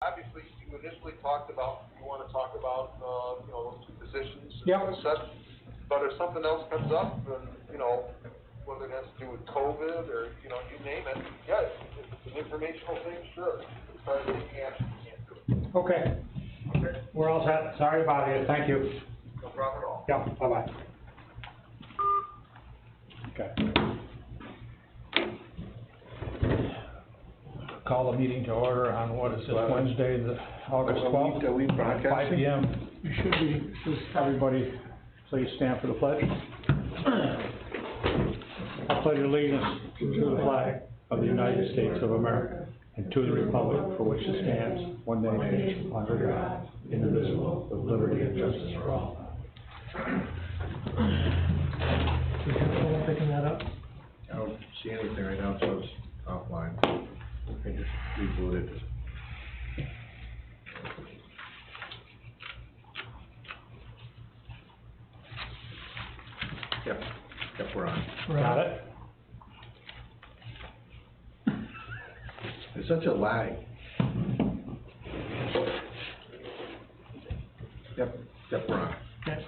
obviously, you initially talked about, you want to talk about, you know, those two positions. Yep. And such, but if something else comes up, and, you know, whether it has to do with COVID or, you know, you name it, yeah, if it's an informational thing, sure. As far as taking action, you can't do it. Okay. Okay? We're all set. Sorry about it. Thank you. No problem at all. Yeah, bye-bye. Okay. Call the meeting to order on, what is this, Wednesday, the August 12th? Are we At 5 broadcasting? p.m. You should be, Everybody, please stand for the pledge. I pledge allegiance to the flag of the United States of America and to the republic for which it stands, one nation, under God, indivisible, with liberty and justice for all. you have someone picking that up? I don't see anything right now, so it's offline. I just rebooted. Yep, we're on. Got it? There's such a lag. Yep, we're on. Okay.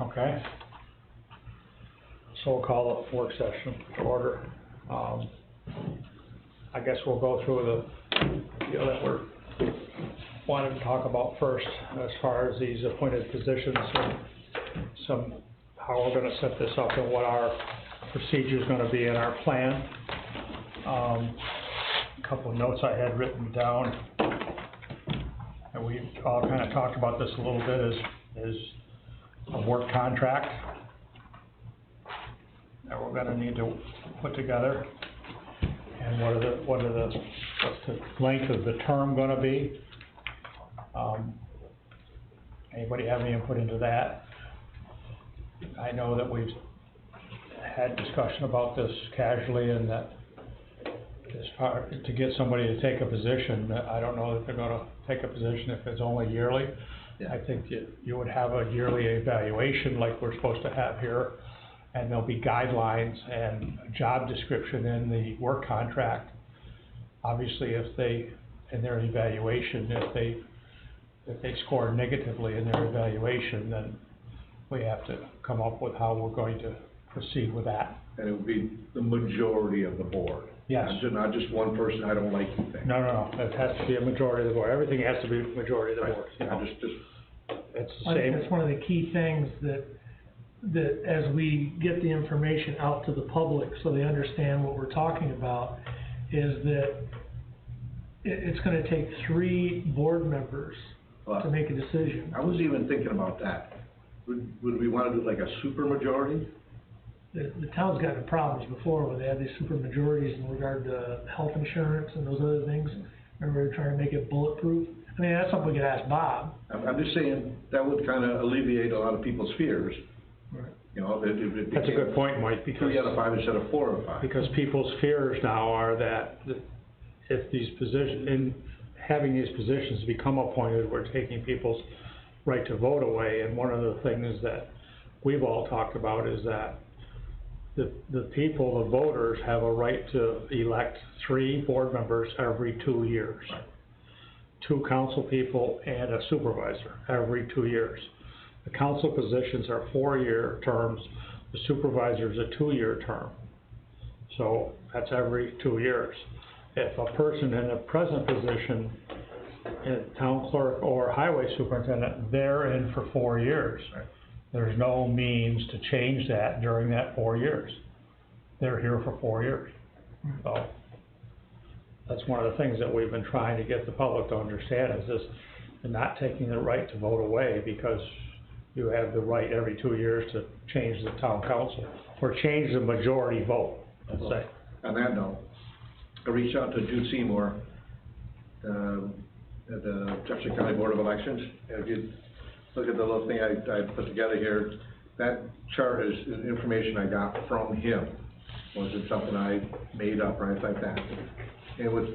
Okay. So we'll call the work session to order. I guess we'll go through the deal that we're wanting to talk about first, as far as these appointed positions and how we're gonna set this up and what our procedure's gonna be in our plan. A couple of notes I had written down, and we all kinda talked about this a little bit, is a work contract that we're gonna need to put together. And what's the length of the term gonna be? Anybody have any input into that? I know that we've had discussion about this casually, and that as far, to get somebody to take a position, I don't know that they're gonna take a position if it's only yearly. Yeah. I think you would have a yearly evaluation like we're supposed to have here, and there'll be guidelines and a job description in the work contract. Obviously, if they, in their evaluation, if they score negatively in their evaluation, then we have to come up with how we're going to proceed with that. And it would be the majority of the board. Yes. Not just one person, I don't like you thing. No, it has to be a majority of the board. Everything has to be majority of the board, you know? Just, It's the I think same. that's one of the key things that as we get the information out to the public, so they understand what we're talking about, is that it's gonna take 3 board members to make a decision. I was even thinking about that. Would we wanna do like a super majority? The town's gotten problems before where they had these super majorities in regard to health insurance and those other things. Remember, they were trying to make it bulletproof? I mean, that's something we could ask Bob. I'm just saying, that would kinda alleviate a lot of people's fears. Right. You know, if it That's a became good point, Mike, because 3 out of 5 instead of 4 out of 5. because people's fears now are that if these having these positions become appointed, we're taking people's right to vote away. And one of the things that we've all talked about is that the people, the voters, have a right to elect 3 board members every 2 years. 2 council people and a supervisor every 2 years. The council positions are 4-year terms, the supervisor's a 2-year term. So that's every 2 years. If a person in a present position, town clerk or highway superintendent, they're in for 4 years. Right. There's no means to change that during that 4 years. They're here for 4 years. So that's one of the things that we've been trying to get the public to understand, is this, and not taking the right to vote away, because you have the right every 2 years to change the town council, or change the majority vote, let's say. On that note, I reached out to Jude Seymour, at the Jefferson County Board of Elections. And if you look at the little thing I put together here, that chart is information I got from him. Wasn't something I made up or anything like that. And what's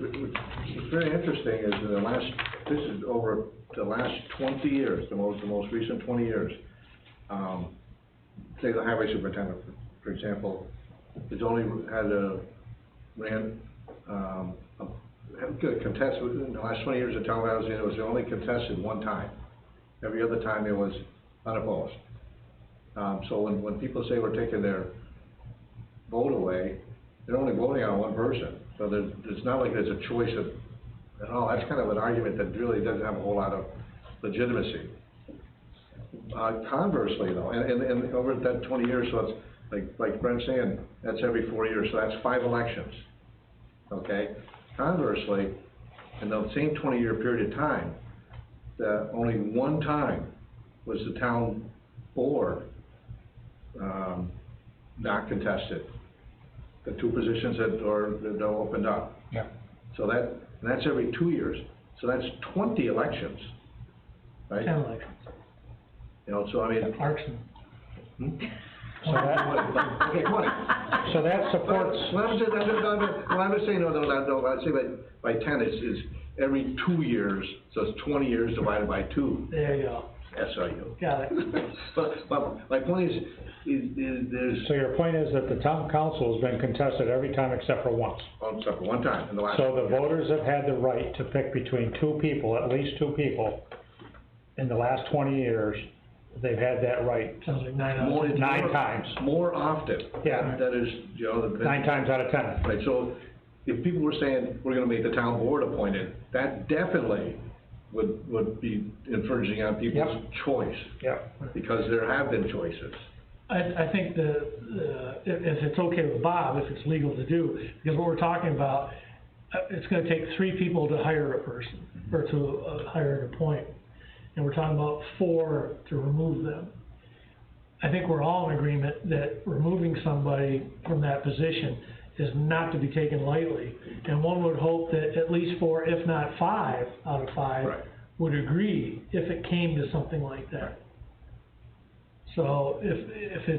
very interesting is this is over the last 20 years, the most recent 20 years. Say the highway superintendent, for example, has only had ran contested, in the last 20 years of town I was in, it was only contested one time. Every other time it was unopposed. So when people say we're taking their vote away, they're only voting on one person. So it's not like there's a choice at all. That's kind of an argument that really doesn't have a whole lot of legitimacy. Conversely though, and over that 20 years, so it's like Brent's saying, that's every 4 years, so that's 5 elections. Okay? Conversely, in the same 20-year period of time, only one time was the town board not contested. The 2 positions that opened up. Yeah. So that's every 2 years. So that's 20 elections, right? 10 elections. You know, so I mean. Clarkson. So that, Okay, 20. so that supports, Well, I'm saying, no, I say by 10 is every 2 years, so it's 20 years divided by 2. There you go. SIU. Got it. But my point is there's. so your point is that the town council has been contested every time except for once. Except for one time in the last. So the voters have had the right to pick between 2 people, at least 2 people, in the last 20 years. They've had that right Sounds like 9 out of 10. 9 times. More often. Yeah. That is, you know. 9 times out of 10. Right, so if people were saying, we're gonna make the town board appointed, that definitely would be infringing on people's Yep. choice. Yeah. Because there have been choices. I think if it's okay with Bob, if it's legal to do, because what we're talking about, it's gonna take 3 people to hire a person, or to hire and appoint. And we're talking about 4 to remove them. I think we're all in agreement that removing somebody from that position is not to be taken lightly. And one would hope that at least 4, if not 5 out of 5 Right. would agree if it came to something like that. So if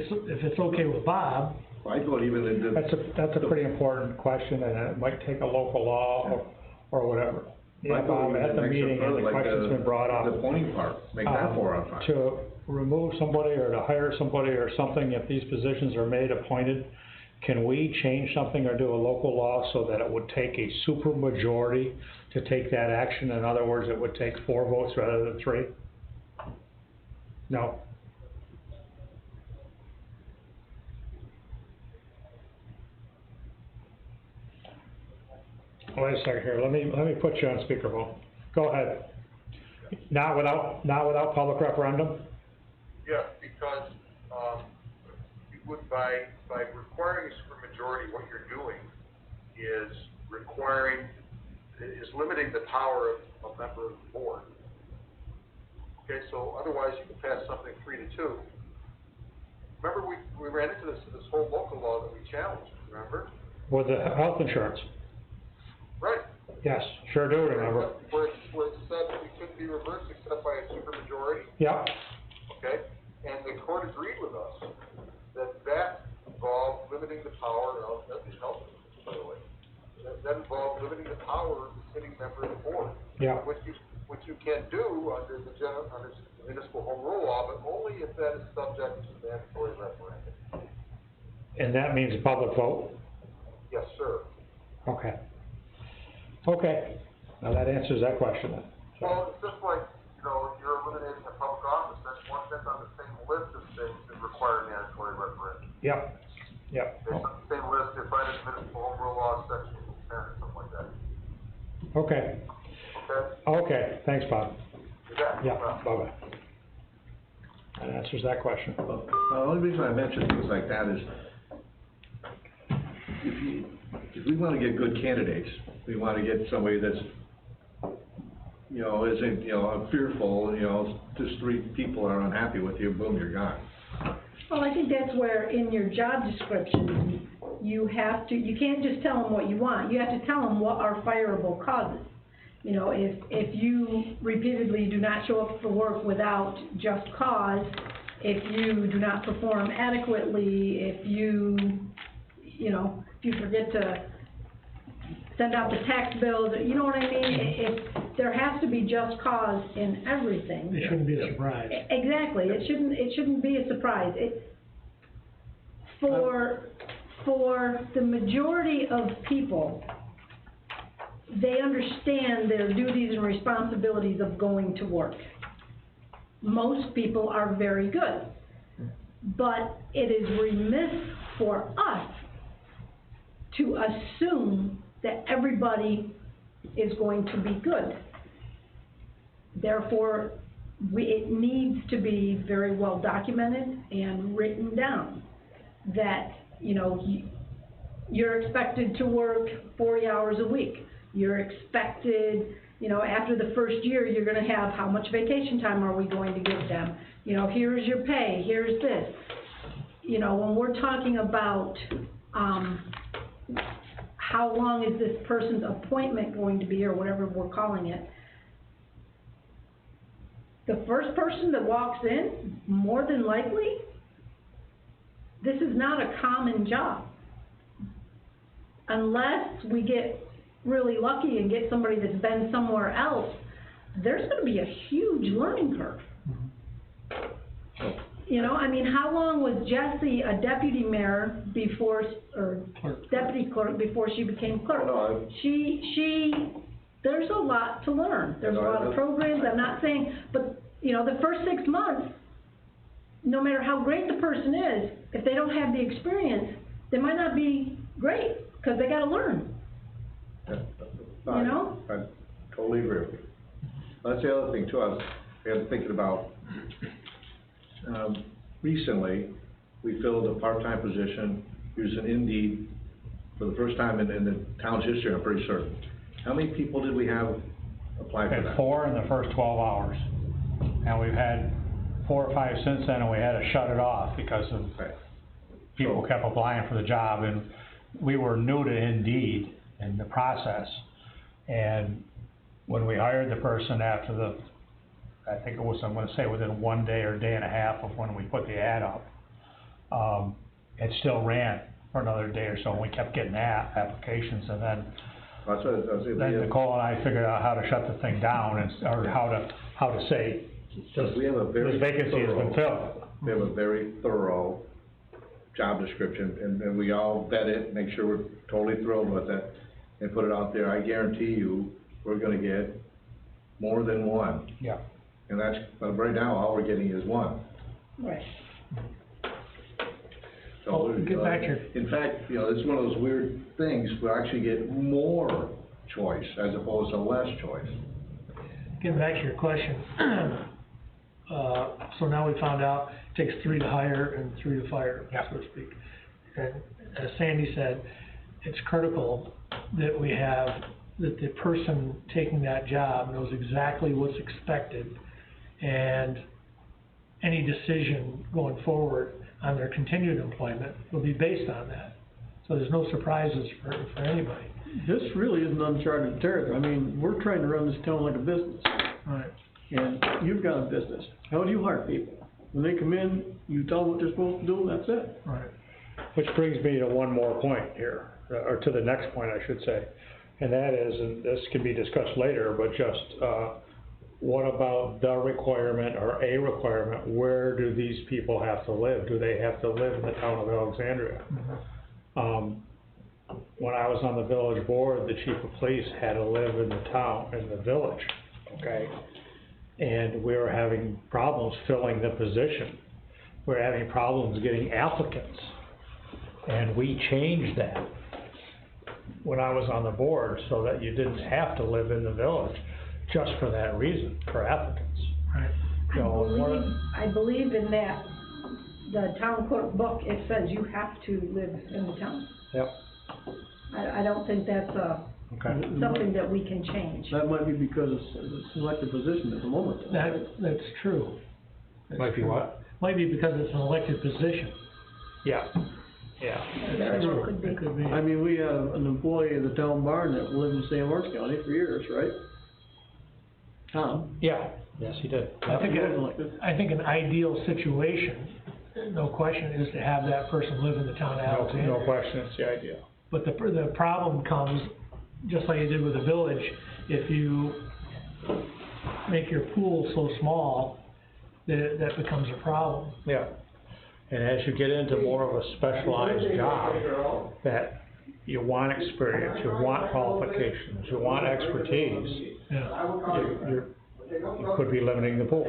it's okay with Bob. I thought even in That's a pretty important question, and it might take a local law or whatever. Yeah, Bob, at the meeting, and the question's been brought up. The pointing part, make that 4 out of 5. To remove somebody or to hire somebody or something, if these positions are made appointed, can we change something or do a local law so that it would take a super majority to take that action? In other words, it would take 4 votes rather than 3? No? Wait a second here, let me put you on speakerphone. Go ahead. Not without public referendum? Yeah, because, you would, by requiring a supermajority, what you're doing is limiting the power of a member of the board. Okay, so otherwise you can pass something 3-2. Remember, we ran into this whole local law that we challenged, remember? With the health insurance? Right. Yes, sure do remember. Where it said that it couldn't be reversed except by a supermajority. Yep. Okay, and the court agreed with us that involved limiting the power of, that was health, by the way. That involved limiting the power of the sitting member of the board. Yeah. Which you can do under the municipal home rule law, but only if that is subject to mandatory referendum. And that means a public vote? Yes, sir. Okay. Okay, now that answers that question then. Well, it's just like, you know, if you're eliminating a public office, that's one thing on the same list of things that require mandatory referendum. Yep, yep. It's on the same list if I did municipal home rule law section 10 or something like that. Okay, Okay? okay, thanks, Bob. Yeah. Yeah, bye-bye. That answers that question. Well, the only reason I mention things like that is, if we wanna get good candidates, we wanna get somebody that's, you know, isn't, you know, fearful, you know, just 3 people are unhappy with you, boom, you're gone. Well, I think that's where in your job description, you can't just tell them what you want, you have to tell them what are fireable causes. You know, if you repeatedly do not show up for work without just cause, if you do not perform adequately, if you forget to send out the tax bills, you know what I mean? There has to be just cause in everything. It shouldn't be a surprise. Exactly, it shouldn't be a surprise. For the majority of people, they understand their duties and responsibilities of going to work. Most people are very good, but it is remiss for us to assume that everybody is going to be good. Therefore, it needs to be very well documented and written down that, you know, you're expected to work 40 hours a week. You're expected, you know, after the first year, you're gonna have, how much vacation time are we going to give them? You know, here's your pay, here's this. You know, when we're talking about, how long is this person's appointment going to be, or whatever we're calling it, the first person that walks in, more than likely, this is not a common job. Unless we get really lucky and get somebody that's been somewhere else, there's gonna be a huge learning curve. You know, I mean, how long was Jessie a deputy mayor before, or deputy clerk before she became clerk? No, There's a lot to learn. There's a lot of programs, I'm not saying, but, you know, the first 6 months, no matter how great the person is, if they don't have the experience, they might not be great, because they gotta learn. You know? I totally agree with you. That's the other thing too, I was thinking about, recently, we filled a part-time position using Indeed for the first time in the town's history, I'm pretty certain. How many people did we have apply for We had that? 4 in the first 12 hours, and we've had 4 or 5 since then, and we had to shut it off because of Okay. people kept applying for the job, and we were new to Indeed in the process. And when we hired the person after I think it was, I'm gonna say within 1 day or day and a half of when we put the ad up, it still ran for another day or so, and we kept getting applications, and then That's what I was then Nicole and I figured out how to shut the thing down, or how to say, we have a very this vacancy has been filled. We have a very thorough job description, and we all vet it, make sure we're totally thrilled with it, and put it out there. I guarantee you, we're gonna get more than one. Yeah. And that's, right now, all we're getting is one. Right. So, Well, get back here. in fact, you know, it's one of those weird things, we actually get more choice as opposed to less choice. Getting back to your question, so now we found out it takes 3 to hire and 3 to fire, so to speak. And as Sandy said, it's critical that we have, that the person taking that job knows exactly what's expected, and any decision going forward on their continued employment will be based on that. So there's no surprises for anybody. This really isn't uncharted territory. I mean, we're trying to run this town like a business, Right. and you've got a business. How do you hire people? When they come in, you tell them what they're supposed to do, and that's it. Right. Which brings me to one more point here, or to the next point, I should say. And that is, and this can be discussed later, but just, what about the requirement or a requirement? Where do these people have to live? Do they have to live in the town of Alexandria? When I was on the village board, the chief of police had to live in the town, in the village, okay? And we were having problems filling the position. We were having problems getting applicants. And we changed that when I was on the board, so that you didn't have to live in the village, just for that reason, for applicants. Right. So, I believe in that, the town clerk book, it says you have to live in the town. Yep, I don't think that's, okay. something that we can change. That might be because it's an elected position at the moment. That's true. Might be what? Might be because it's an elected position. Yeah, yeah. That's what it could be. It could be. I mean, we have an employee of the town barn that lived in St. Lawrence County for years, right? Tom? Yeah, yes, he did. I think, He was elected. I think an ideal situation, no question, is to have that person live in the town of Alexandria. No question, it's the idea. But the problem comes, just like you did with the village, if you make your pool so small, that becomes a problem. Yeah, and as you get into more of a specialized job, that you want experience, you want qualifications, you want expertise, Yeah. you could be limiting the pool.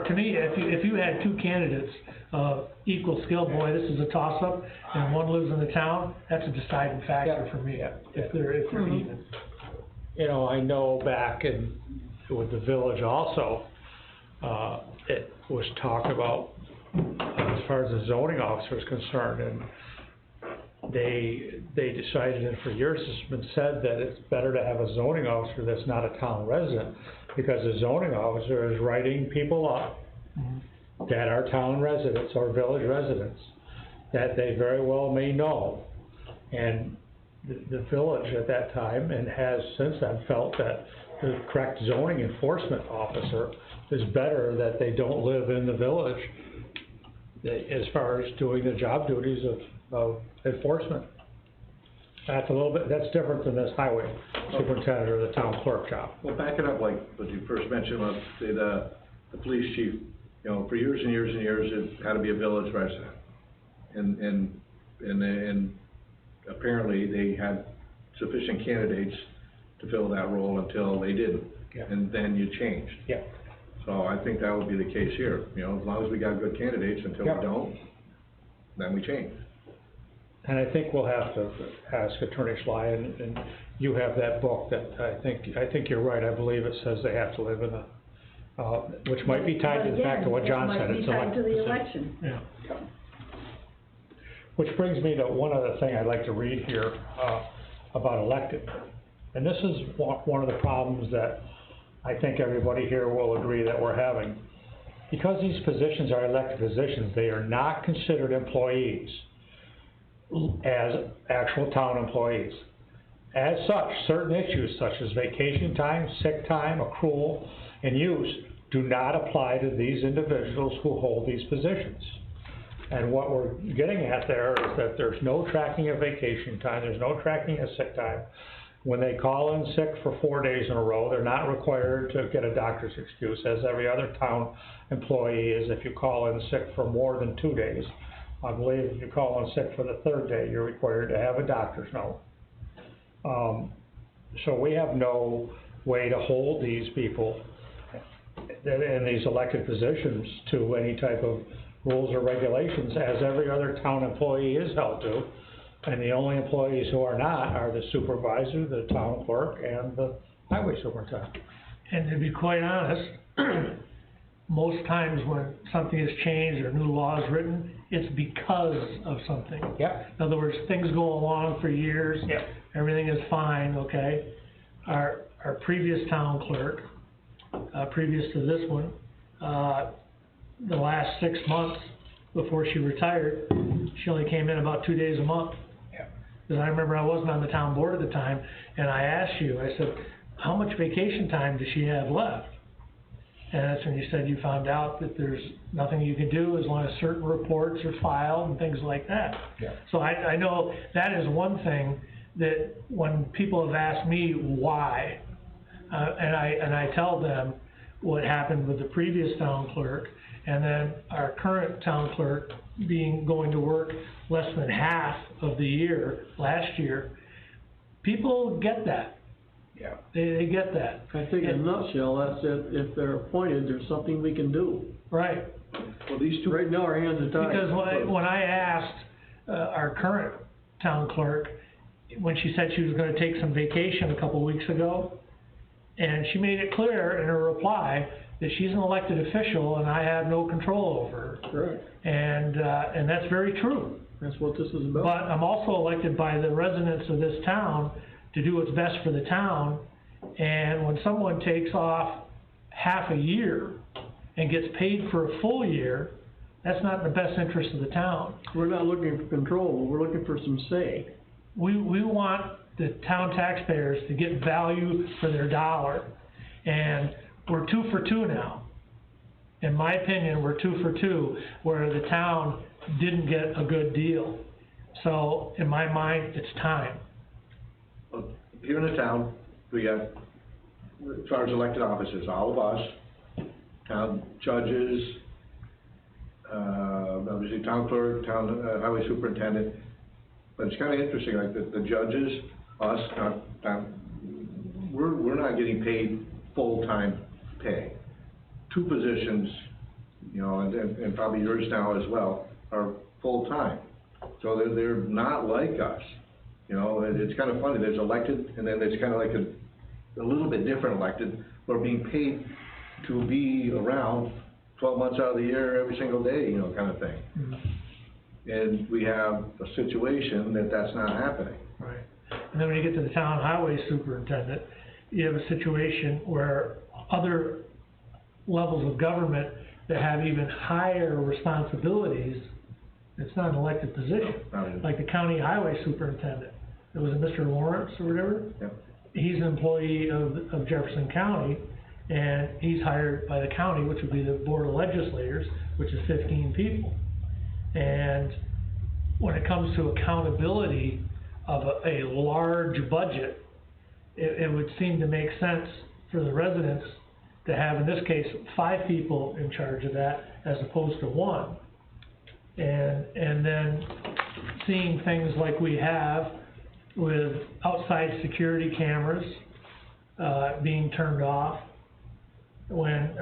To me, if you had two candidates of equal skill, boy, this is a toss-up, and one lives in the town, that's a deciding factor for me, if they're even. You know, I know back with the village also, it was talked about, as far as the zoning officer is concerned, and they decided, and for years it's been said that it's better to have a zoning officer that's not a town resident, because the zoning officer is writing people up that are town residents or village residents, that they very well may know. And the village at that time, and has since then, felt that the correct zoning enforcement officer is better, that they don't live in the village as far as doing the job duties of enforcement. That's that's different than this highway superintendent or the town clerk job. Well, back it up, like what you first mentioned, let's say the police chief, you know, for years and years and years, it had to be a village resident. And apparently they had sufficient candidates to fill that role until they didn't. Yeah. And then you changed. Yeah. So I think that would be the case here, you know, as long as we got good candidates, until Yeah. we don't, then we change. And I think we'll have to ask Attorney Schley, and you have that book that I think you're right, I believe it says they have to live in a, which might be tied to the fact of what John said, it's Might be tied to the election. election. Yeah. Which brings me to one other thing I'd like to read here, about elected. And this is one of the problems that I think everybody here will agree that we're having. Because these positions are elected positions, they are not considered employees as actual town employees. As such, certain issues such as vacation time, sick time, accrual, and use do not apply to these individuals who hold these positions. And what we're getting at there is that there's no tracking of vacation time, there's no tracking of sick time. When they call in sick for 4 days in a row, they're not required to get a doctor's excuse, as every other town employee is. If you call in sick for more than 2 days, I believe if you call in sick for the third day, you're required to have a doctor's note. So we have no way to hold these people in these elected positions to any type of rules or regulations, as every other town employee is held to. And the only employees who are not are the supervisor, the town clerk, and the highway superintendent. And to be quite honest, most times when something is changed or new law is written, it's because of something. Yep. In other words, things go along for years. Yep. Everything is fine, okay? Our previous town clerk, previous to this one, the last 6 months before she retired, she only came in about 2 days a month. Because I remember I wasn't on the town board at the time, and I asked you, I said, how much vacation time does she have left? And that's when you said you found out that there's nothing you can do as long as certain reports are filed and things like that. Yeah. So I know that is one thing that when people have asked me why, and I tell them what happened with the previous town clerk, and then our current town clerk going to work less than half of the year, last year, people get that. Yeah. They get that. I think in a nutshell, that's it, if they're appointed, there's something we can do. Right. Well, these two, Right now, our hands are tied. Because when I asked, our current town clerk, when she said she was gonna take some vacation a couple weeks ago, and she made it clear in her reply that she's an elected official and I have no control over her. Correct. And that's very true. That's what this is about. But I'm also elected by the residents of this town to do what's best for the town. And when someone takes off half a year and gets paid for a full year, that's not in the best interest of the town. We're not looking for control, we're looking for some say. We want the town taxpayers to get value for their dollar. And we're 2 for 2 now. In my opinion, we're 2 for 2, where the town didn't get a good deal. So, in my mind, it's time. here in the town, we got, as far as elected offices, all of us, town But it's kinda interesting, like the judges, us, we're not getting paid full-time pay. Two positions, you know, and probably yours now as well, are full-time. So they're not like us, you know, and it's kinda funny, there's elected, and then there's kinda like a little bit different elected, who are being paid to be around 12 months out of the year, every single day, you know, kind of thing. And we have a situation that's not happening. Right. And then when you get to the town highway superintendent, you have a situation where other levels of government that have even higher responsibilities, it's not an elected position. Like the county highway superintendent, it was a Mr. Lawrence or whatever. Yep. He's an employee of Jefferson County, and he's hired by the county, which would be the board of legislators, which is 15 people. And when it comes to accountability of a large budget, it would seem to make sense for the residents to have, in this case, 5 people in charge of that as opposed to 1. And then seeing things like we have with outside security cameras being turned off, when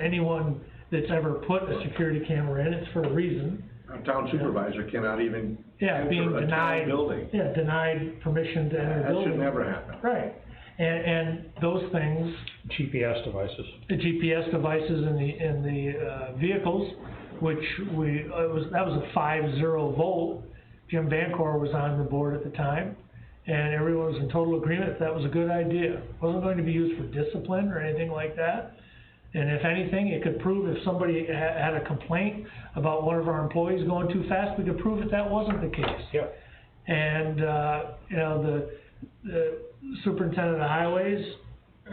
anyone that's ever put a security camera in, it's for a reason. Our town supervisor cannot even Being enter a denied, town building. denied permission to enter a That building. should never happen. Right, and those things, GPS devices. the GPS devices in the vehicles, which that was a 5-0 vote. Jim Vancor was on the board at the time, and everyone was in total agreement that was a good idea. It wasn't going to be used for discipline or anything like that. And if anything, it could prove if somebody had a complaint about one of our employees going too fast, we could prove that wasn't the case. Yep. And, you know, the superintendent of highways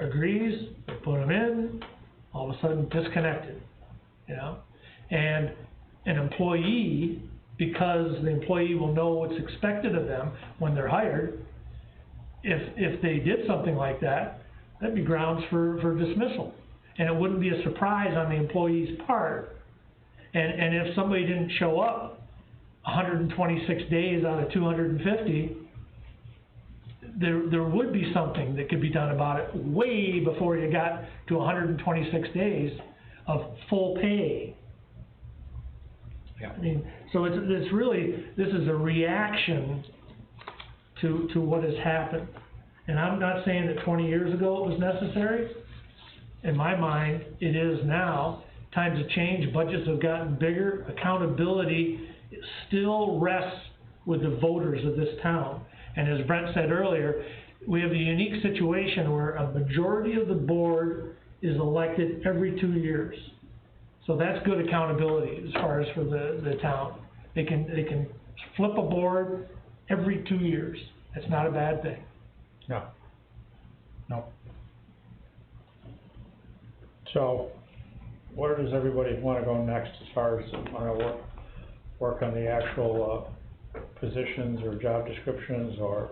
agrees, they put them in, all of a sudden disconnected, you know? And an employee, because the employee will know what's expected of them when they're hired, if they did something like that, that'd be grounds for dismissal. And it wouldn't be a surprise on the employee's part. And if somebody didn't show up 126 days out of 250, there would be something that could be done about it way before you got to 126 days of full pay. Yeah. I mean, so it's really, this is a reaction to what has happened. And I'm not saying that 20 years ago it was necessary. In my mind, it is now. Times have changed, budgets have gotten bigger, accountability still rests with the voters of this town. And as Brent said earlier, we have a unique situation where a majority of the board is elected every 2 years. So that's good accountability as far as for the town. They can flip a board every 2 years. That's not a bad thing. No. No. So, where does everybody wanna go next as far as, wanna work on the actual, positions or job descriptions or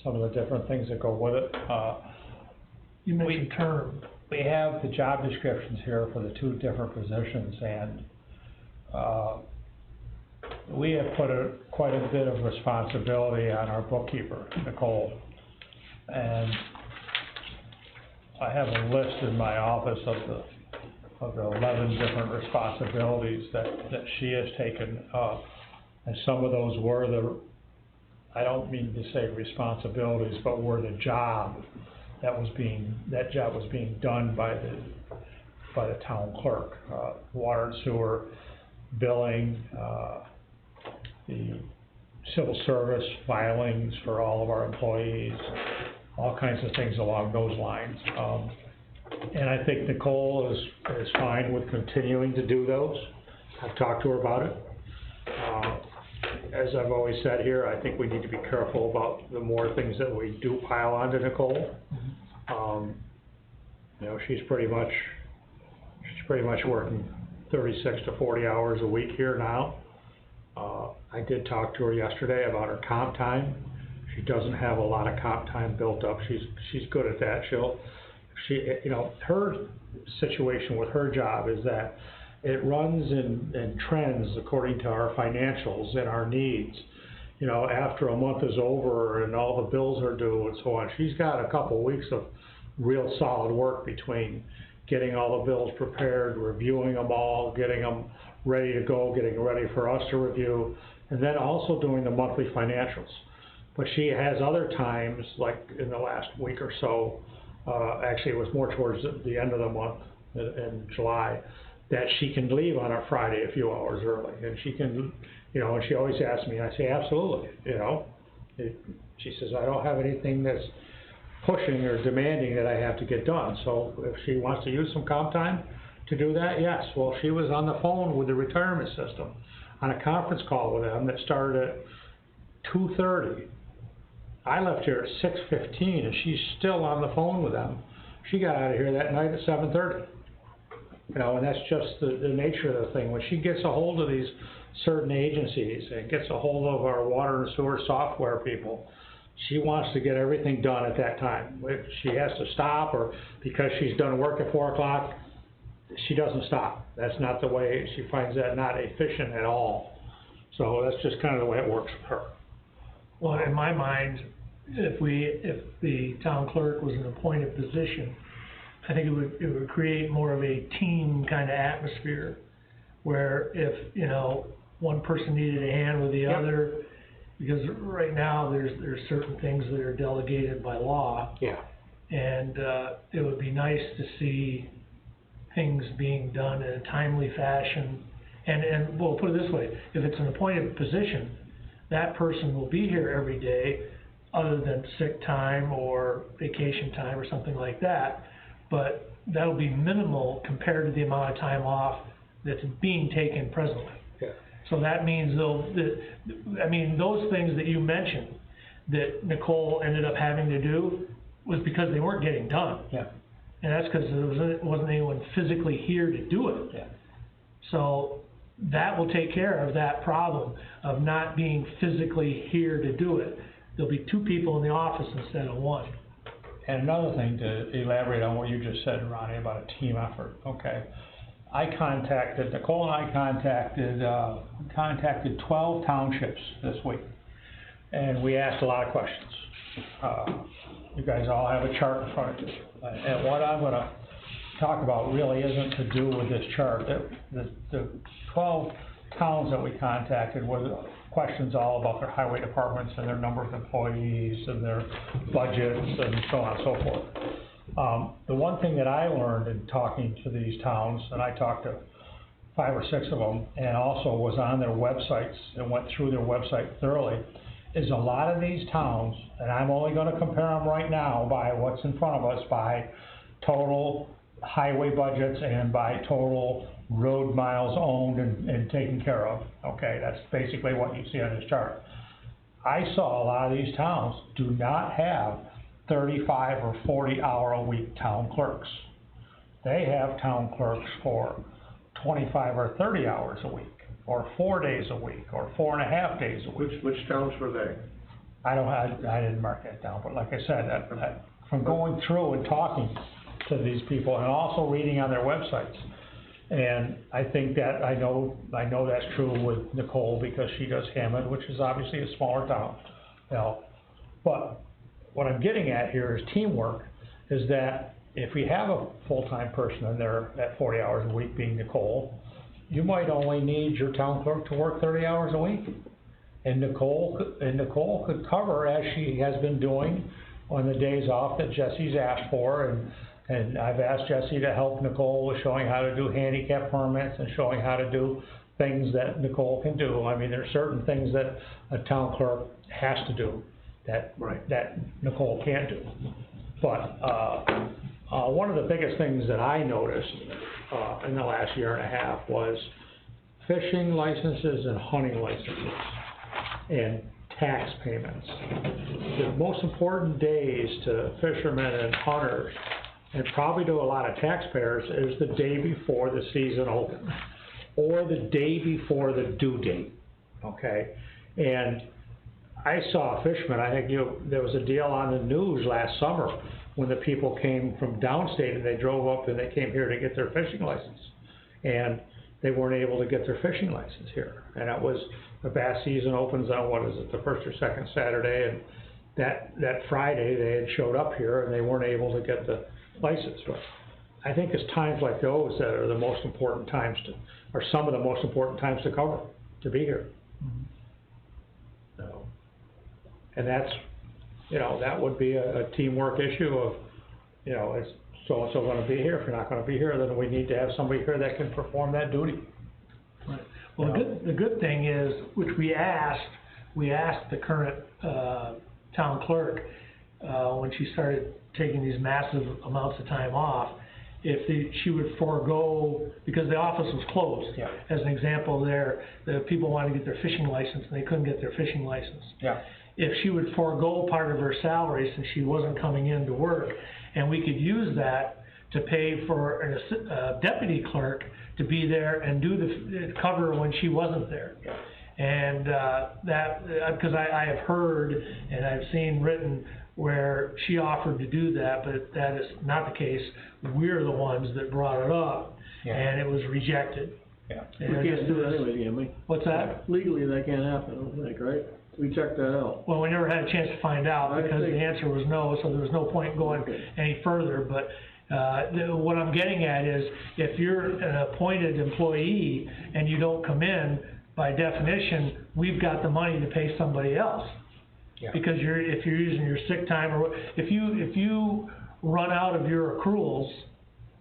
some of the different things that go with it? You mentioned term. We have the job descriptions here for the 2 different positions, and, we have put quite a bit of responsibility on our bookkeeper, Nicole. And I have a list in my office of the 11 different responsibilities that she has taken up. And some of those were I don't mean to say responsibilities, but were the job that job was being done by the town clerk. Water and sewer, billing, the civil service filings for all of our employees, all kinds of things along those lines. And I think Nicole is fine with continuing to do those. I've talked to her about it. As I've always said here, I think we need to be careful about the more things that we do pile onto Nicole. You know, she's pretty much working 36 to 40 hours a week here now. I did talk to her yesterday about her comp time. She doesn't have a lot of comp time built up. She's good at that. You know, her situation with her job is that it runs in trends according to our financials and our needs. you know, after a month is over and all the bills are due and so on, she's got a couple weeks of real solid work between getting all the bills prepared, reviewing them all, getting them ready to go, getting ready for us to review, and then also doing the monthly financials. But she has other times, like in the last week or so, actually it was more towards the end of the month in July, that she can leave on a Friday a few hours early, and she can, you know, and she always asks me, and I say, absolutely, you know. She says, I don't have anything that's pushing or demanding that I have to get done, so if she wants to use some comp time to do that, yes. Well, she was on the phone with the retirement system, on a conference call with them that started at 2:30. I left here at 6:15, and she's still on the phone with them. She got out of here that night at 7:30. You know, and that's just the nature of the thing. When she gets a hold of these certain agencies and gets a hold of our water and sewer software people, she wants to get everything done at that time. If she has to stop, or because she's done work at 4 o'clock, she doesn't stop. That's not the way, she finds that not efficient at all. So that's just kind of the way it works for her. Well, in my mind, if the town clerk was an appointed position, I think it would create more of a team kind of atmosphere, where if, you know, one person needed a hand with the other, because right now there's certain things that are delegated by law. Yeah. And, it would be nice to see things being done in a timely fashion. And we'll put it this way, if it's an appointed position, that person will be here every day, other than sick time or vacation time or something like that. But that'll be minimal compared to the amount of time off that's being taken presently. Yeah. So that means I mean, those things that you mentioned that Nicole ended up having to do was because they weren't getting done. Yeah. And that's because there wasn't anyone physically here to do it. Yeah. So that will take care of that problem of not being physically here to do it. There'll be 2 people in the office instead of 1. And another thing to elaborate on what you just said, Ronnie, about a team effort, okay? Nicole and I contacted 12 townships this week, and we asked a lot of questions. You guys all have a chart in front of you, and what I'm gonna talk about really isn't to do with this chart. The 12 towns that we contacted were questions all about their highway departments and their number of employees and their budgets and so on and so forth. The one thing that I learned in talking to these towns, and I talked to 5 or 6 of them, and also was on their websites and went through their website thoroughly, is a lot of these towns, and I'm only gonna compare them right now by what's in front of us, by total highway budgets and by total road miles owned and taken care of. Okay, that's basically what you see on this chart. I saw a lot of these towns do not have 35 or 40 hour a week town clerks. They have town clerks for 25 or 30 hours a week, or 4 days a week, or 4.5 days a week. Which towns were they? I didn't mark that down, but like I said, from going through and talking to these people and also reading on their websites, and I think that I know that's true with Nicole, because she does Hammond, which is obviously a smaller town, you know. But what I'm getting at here is teamwork, is that if we have a full-time person in there at 40 hours a week, being Nicole, you might only need your town clerk to work 30 hours a week. And Nicole could cover, as she has been doing on the days off that Jesse's asked for, and I've asked Jesse to help Nicole with showing how to do handicap permits and showing how to do things that Nicole can do. I mean, there are certain things that a town clerk has to do that Nicole can't do. But one of the biggest things that I noticed in the last year and a half was fishing licenses and hunting licenses and tax payments. The most important days to fishermen and hunters, and probably to a lot of taxpayers, is the day before the season opens, or the day before the due date, okay? And I saw fishermen, I think there was a deal on the news last summer when the people came from downstate and they drove up and they came here to get their fishing license. And they weren't able to get their fishing license here. And it was, the bass season opens on, what is it, the first or second Saturday, and that Friday, they had showed up here and they weren't able to get the license. But I think it's times like those that are the most important times to, or some of the most important times to cover, to be here. So, and that's, you know, that would be a teamwork issue of, you know, is so-and-so gonna be here? If you're not gonna be here, then we need to have somebody here that can perform that duty. Right. Well, the good thing is, which we asked the current, town clerk, when she started taking these massive amounts of time off, if she would forego, because the office was closed. Yeah. As an example there, the people wanted to get their fishing license and they couldn't get their fishing license. Yeah. If she would forego part of her salary since she wasn't coming in to work, and we could use that to pay for a deputy clerk to be there and do the cover when she wasn't there. Yeah. And, because I have heard and I've seen written where she offered to do that, but that is not the case. We're the ones that brought it up, Yeah. and it was rejected. Yeah. We can't do it anyway, can we? What's that? Legally, that can't happen, I don't think, right? We checked that out. Well, we never had a chance to find out I because the think- answer was no, so there was no point going Okay. any further, but, what I'm getting at is, if you're an appointed employee and you don't come in, by definition, we've got the money to pay somebody else. Yeah. Because if you're using your sick time, or if you run out of your accruals,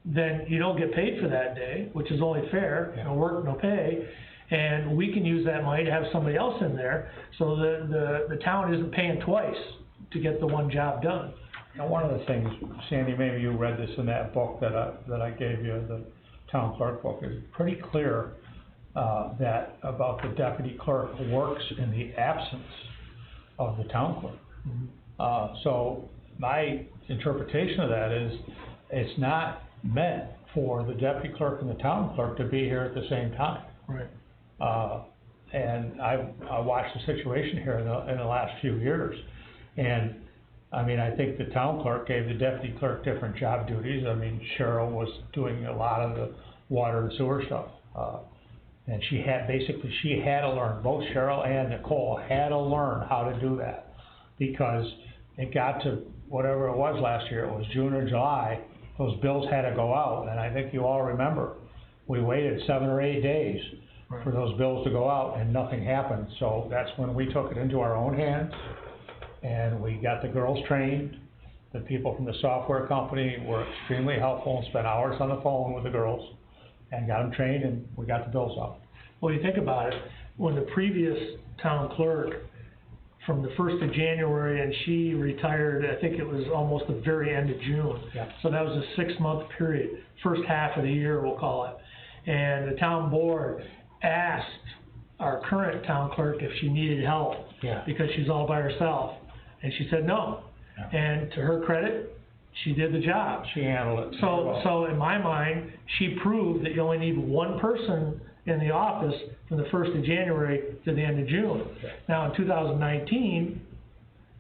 then you don't get paid for that day, which is only fair, no work, no pay. And we can use that money to have somebody else in there, so the town isn't paying twice to get the one job done. Now, one of the things, Sandy, maybe you read this in that book that I gave you, the town clerk book, is pretty clear, that about the deputy clerk works in the absence of the town clerk. So my interpretation of that is, it's not meant for the deputy clerk and the town clerk to be here at the same time. Right. And I watched the situation here in the last few years, and I mean, I think the town clerk gave the deputy clerk different job duties. I mean, Cheryl was doing a lot of the water and sewer stuff, and she had to learn, both Cheryl and Nicole had to learn how to do that, because it got to whatever it was last year, it was June or July, those bills had to go out, and I think you all remember, we waited 7 or 8 days for those bills to go out, and nothing happened. So that's when we took it into our own hands, and we got the girls trained. The people from the software company were extremely helpful and spent hours on the phone with the girls, and got them trained, and we got the bills out. Well, you think about it, when the previous town clerk, from the 1st of January, and she retired, I think it was almost the very end of June. Yeah. So that was a 6-month period, first half of the year, we'll call it. And the town board asked our current town clerk if she needed help. Yeah. Because she's all by herself, and she said no. Yeah. And to her credit, she did the job. She handled it very So, well. so in my mind, she proved that you only need one person in the office from the 1st of January to the end of June. Now, in 2019,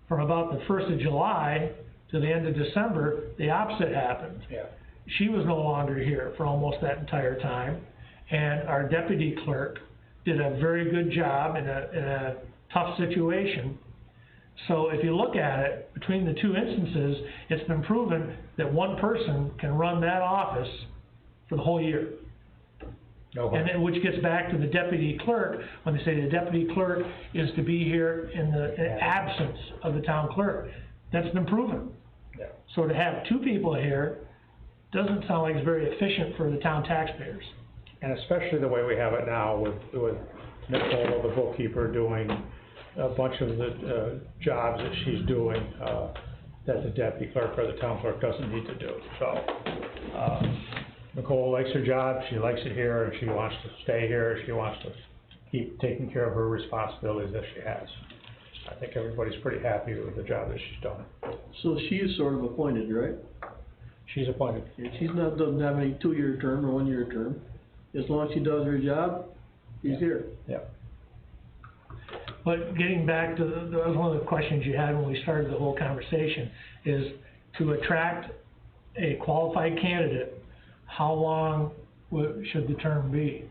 from about the 1st of July to the end of December, the opposite happened. Yeah. She was no longer here for almost that entire time, and our deputy clerk did a very good job in a tough situation. So if you look at it, between the two instances, it's been proven that one person can run that office for the whole year. And then, which gets back to the deputy clerk, when they say the deputy clerk is to be here in the absence of the town clerk. That's been proven. Yeah. So to have two people here doesn't sound like it's very efficient for the town taxpayers. And especially the way we have it now with Nicole, the bookkeeper, doing a bunch of the jobs that she's doing, that the deputy clerk or the town clerk doesn't need to do. So, Nicole likes her job, she likes it here, and she wants to stay here, she wants to keep taking care of her responsibilities that she has. I think everybody's pretty happy with the job that she's done. So she is sort of appointed, right? She's appointed. Doesn't have any 2-year term or 1-year term. As long as she does her job, she's here. Yeah. But getting back to that was one of the questions you had when we started the whole conversation, is to attract a qualified candidate, how long should the term be?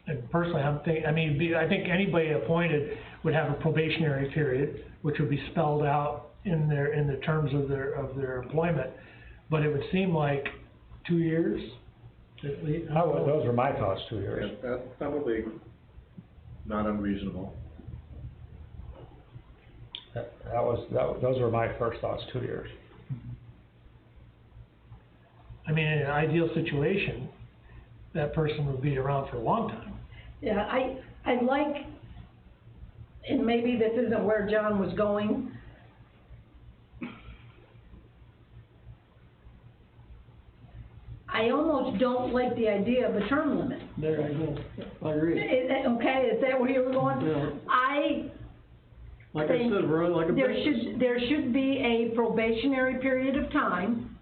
And personally, I think anybody appointed would have a probationary period, which would be spelled out in the terms of their employment. But it would seem like 2 years, at least. Those were my thoughts, 2 years. Yeah, that's probably not unreasonable. Those were my first thoughts, 2 years. I mean, in an ideal situation, that person would be around for a long time. Yeah, I like, and maybe this isn't where John was going. I almost don't like the idea of a term limit. There I go, I agree. Okay, is that where you were going? Yeah. Like I think said, we're like a business. there should be a probationary period of time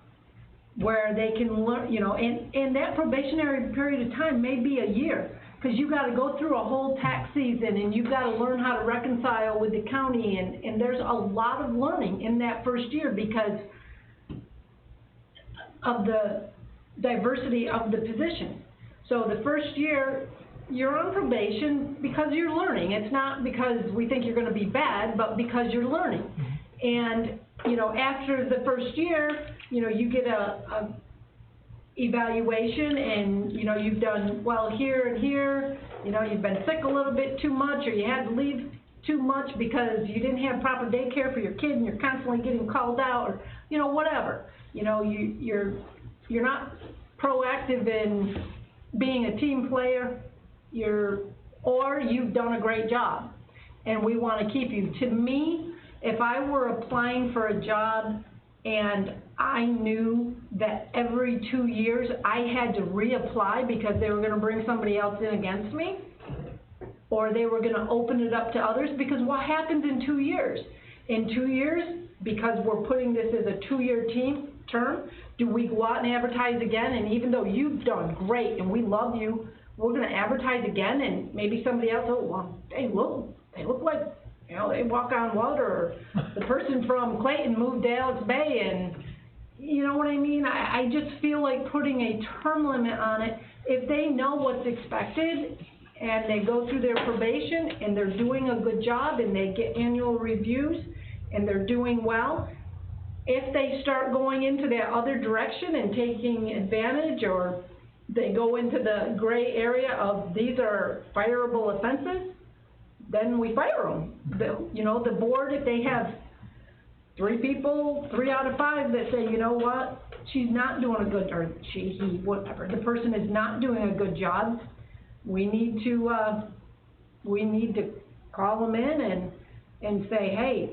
where they can learn, you know, and that probationary period of time may be a year, cause you gotta go through a whole tax season, and you've gotta learn how to reconcile with the county, and there's a lot of learning in that first year because of the diversity of the position. So the first year, you're on probation because you're learning. It's not because we think you're gonna be bad, but because you're learning. And, you know, after the first year, you know, you get a evaluation, and, you know, you've done well here and here, you know, you've been sick a little bit too much, or you had to leave too much because you didn't have proper daycare for your kid, and you're constantly getting called out, or, you know, whatever. You know, you're not proactive in being a team player, or you've done a great job, and we wanna keep you. To me, if I were applying for a job and I knew that every 2 years I had to reapply because they were gonna bring somebody else in against me, or they were gonna open it up to others, because what happens in 2 years? In 2 years, because we're putting this as a 2-year term, do we go out and advertise again? And even though you've done great and we love you, we're gonna advertise again, and maybe somebody else, oh, well, they look like, you know, they walk on water, or the person from Clayton moved to Alex Bay, and, you know what I mean? I just feel like putting a term limit on it, if they know what's expected, and they go through their probation, and they're doing a good job, and they get annual reviews, and they're doing well, if they start going into that other direction and taking advantage, or they go into the gray area of these are fireable offenses, then we fire them. You know, the board, if they have 3 people, 3 out of 5 that say, you know what, she's not doing a good, or he, whatever, the person is not doing a good job, we need to call them in and say, hey,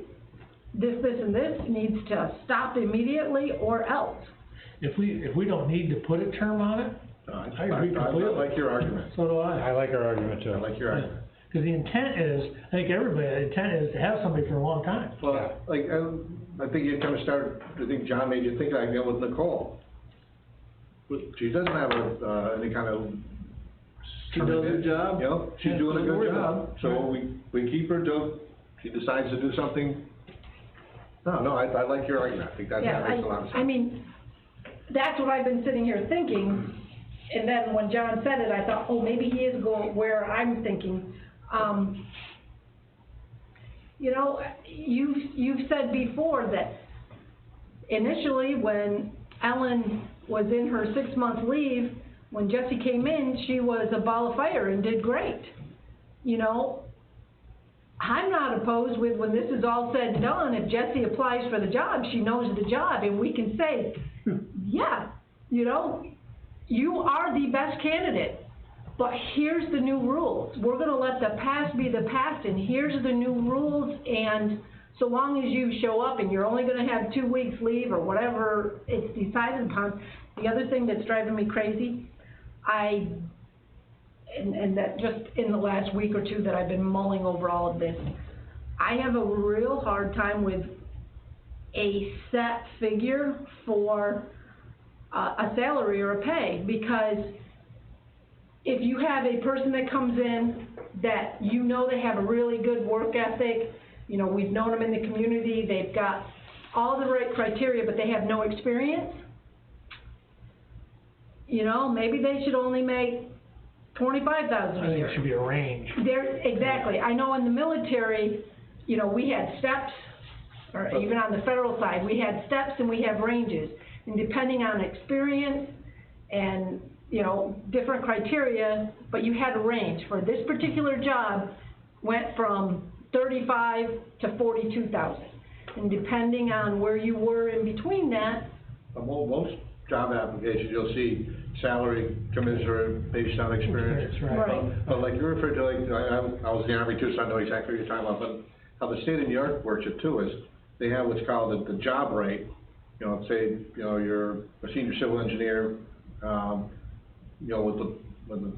this and this needs to stop immediately, or else. If we don't need to put a term on it, I agree completely. I like your argument. So do I like our argument too. I like your argument. Cause the intent is, I think the intent is to have somebody for a long time. Well, like, I think you kind of started, I think John made you think like that with Nicole. She doesn't have any kind of. She does her job. You know, she's doing a good job, so we keep her till she decides to do something. No, I like your argument. I think that makes a lot of sense. I mean, that's what I've been sitting here thinking, and then when John said it, I thought, oh, maybe he is going where I'm thinking. You know, you've said before that initially when Ellen was in her 6-month leave, when Jessie came in, she was a ball of fire and did great. You know, I'm not opposed with, when this is all said and done, if Jessie applies for the job, she knows the job, and we can say, yeah, you know, you are the best candidate, but here's the new rules. We're gonna let the past be the past, and here's the new rules, and so long as you show up and you're only gonna have 2 weeks leave or whatever it's decided upon. The other thing that's driving me crazy, and that just in the last week or 2 that I've been mulling over all of this, I have a real hard time with a set figure for a salary or a pay, because if you have a person that comes in that you know they have a really good work ethic, you know, we've known them in the community, they've got all the right criteria, but they have no experience, you know, maybe they should only make $25,000 I a think year. it should be a range. There, exactly, I know in the military, you know, we had steps, or even on the federal side, we had steps and we have ranges. And depending on experience and, you know, different criteria, but you had a range. For this particular job, went from 35 to 42,000. And depending on where you were in between that, Most job applications, you'll see salary commensurate based on experience. Right. But like you referred to, like, I was in the Army too, so I know exactly what you're talking about, but how the state of New York works it too is, they have what's called the job rate. You know, say, you know, you're a senior civil engineer, you know, with the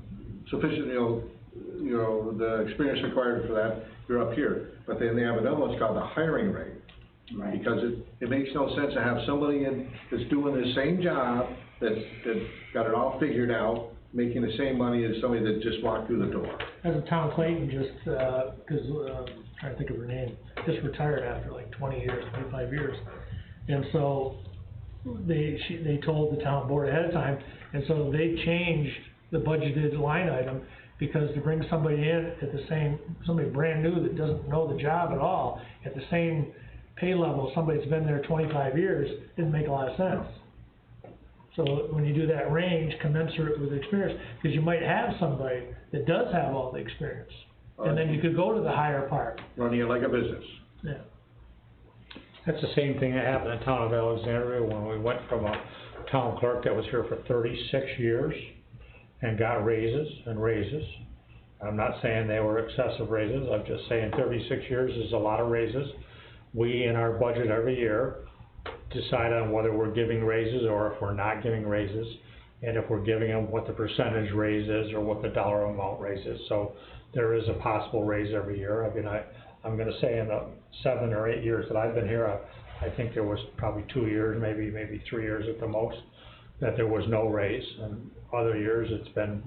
sufficient, you know, the experience required for that, you're up here. But then they have another one, it's called the hiring rate. right, Because it makes no sense to have somebody that's doing the same job, that's got it all figured out, making the same money as somebody that just walked through the door. As a Tom Clayton just, trying to think of her name, just retired after like 20 years, 25 years. And so they told the town board ahead of time, and so they changed the budgeted line item, because to bring somebody in at the same, somebody brand new that doesn't know the job at all, at the same pay level, somebody that's been there 25 years, didn't make a lot of sense. So when you do that range commensurate with experience, because you might have somebody that does have all the experience, and then you could go to the higher part. Running it like a business. Yeah. That's the same thing that happened in the town of Alexandria when we went from a town clerk that was here for 36 years and got raises and raises. I'm not saying they were excessive raises, I'm just saying 36 years is a lot of raises. We, in our budget every year, decide on whether we're giving raises or if we're not giving raises, and if we're giving them, what the percentage raise is or what the dollar amount raise is. So there is a possible raise every year. I mean, I'm gonna say in the 7 or 8 years that I've been here, I think there was probably 2 years, maybe 3 years at the most, that there was no raise, and other years it's been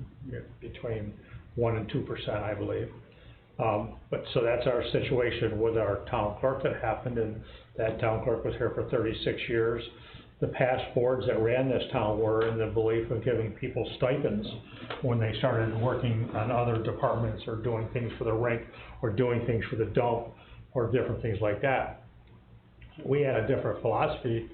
between 1% and 2%, I believe. But so that's our situation with our town clerk that happened, and that town clerk was here for 36 years. The past boards that ran this town were in the belief of giving people stipends when they started working on other departments or doing things for the rink or doing things for the dump or different things like that. We had a different philosophy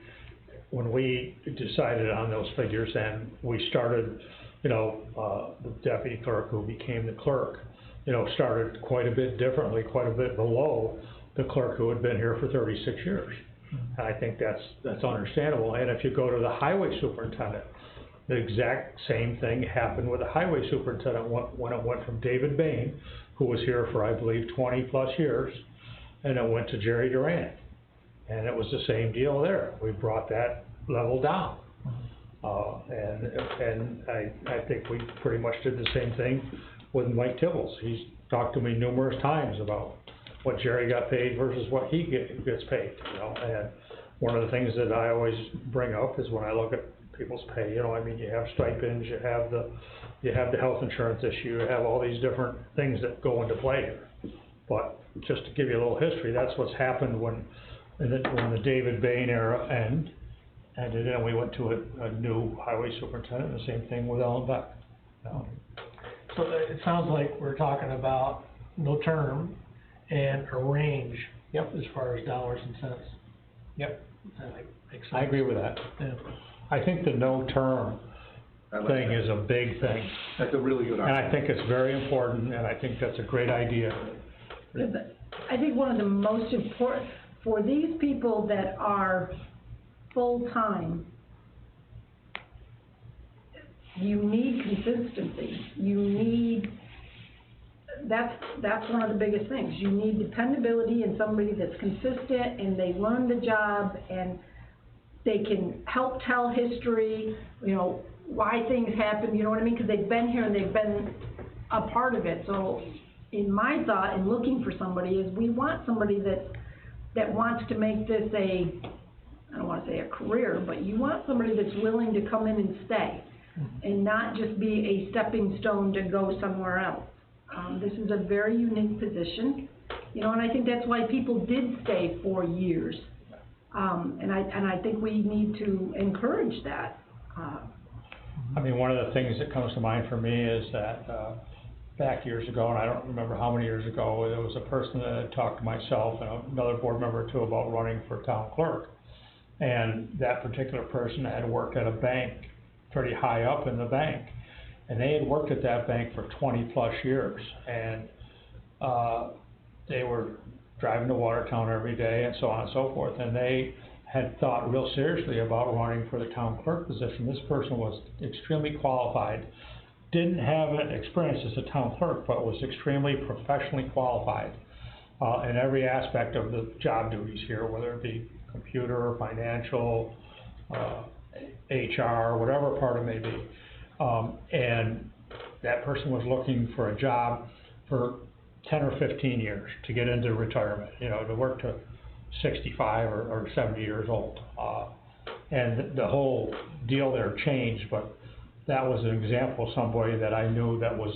when we decided on those figures, and we started, you know, the deputy clerk who became the clerk, you know, started quite a bit differently, quite a bit below the clerk who had been here for 36 years. And I think that's understandable. And if you go to the highway superintendent, the exact same thing happened with the highway superintendent when it went from David Bain, who was here for, I believe, 20 plus years, and it went to Jerry Durant. And it was the same deal there. We brought that level down. And I think we pretty much did the same thing with Mike Tibbles. He's talked to me numerous times about what Jerry got paid versus what he gets paid, you know. And one of the things that I always bring up is when I look at people's pay, you know, I mean, you have stipends, you have the health insurance issue, you have all these different things that go into play here. But just to give you a little history, that's what's happened when the David Bain era ended, and then we went to a new highway superintendent, the same thing with Ellen Beck. So it sounds like we're talking about no term and a range. Yep. As far as dollars and cents. Yep. That makes sense. I agree with that. Yeah. I think the no term I like thing that. is a big thing, That's a really good and idea. I think it's very important, and I think that's a great idea. I think one of the most important, for these people that are full-time, you need consistency, that's one of the biggest things. You need dependability and somebody that's consistent, and they learn the job, and they can help tell history, you know, why things happen, you know what I mean? Because they've been here and they've been a part of it. So in my thought, in looking for somebody, is we want somebody that wants to make this I don't wanna say a career, but you want somebody that's willing to come in and stay, and not just be a stepping stone to go somewhere else. This is a very unique position, you know, and I think that's why people did stay 4 years. And I think we need to encourage that. I mean, one of the things that comes to mind for me is that, back years ago, and I don't remember how many years ago, there was a person that had talked to myself and another board member too about running for town clerk. And that particular person had worked at a bank, pretty high up in the bank, and they had worked at that bank for 20+ years, and, they were driving to Watertown every day and so on and so forth, and they had thought real seriously about running for the town clerk position. This person was extremely qualified, didn't have an experience as a town clerk, but was extremely professionally qualified, in every aspect of the job duties here, whether it be computer, financial, HR, whatever part it may be. And that person was looking for a job for 10 or 15 years to get into retirement, you know, to work to 65 or 70 years old. And the whole deal there changed, but that was an example of somebody that I knew that was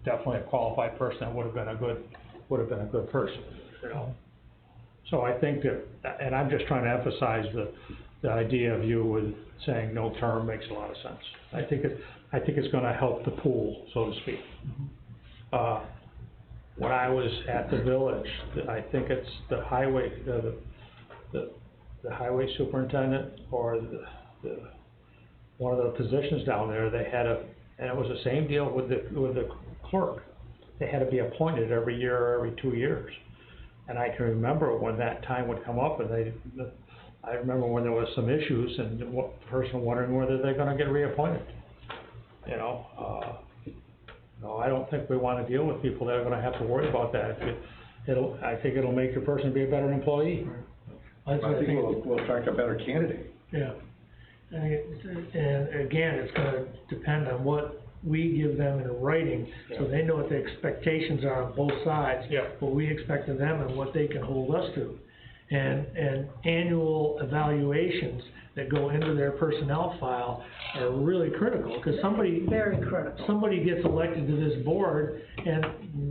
definitely a qualified person that would have been a good person, you know. So I think that, and I'm just trying to emphasize the idea of you with saying no term makes a lot of sense. I think it's gonna help the pool, so to speak. When I was at the village, I think it's the highway, the highway superintendent or the one of the positions down there, they had and it was the same deal with the clerk. They had to be appointed every year or every 2 years. And I can remember when that time would come up, and I remember when there was some issues, and the person wondering whether they're gonna get reappointed. You know, no, I don't think we wanna deal with people that are gonna have to worry about that. I think it'll make your person be a better employee. I think we'll attract a better candidate. Yeah, and again, it's gonna depend on what we give them in writing, so they know what the expectations are on both sides. Yeah. What we expect of them and what they can hold us to. And annual evaluations that go into their personnel file are really critical, cause Very critical. somebody gets elected to this board, and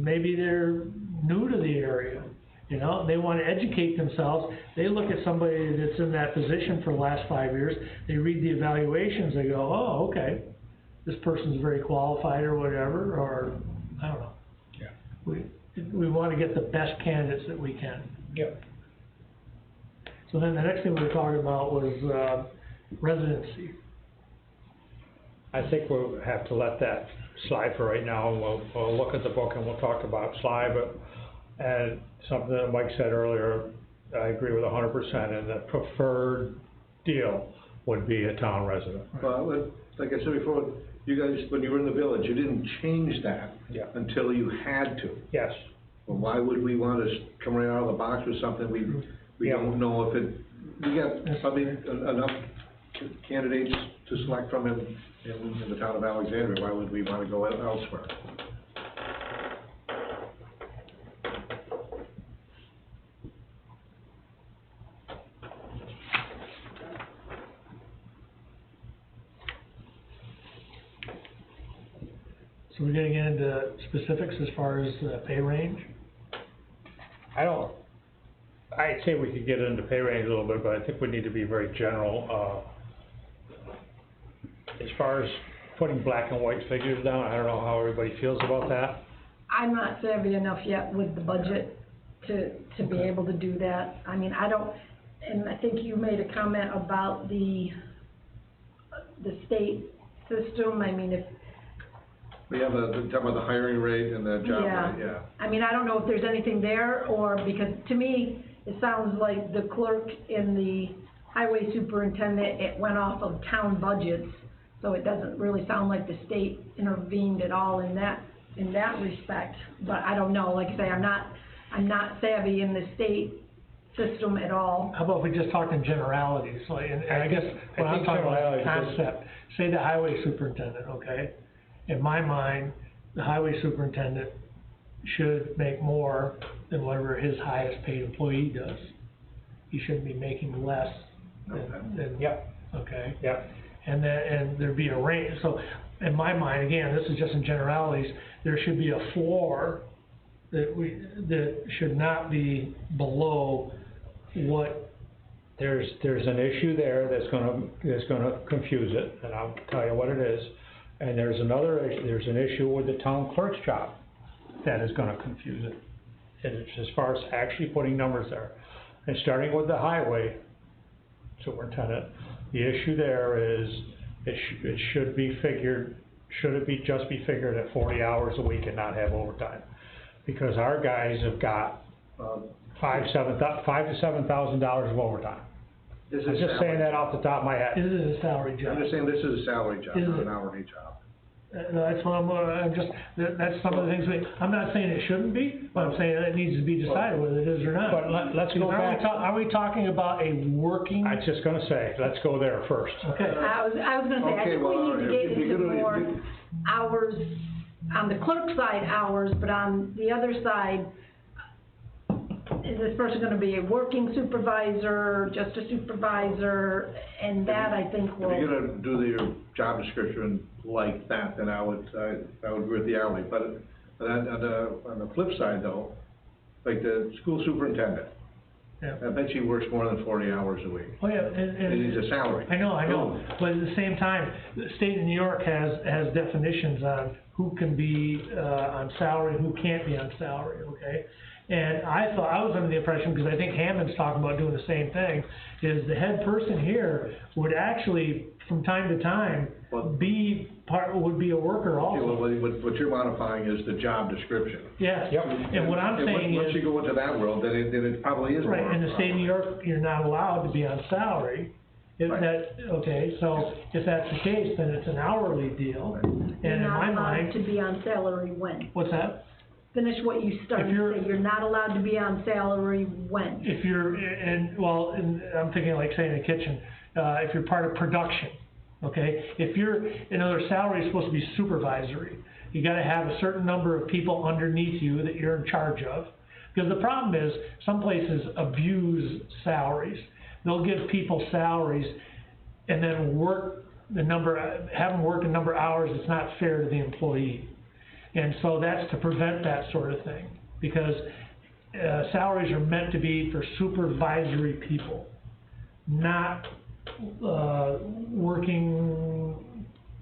maybe they're new to the area, you know, they wanna educate themselves, they look at somebody that's in that position for the last 5 years, they read the evaluations, they go, oh, okay, this person's very qualified or whatever, or, I don't know. Yeah. We wanna get the best candidates that we can. Yep. So then the next thing we were talking about was, residency. I think we'll have to let that slide for right now, and we'll look at the book and we'll talk about slide, but, and something that Mike said earlier, I agree with 100%, and the preferred deal would be a town resident. Well, like I said before, you guys, when you were in the village, you didn't change that Yeah. until you had to. Yes. Well, why would we want to come right out of the box with something we Yeah. don't know if it, we got probably enough candidates to select from in the town of Alexandria, why would we want to go elsewhere? So we're gonna get into specifics as far as pay range? I'd say we could get into pay range a little bit, but I think we need to be very general. As far as putting black and white figures down, I don't know how everybody feels about that. I'm not savvy enough yet with the budget to be able to do that. I mean, I don't, and I think you made a comment about the state system, I mean, if, We have talking about the hiring rate and the job rate, yeah. I mean, I don't know if there's anything there, or, because to me, it sounds like the clerk and the highway superintendent, it went off of town budgets, so it doesn't really sound like the state intervened at all in that respect, but I don't know, like I say, I'm not savvy in the state system at all. How about we just talk in generalities, like, and I guess when I'm talking about concept, say the highway superintendent, okay? In my mind, the highway superintendent should make more than whatever his highest paid employee does. He shouldn't be making less than, Yep. okay? Yep. And there'd be a range, so in my mind, again, this is just in generalities, there should be a floor that should not be below what. There's an issue there that's gonna confuse it, and I'll tell you what it is. And there's there's an issue with the town clerk's job that is gonna confuse it. And it's as far as actually putting numbers there. And starting with the highway superintendent, the issue there is, it should be figured, just be figured at 40 hours a week and not have overtime? Because our guys have got, $5,000 to $7,000 of overtime. This I'm is just saying salary. that off the top of my head. This is a salary job. I'm just saying, this is a salary job, Is not it? an hourly job. That's what that's some of the things I'm not saying it shouldn't be, but I'm saying it needs to be decided whether it is or not. But let's go back. Are we talking about a working? I was just gonna say, let's go there first. Okay, I was gonna say, I Okay, think well, we need to get if you're into gonna- more hours, on the clerk side hours, but on the other side, is this person gonna be a working supervisor, just a supervisor, and that I think If you're will, gonna do your job description like that, then I would agree with the hourly, but on the flip side though, like the school superintendent, yeah. I bet she works more than 40 hours a week. Oh, yeah, And it's a salary. I know, but at the same time, the state of New York has definitions on who can be, on salary and who can't be on salary, okay? And I was under the impression, because I think Hammond's talking about doing the same thing, is the head person here would actually, from time to time, would be a worker Okay, also. well, what you're modifying is the job description. Yes, Yep. and what I'm And saying once you is, go into that world, then it probably is more. right, in the state of New York, you're not allowed to be on salary. If Right. okay, so if that's the case, then it's an hourly deal, and you're in not my allowed mind, to be on salary when? what's that? Finish what you started If to you're- say, you're not allowed to be on salary when? If you're, I'm thinking like say in the kitchen, if you're part of production, okay? If you're, salary is supposed to be supervisory. You gotta have a certain number of people underneath you that you're in charge of. Because the problem is, some places abuse salaries. They'll give people salaries and then have them work a number of hours that's not fair to the employee. And so that's to prevent that sort of thing, because salaries are meant to be for supervisory people, not working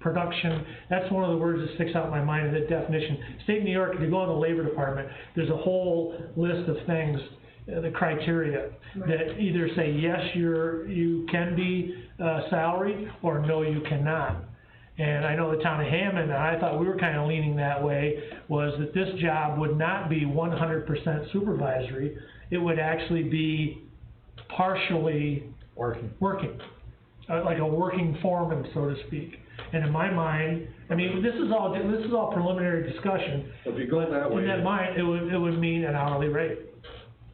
production. That's one of the words that sticks out in my mind in that definition. State of New York, if you go in the labor department, there's a whole list of things, the criteria, that either say, yes, you can be salaried, or no, you cannot. And I know the town of Hammond, and I thought we were kinda leaning that way, was that this job would not be 100% supervisory. It would actually be partially working, like a working foreman, so to speak. And in my mind, I mean, this is all preliminary discussion. If you go that way. In that mind, it would mean an hourly rate.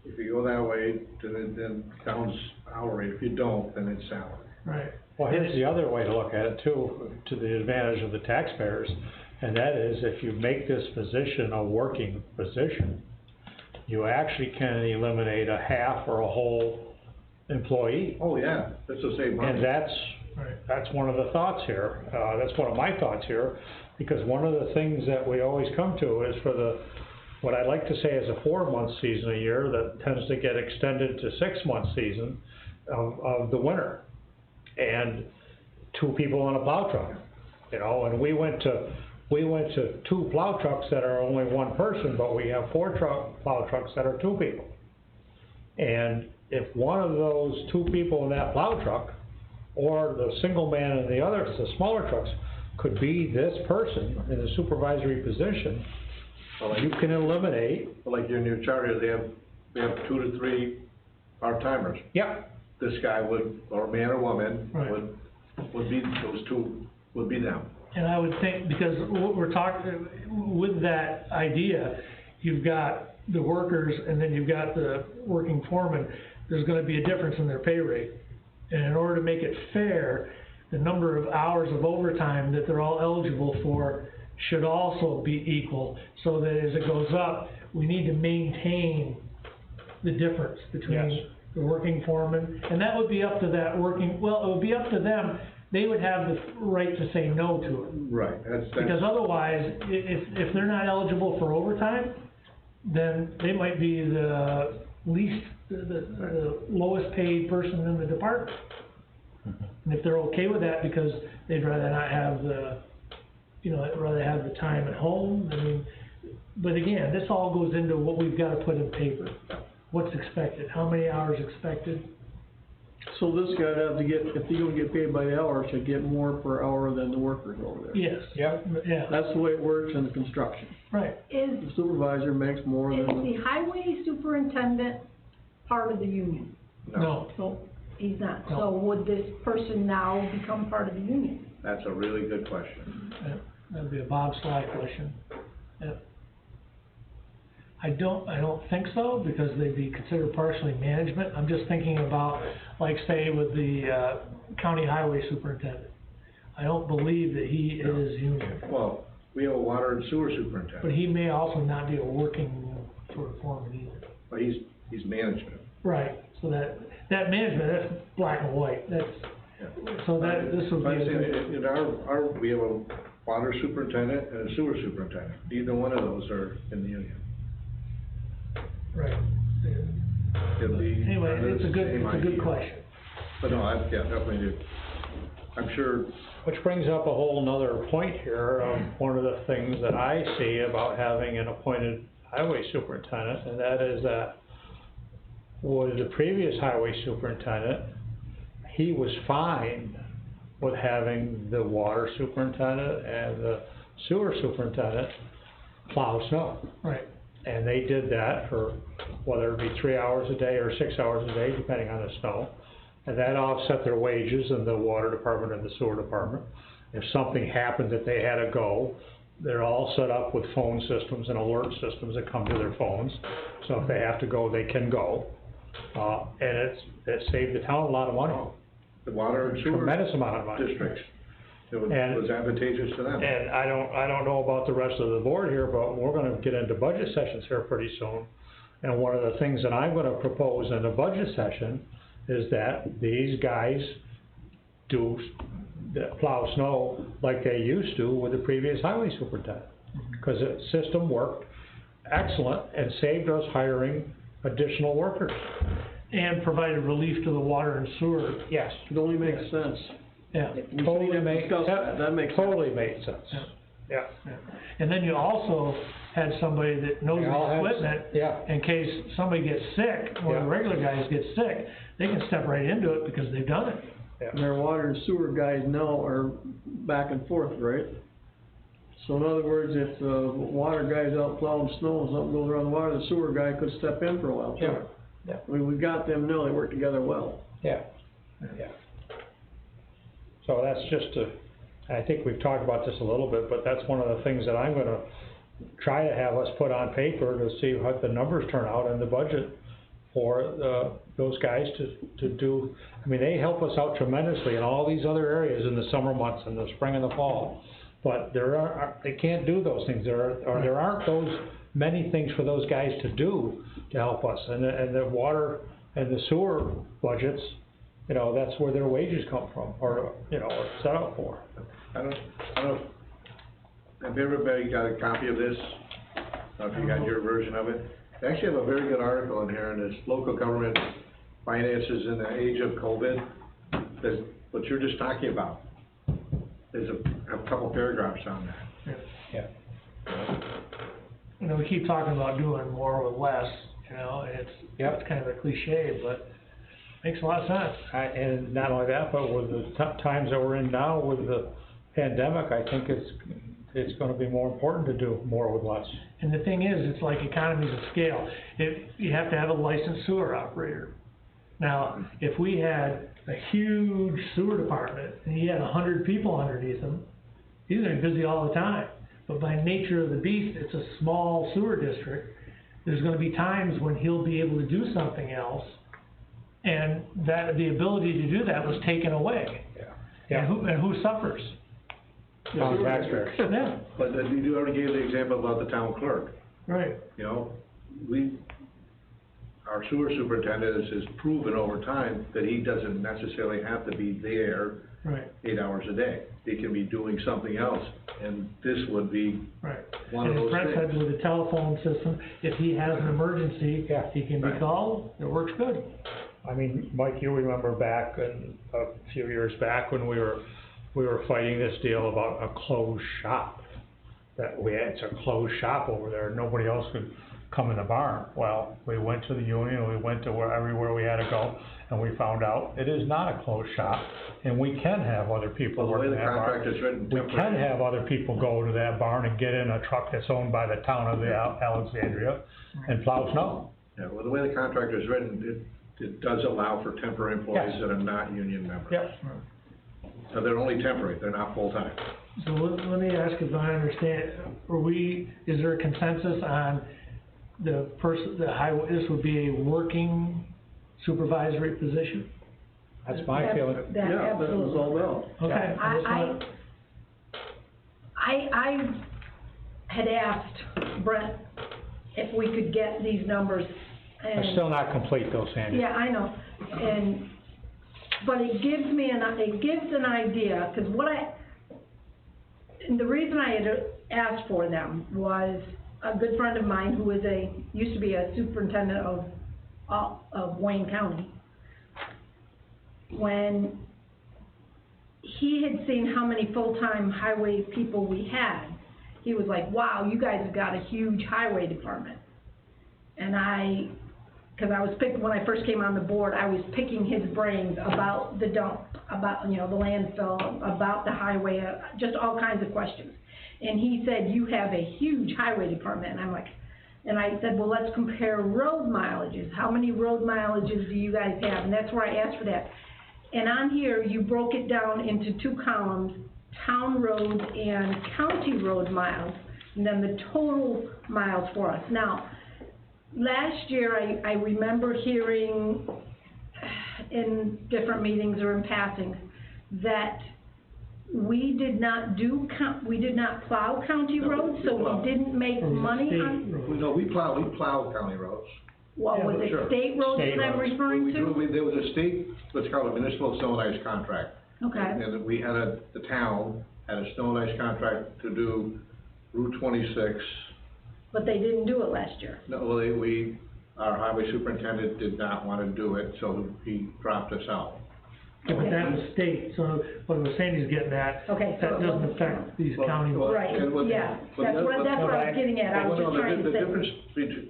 If you go that way, then it counts hourly. If you don't, then it's salary. Right. Well, here's the other way to look at it too, to the advantage of the taxpayers, and that is if you make this position a working position, you actually can eliminate a half or a whole employee. Oh, yeah, that's to save money. And that's Right. one of the thoughts here, that's one of my thoughts here, because one of the things that we always come to is for what I like to say is a 4-month season a year that tends to get extended to 6-month season of the winter. And 2 people on a plow truck, and we went to 2 plow trucks that are only 1 person, but we have 4 plow trucks that are 2 people. And if one of those 2 people in that plow truck, or the single man in the smaller trucks, could be this person in a supervisory position, you can eliminate. Like your new charter, they have 2 to 3 part-timers. Yep. This guy would, or man or woman, Right. would be, those 2 would be them. And I would think, because what we're talking, with that idea, you've got the workers and then you've got the working foreman, there's gonna be a difference in their pay rate. And in order to make it fair, the number of hours of overtime that they're all eligible for should also be equal, so that as it goes up, we need to maintain the difference between Yes. the working foreman, and that would be up to it would be up to them. They would have the right to say no to it. Right, Because otherwise, if they're not eligible for overtime, then they might be the lowest paid person in the department. And if they're okay with that because they'd rather not have the you know, I'd rather have the time at home, I mean, but again, this all goes into what we've gotta put in paper. What's expected, how many hours expected? So this guy'd have to get, if he's gonna get paid by the hour, should get more per hour than the workers over there. Yes. Yep. Yeah, That's the way it works in the construction. right, Is, The supervisor makes more is than the highway superintendent part of the union? no, He's not, No. so would this person now become part of the union? That's a really good question. yeah, that'd be a Bob Slack question, yeah. I don't think so, because they'd be considered partially management, I'm just thinking about, like, say, with the, county highway superintendent. I don't believe that he is union, Well, we have a water and sewer but superintendent, he may also not be a working sort of foreman either. but he's management. Right, so that management, that's black and white, that's, Yeah. so that, this would be. I'm a saying, good- in our, we have a water superintendent and a sewer superintendent, neither one of those are in the union. Right. It'd be Anyway, under it's the a good, same it's a good idea. question. But no, yeah, definitely do. I'm sure, Which brings up a whole nother point here, one of the things that I see about having an appointed highway superintendent, and that is that with the previous highway superintendent, he was fine with having the water superintendent and the sewer superintendent plow snow. Right, And they did that for, whether it be 3 hours a day or 6 hours a day, depending on the snow. And that offset their wages in the water department and the sewer department. If something happened that they had to go, they're all set up with phone systems and alert systems that come to their phones. So if they have to go, they can go. And it saved the town a lot of money, the water and sewer tremendous amount of money. districts, it And- was advantageous to them. And I don't know about the rest of the board here, but we're gonna get into budget sessions here pretty soon. And one of the things that I'm gonna propose in a budget session is that these guys do plow snow like they used to with the previous highway superintendent. Cause the system worked excellent and saved us hiring additional workers. and provided relief to the water and sewer, Yes. It only makes sense. yeah. We Totally shouldn't made, discuss that makes sense. totally made sense. Yeah. Yeah. Yeah. And then you also had somebody that knows They all the had- equipment, yeah. in case somebody gets sick, or Yeah. the regular guys get sick, they can step right into it because they've done it. And our water and sewer guys now are back and forth, right? So in other words, if the water guy's out plowing snow and something goes around the water, the sewer guy could step in for a while too. Yeah. Yeah. I mean, we've got them now, they work together well. Yeah, yeah. So that's just I think we've talked about this a little bit, but that's one of the things that I'm gonna try to have us put on paper to see what the numbers turn out in the budget for, those guys to do. I mean, they help us out tremendously in all these other areas in the summer months and the spring and the fall. But they can't do those things, there aren't those many things for those guys to do to help us, and the water and the sewer budgets, you know, that's where their wages come from, or, you know, are set up for. I don't, have everybody got a copy of this? I don't know if you got your version of it. They actually have a very good article in here, and it's local government finances in the age of COVID. That's what you're just talking about. There's a couple paragraphs on that. Yeah. You know, we keep talking about doing more with less, you know, and Yep. it's kind of a cliche, but makes a lot of sense. And not only that, but with the times that we're in now with the pandemic, I think it's gonna be more important to do more with less. And the thing is, it's like economies of scale. You have to have a licensed sewer operator. Now, if we had a huge sewer department, and he had 100 people underneath him, he's gonna be busy all the time. But by nature of the beast, it's a small sewer district, there's gonna be times when he'll be able to do something else, and that, the ability to do that was taken away. Yeah. And who suffers? Town taxpayers. Yeah, But you already gave the example about the town clerk, right, you know? Our sewer superintendent has proven over time that he doesn't necessarily have to be there right, 8 hours a day. He can be doing something else, and this would be right. one of And as those Brett said, things. with the telephone system, if he has an emergency, Yeah. he can be Right. called, it works good. I mean, Mike, you remember back a few years back when we were we were fighting this deal about a closed shop. It's a closed shop over there, nobody else could come in the barn. Well, we went to the union, we went to everywhere we had to go, and we found out it is not a closed shop, and we can have other people Well, the work way in the that barn. contract is written, We can have other people go to that barn and get in a truck that's owned by the town of Alexandria and plow snow. Yeah, well, the way the contract is written, it does allow for temporary employees Yes. that are not union members. Yep. So they're only temporary, they're not full-time. So let me ask if I understand, is there a consensus on the highway, this would be a working supervisory position? That's my feeling. That Yeah, that was absolutely. all well. Okay. I had asked Brent if we could get these numbers, and. It's still not complete though, Sandy. Yeah, I know, but it gives an idea, cause and the reason I had asked for them was a good friend of mine who used to be a superintendent of Wayne County. When he had seen how many full-time highway people we had, he was like, wow, you guys have got a huge highway department. And cause when I first came on the board, I was picking his brains about the dump, about, the landfill, about the highway, just all kinds of questions. And he said, you have a huge highway department, and I said, well, let's compare road mileages. How many road mileages do you guys have? And that's where I asked for that. And on here, you broke it down into 2 columns, town roads and county road miles, and then the total miles for us. Now, last year, I remember hearing in different meetings or in passing that we did not plow county No, roads, so we didn't make money on. No, we plow county roads. What was it, sure. state roads State that I'm roads. referring to? There was a state, what's called a municipal snow and ice contract. Okay, And we had the town had a snow and ice contract to do Route 26. but they didn't do it last year. No, well, our highway superintendent did not want to do it, so he dropped us out. Yeah, but that was state, so what Sandy's getting at, Okay, so that it doesn't wasn't- affect these Well, county. well, Right, and what- yeah, but that's the- what I was getting at, I was just trying to The say. difference between,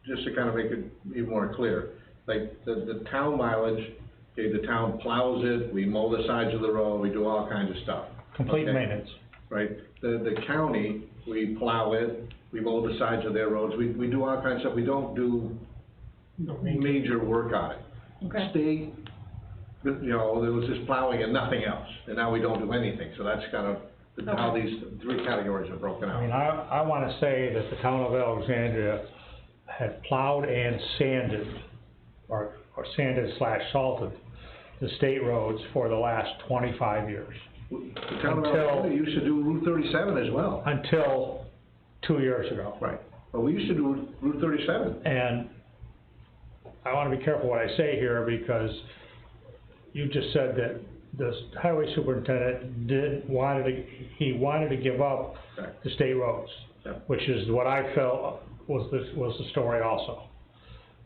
just to kind of make it even more clear, like, the town mileage, okay, the town plows it, we mow the sides of the road, we do all kinds of stuff. Complete Okay. maintenance. Right, the county, we plow it, we mow the sides of their roads, we do all kinds of stuff, we don't do major work on it. Okay, State, there was just plowing and nothing else, and now we don't do anything, so that's kind of how Okay. these 3 categories are broken I mean, out. I wanna say that the town of Alexandria had plowed and sanded, or sanded/salted the state roads for the last 25 years. The town of until- Alexandria used to do Route 37 as well. Until 2 years ago. Right. Well, we used to do Route 37. And I wanna be careful what I say here, because you just said that the highway superintendent wanted to give up Correct. the state roads, Yeah. which is what I felt was the story also.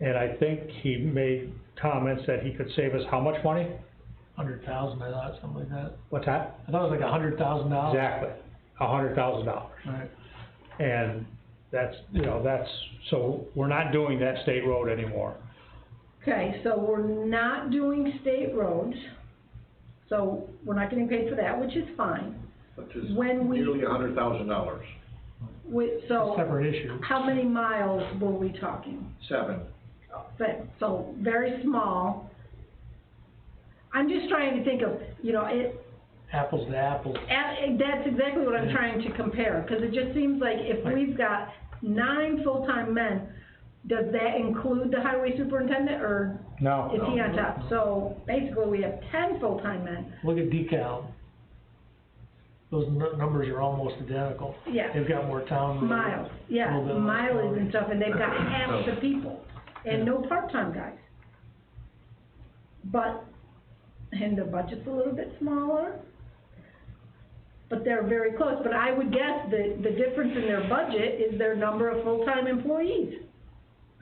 And I think he made comments that he could save us how much money? 100,000, I thought, something like that. What's that? I thought it was like $100,000. Exactly, $100,000. Right. And that's, so we're not doing that state road anymore. okay, so we're not doing state roads, so we're not getting paid for that, which is fine. Which is When we- nearly $100,000. So, Separate issue. how many miles were we talking? 7. So, very small. I'm just trying to think of, Apples to apples. that's exactly what I'm trying to compare, because it just seems like if we've got 9 full-time men, does that include the highway superintendent, or No. is he on top? So, basically, we have 10 full-time men. Look at DeKalb. Those numbers are almost identical. Yeah. They've got more town roads. Miles, yeah, A little bit less mileage county. and stuff, and they've got half the people, and no part-time guys. And the budget's a little bit smaller, but they're very close, but I would guess the difference in their budget is their number of full-time employees,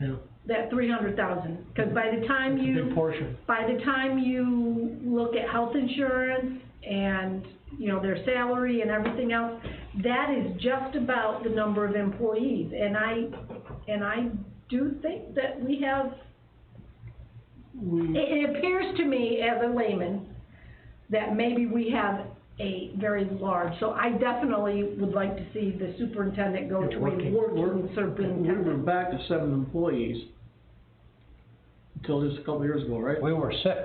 Yeah, that 300,000, because by the time it's a big portion. by the time you look at health insurance and you know, their salary and everything else, that is just about the number of employees. And I do think that we have, it appears to me as a layman that maybe we have a very large, so I definitely would like to see the superintendent go to a working We were superintendent. back to 7 employees until just a couple years ago, right? We were 6.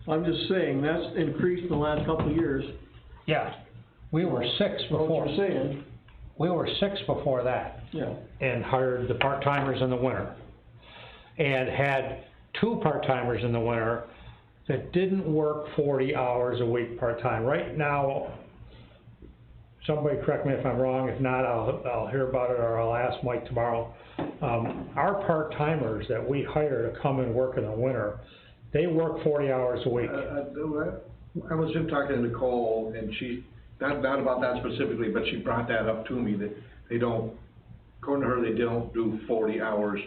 I'm just saying, that's increased in the last couple of years. Yeah, we were 6 What before. you're saying, We were 6 before that, yeah. and hired the part-timers in the winter. And had 2 part-timers in the winter that didn't work 40 hours a week part-time. Right now, somebody correct me if I'm wrong, if not, I'll hear about it or I'll ask Mike tomorrow. Our part-timers that we hire to come and work in the winter, they work 40 hours a week. I was just talking to Nicole, and she, not about that specifically, but she brought that up to me, that they don't, according to her, they don't do 40 hours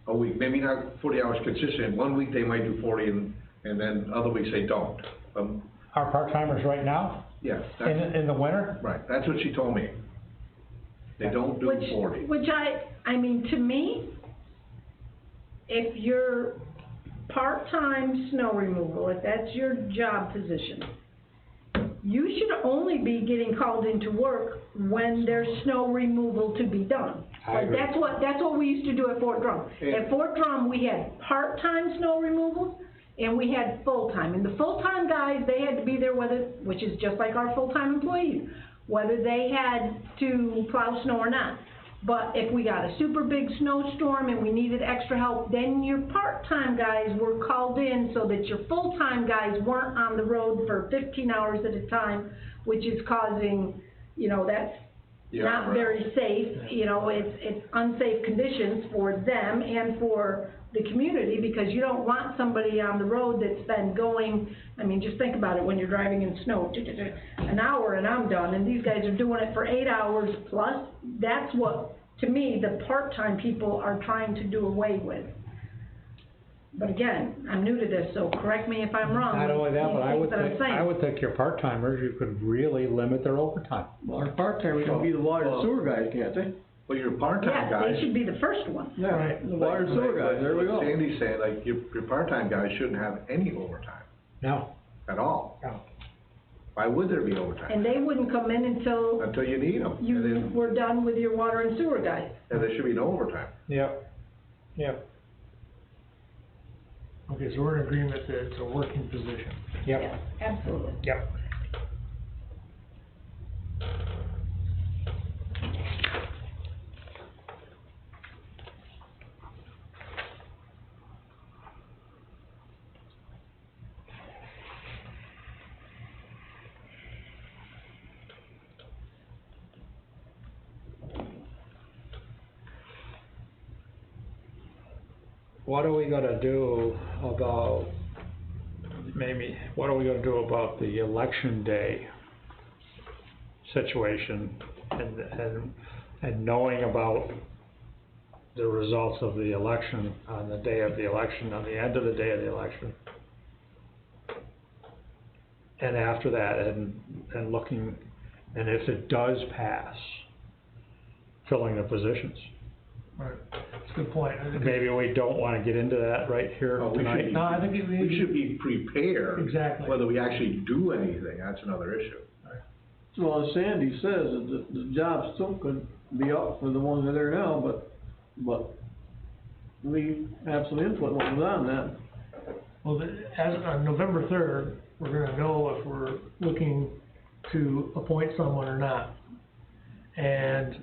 a week. Maybe not 40 hours consistent. One week they might do 40, and then other weeks they don't. Our part-timers right now, Yeah, in the winter, right, that's what she told me. They don't do 40. Which I mean, to me, if you're part-time snow removal, if that's your job position, you should only be getting called into work when there's snow removal to be done. I agree. That's what we used to do at Fort Drum. Yeah. At Fort Drum, we had part-time snow removal, and we had full-time. And the full-time guys, they had to be there which is just like our full-time employees, whether they had to plow snow or not. But if we got a super big snowstorm and we needed extra help, then your part-time guys were called in so that your full-time guys weren't on the road for 15 hours at a time, which is causing, you know, that's not very safe. You know, it's unsafe conditions for them and for the community, because you don't want somebody on the road that's been going, I mean, just think about it, when you're driving in snow, an hour and I'm done, and these guys are doing it for 8 hours plus. That's what, to me, the part-time people are trying to do away with. But again, I'm new to this, so correct me if I'm wrong. not only that, but I would Things that I'm think, saying. I would think your part-timers, you could really limit their overtime. Well, our part-timers can be the water and sewer guys, can't they? Well, your part-time Yeah, guys. they should be the first one. Yeah, the water and sewer guys, there we go. Like Sandy's saying, like, your part-time guys shouldn't have any overtime No, at all. no. Why would there be overtime? And they wouldn't come in until Until you need them. you were done with your water and sewer guys. And there should be no overtime. Yep, yep, Okay, so we're in agreement that it's a working position. yep, Yes, absolutely. yep. What are we gonna do about, what are we gonna do about the election day situation and knowing about the results of the election on the day of the election, on the end of the day of the election? And after that, and looking, and if it does pass, filling the positions. Right, that's a good point. Maybe we don't wanna get into that right here Oh, we should tonight. be- No, I think We should be prepared. Exactly. Whether we actually do anything, that's another issue. Well, as Sandy says, the job still could be up for the ones that are there now, but we have some input what goes on that. Well, as, on November 3rd, we're gonna know if we're looking to appoint someone or not. And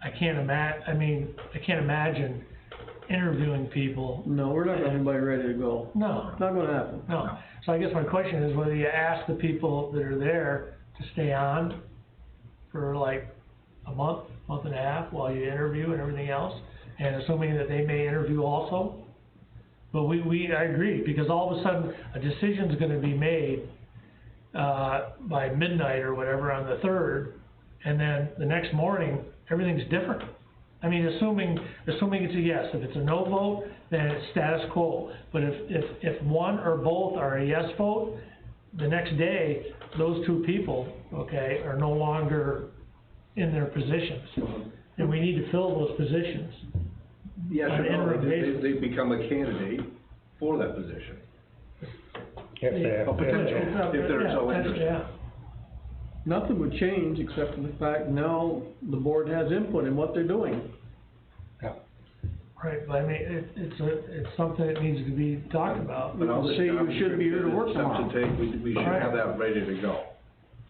I can't imagine interviewing people. No, we're not gonna have anybody ready to go. No, It's not gonna happen. no. So I guess my question is whether you ask the people that are there to stay on for like a month and a half while you interview and everything else, and assuming that they may interview also. But I agree, because all of a sudden, a decision's gonna be made, by midnight or whatever on the 3rd, and then the next morning, everything's different. I mean, assuming it's a yes. If it's a no vote, then it's status quo. But if one or both are a yes vote, the next day, those two people, okay, are no longer in their positions. And we need to fill those positions. Yes On or an no, interim basis. they become a candidate for that position. If they, Potential, if they're so interested. Yeah. Nothing would change except for the fact now the board has input in what they're doing. Right, but I mean, it's something that needs to be talked about. But all the Say you job should be here to work description, steps to tomorrow. take, we should have that ready to go.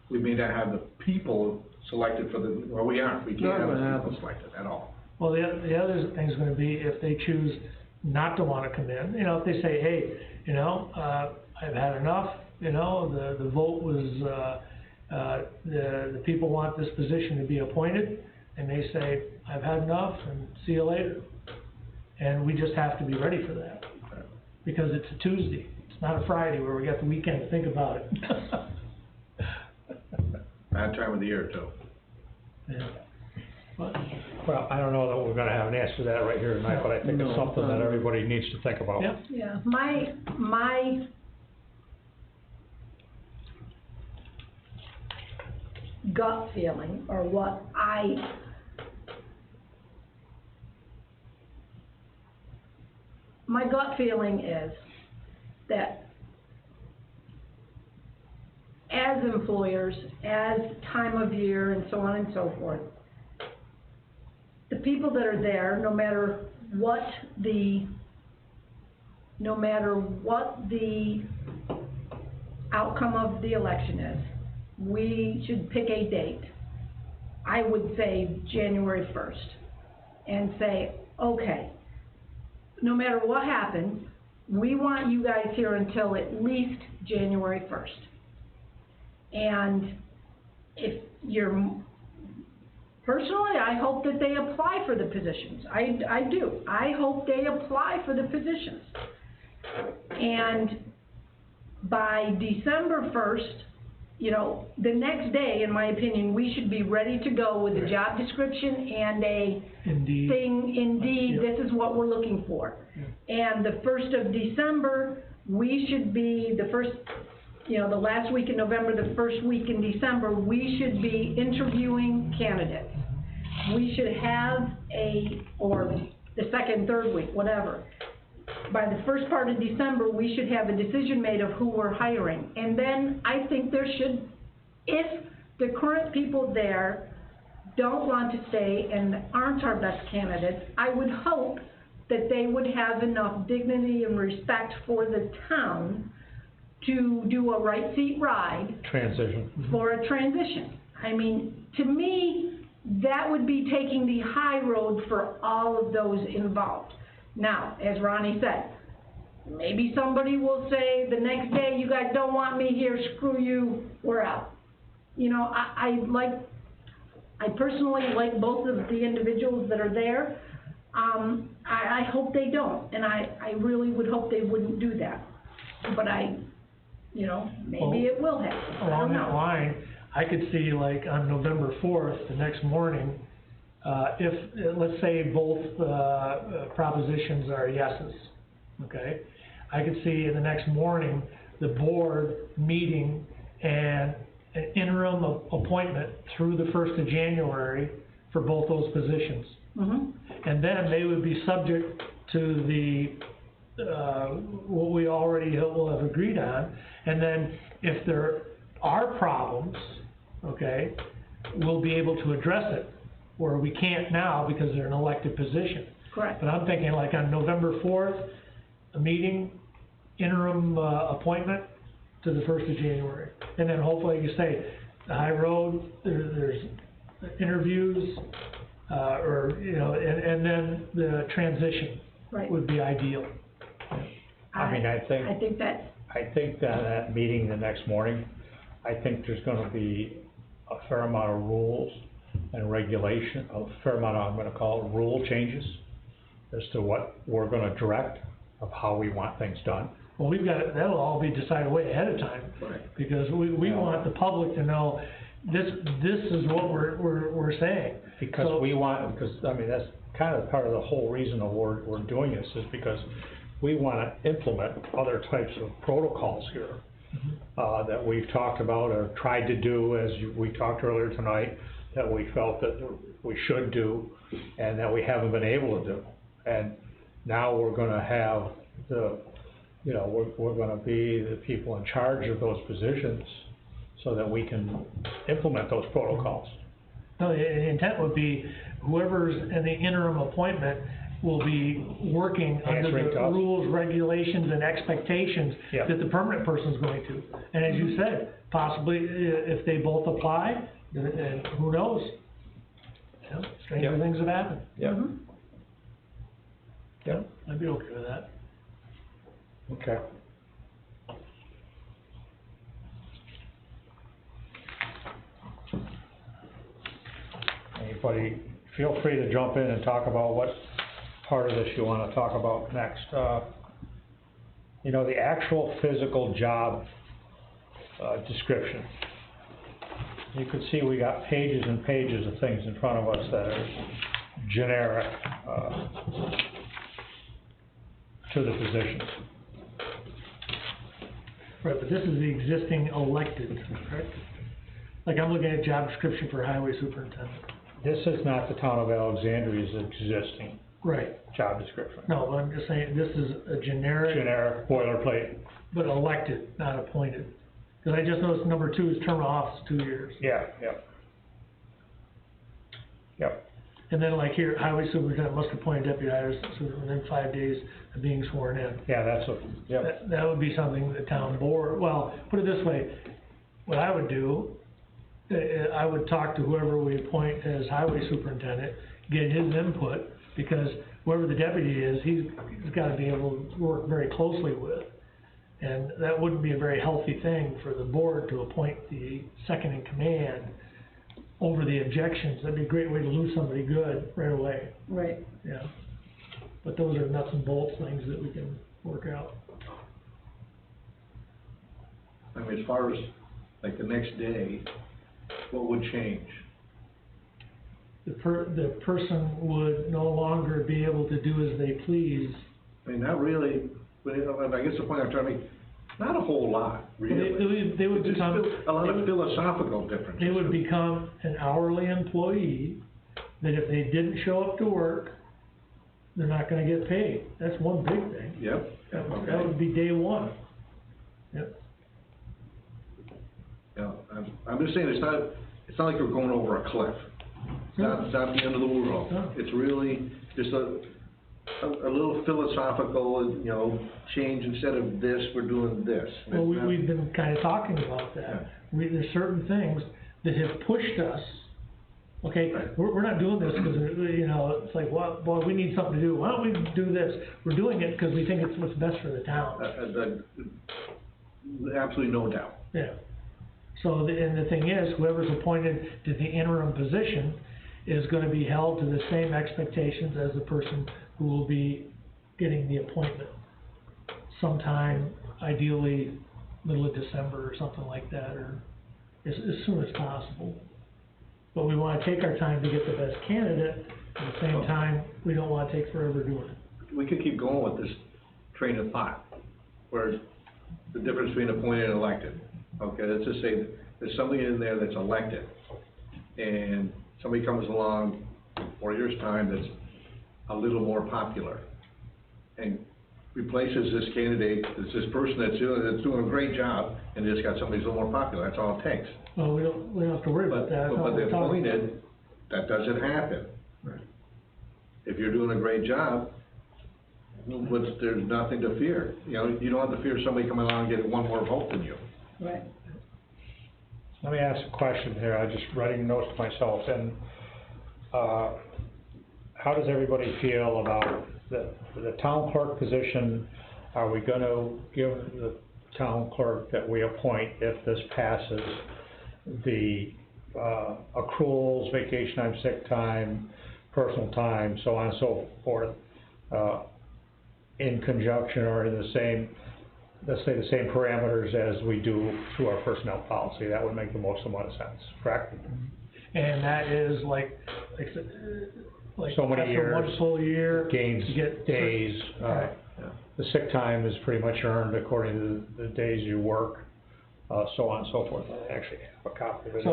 We may not have the people selected for the, well, we aren't, we can't Not have gonna the people happen. selected at all. Well, the other thing's gonna be if they choose not to wanna come in, you know, if they say, hey, you know, I've had enough, you know, the vote was, the people want this position to be appointed, and they say, I've had enough, and see you later. And we just have to be ready for that, because it's a Tuesday, it's not a Friday where we got the weekend to think about it. Bad time of the year too. Yeah. But, well, I don't know that we're gonna have an answer to that right here tonight, but I think it's No. something that everybody needs to think about. yeah, Yeah, my gut feeling, or what my gut feeling is that as employers, as time of year and so on and so forth, the people that are there, no matter what the outcome of the election is, we should pick a date. I would say January 1st, and say, okay, no matter what happens, we want you guys here until at least January 1st. And if you're, personally, I hope that they apply for the positions. I do. I hope they apply for the positions. And by December 1st, you know, the next day, in my opinion, we should be ready to go with a job description and a indeed. thing, indeed, Yep. this is what we're looking for. And the 1st of December, we should be, the first, you know, the last week in November, the first week in December, we should be interviewing candidates. We should have or the second, third week, whatever. By the first part of December, we should have a decision made of who we're hiring. And then I think there should, if the current people there don't want to stay and aren't our best candidates, I would hope that they would have enough dignity and respect for the town to do a right seat ride Transition. for a transition. I mean, to me, that would be taking the high road for all of those involved. Now, as Ronnie said, maybe somebody will say the next day, you guys don't want me here, screw you, we're out. You know, I personally like both of the individuals that are there. I hope they don't, and I really would hope they wouldn't do that. But you know, maybe it will happen, I Along don't that know. line, I could see like on November 4th, the next morning, if, let's say both, propositions are yeses, okay? I could see in the next morning, the board meeting and an interim appointment through the 1st of January for both those positions. Mhm. And then they would be subject to the, what we already will have agreed on. And then if there are problems, okay, we'll be able to address it, where we can't now because they're an elected position. Correct. But I'm thinking like on November 4th, a meeting, interim, appointment to the 1st of January. And then hopefully, like you say, the high road, there's interviews, or, you know, and then the transition Right. would be ideal. I mean, I think that meeting the next morning, I think there's gonna be a fair amount of rules and regulation, a fair amount of, I'm gonna call it, rule changes as to what we're gonna direct of how we want things done. Well, that'll all be decided way ahead of time. Right. Because we want the public to know, this is what we're saying. Because So- I mean, that's kind of part of the whole reason of we're doing this, is because we wanna implement other types of protocols here that we've talked about or tried to do, as we talked earlier tonight, that we felt that we should do, and that we haven't been able to do. And now we're gonna have we're gonna be the people in charge of those positions, so that we can implement those protocols. No, the intent would be whoever's in the interim appointment will be working under Answering the to us. rules, regulations, and expectations Yeah. that the permanent person's going to. And as you said, possibly if they both apply, then who knows? You know, stranger Yep. things have happened. Yep. Yeah, I'd be okay with that. Okay. Anybody, feel free to jump in and talk about what part of this you wanna talk about next. The actual physical job, description. You can see we got pages and pages of things in front of us that are generic, to the positions. Right, but this is the existing elected, correct? Like I'm looking at job description for highway superintendent. This is not the town of Alexandria's existing Right, job description. no, but I'm just saying, this is a generic, Boilerplate. but elected, not appointed. Cause I just noticed number 2 is term of office 2 years. Yeah, yep. Yep, And then like here, highway superintendent must appoint a deputy highway superintendent within 5 days of being sworn in. yeah, that's what, yep, That would be something the town board, well, put it this way, what I would do, I would talk to whoever we appoint as highway superintendent, get his input, because whoever the deputy is, he's gotta be able to work very closely with. And that wouldn't be a very healthy thing for the board to appoint the second in command over the objections. That'd be a great way to lose somebody good right away, Right. yeah. But those are nuts and bolts things that we can work out. I mean, as far as, like, the next day, what would change? The person would no longer be able to do as they please. I mean, not really, but, I guess the point I'm trying to make, not a whole lot, really. They would Just become, a lot of philosophical differences. they would become an hourly employee, that if they didn't show up to work, they're not gonna get paid. That's one big thing. Yep, That would be day one. Yep. Yeah, I'm just saying, it's not like we're going over a cliff. It's not the end of the world. No. It's really just a little philosophical, change. Instead of this, we're doing this. Well, we've been kinda talking about that. There's certain things that have pushed us, okay, Right. we're not doing this because, it's like, well, boy, we need something to do. Why don't we do this? We're doing it because we think it's what's best for the town. Absolutely no doubt. Yeah. So, and the thing is, whoever's appointed to the interim position is gonna be held to the same expectations as the person who will be getting the appointment. Sometime, ideally, middle of December or something like that, or as soon as possible. But we wanna take our time to get the best candidate, at the same time, we don't wanna take forever doing it. We could keep going with this train of thought, where the difference between appointed and elected. Okay, let's just say there's somebody in there that's elected, and somebody comes along in 4 years' time that's a little more popular, and replaces this candidate, it's this person that's doing a great job, and just got somebody who's a little more popular. That's all it takes. Well, we don't have to worry about that. That's all But we're the talking about. appointed, that doesn't happen. Right. If you're doing a great job, there's nothing to fear. You don't have to fear somebody coming along and getting one more vote than you. Right. let me ask a question here, I'm just writing notes to myself, and, how does everybody feel about the town clerk position? Are we gonna give the town clerk that we appoint, if this passes, the, accruals, vacation time, sick time, personal time, so on and so forth, in conjunction or in the same, let's say the same parameters as we do through our personnel policy? That would make the most amount of sense, correct? And that is like So many after years, one full year. gains, you get days, Right. the sick time is pretty much earned according to the days you work. so on and so forth. I actually have a copy of it.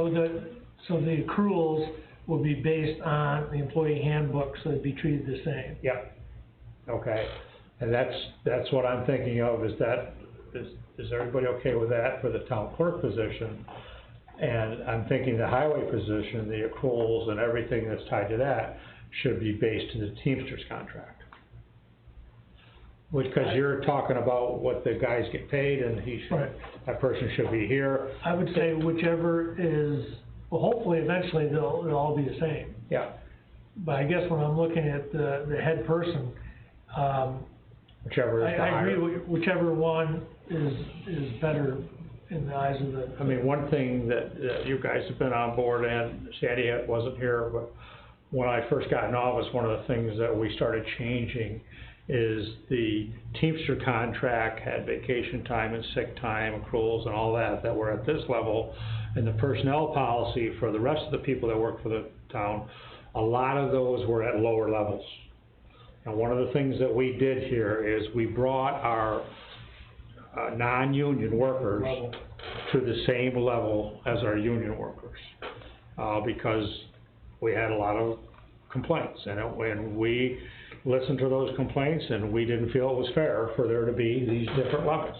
So the accruals will be based on the employee handbook, so it'd be treated the same. Yep, okay, and that's what I'm thinking of, is everybody okay with that for the town clerk position? And I'm thinking the highway position, the accruals and everything that's tied to that should be based to the Teamsters contract. Because you're talking about what the guys get paid, and Right. that person should be here. I would say whichever is, well, hopefully eventually they'll all be the same. Yeah, But I guess when I'm looking at the head person, whichever is the I higher. agree, whichever one is better in the eyes of the. I mean, one thing that you guys have been on board, and Sandy wasn't here, but when I first got in office, one of the things that we started changing is the Teamster contract had vacation time and sick time accruals and all that were at this level, and the personnel policy for the rest of the people that work for the town, a lot of those were at lower levels. And one of the things that we did here is we brought our non-union workers to the same level as our union workers, because we had a lot of complaints, and when we listened to those complaints, and we didn't feel it was fair for there to be these different levels.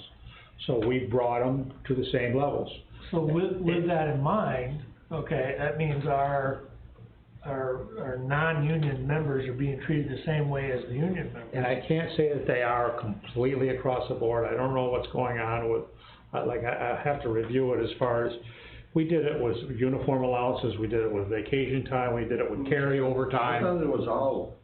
So we brought them to the same levels. So with that in mind, okay, that means our non-union members are being treated the same way as the union members. And I can't say that they are completely across the board. I don't know what's going on with, I have to review it as far as, we did it with uniform allowances, we did it with vacation time, we did it with carryover I time. thought it was all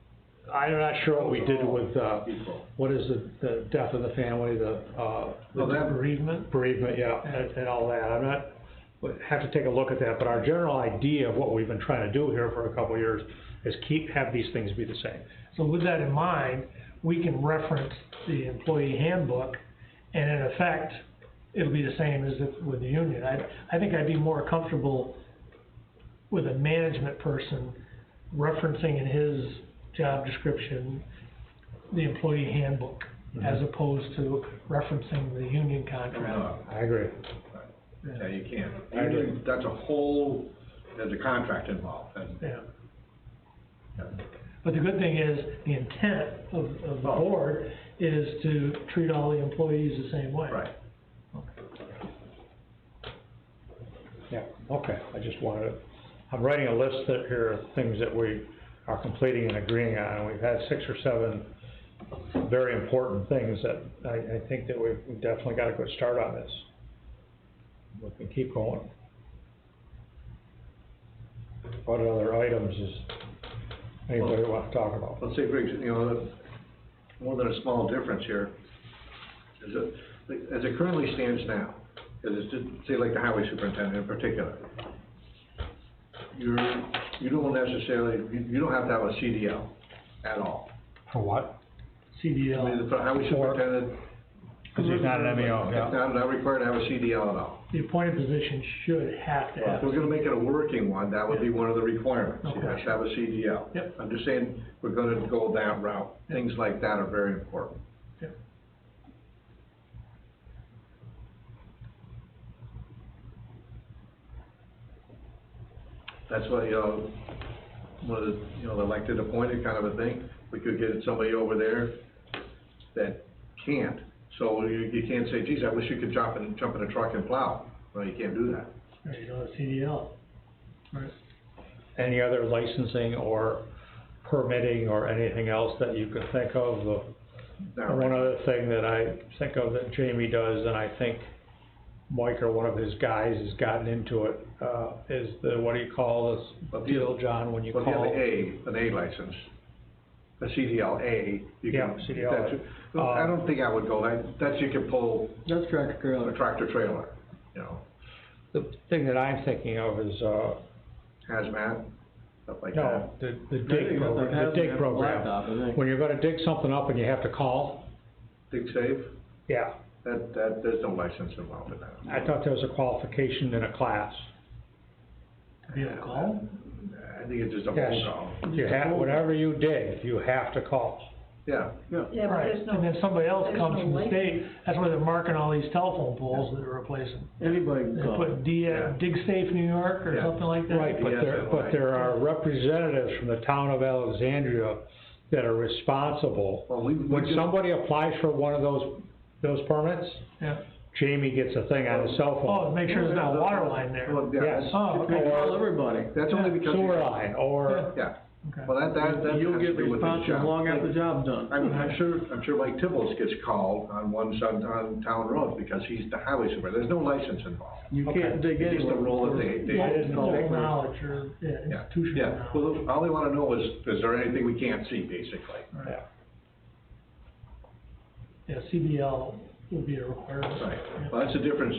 I'm not sure what we did with, equal. what is the death of the family, Well, that, Bereavement. bereavement, yeah, and all that. I'm not, would have to take a look at that, but our general idea of what we've been trying to do here for a couple of years is have these things be the same. So with that in mind, we can reference the employee handbook, and in effect, it'll be the same as if with the union. I think I'd be more comfortable with a management person referencing in his job description the employee handbook, as opposed to referencing the union contract. I agree. yeah, you can't. I agree. Usually, that's a whole, there's a contract involved, and, Yeah. But the good thing is, the intent of the board is to treat all the employees the same way. right. Yeah, okay, I just wanted to, I'm writing a list that here are things that we are completing and agreeing on, and we've had 6 or 7 very important things that I think that we've definitely got a good start on this. We can keep going. What other items is anybody want to talk about? Let's say, for example, you know, more than a small difference here, is that, as it currently stands now, say like the highway superintendent in particular, you don't necessarily, you don't have to have a CDL at all. For what? I mean, CDL, the highway superintendent, Because he's not an MEO, it's yeah. not required to have a CDL at all. the appointed position should have to Well, have. if we're gonna make it a working one, that would be one of the requirements, you Okay. have to have a CDL. Yep. I'm just saying, we're gonna go that route, things like that are very important. Yep. That's why, one of the, the elected appointed kind of a thing, we could get somebody over there that can't, so you can't say, geez, I wish you could jump in a truck and plow. Well, you can't do that. There you go, CDL. Right. Any other licensing or permitting or anything else that you could think of? Now, One other thing that I think of that Jamie does, and I think Mike or one of his guys has gotten into it, is the, what do you call this deal, John, when you Well, if you have call? an A license, a CDL-A, you Yeah, can. CDL. Well, I don't think I would go, that's you can pull That's tractor a trailer. tractor trailer, The thing that I'm thinking of is, hazmat, stuff like no, that. the dig program, the dig program. Laptop, I think. When you're gonna dig something up and you have to call, Dig safe, yeah, there's no license involved in that. I thought there was a qualification in a class. To be able to call? I think it's just a Yes. phone call. You have, whatever you dig, you have to call. Yeah, Yeah, but Right, there's no. and then somebody else there's comes no from the license. state, that's why they're marking all these telephone poles that they're replacing. Anybody can They call. put Yeah. Dig Safe New York or Yeah. something like that. Right, but there are representatives from the town of Alexandria that are responsible. Well, we When just- somebody applies for one of those permits, Yeah. Jamie gets a thing on his cell Oh, phone. make sure there's not a water line there. Well, yeah, Yes. Oh, They okay. call everybody. That's only because. Sewer line, or, Yeah, Okay. well, that You'll has get to do with his responses job. long after the job's done. I'm sure Mike Tibbles gets called on one side, on town roads, because he's the highway supervisor, there's no license involved. You Okay. can't dig It's just anywhere. the role that they Local didn't know. knowledge or, Yeah, institutional yeah, knowledge. well, all they wanna know is there anything we can't see, basically? yeah. Yeah, CBL would be a requirement. Right, Yeah. well, that's the difference,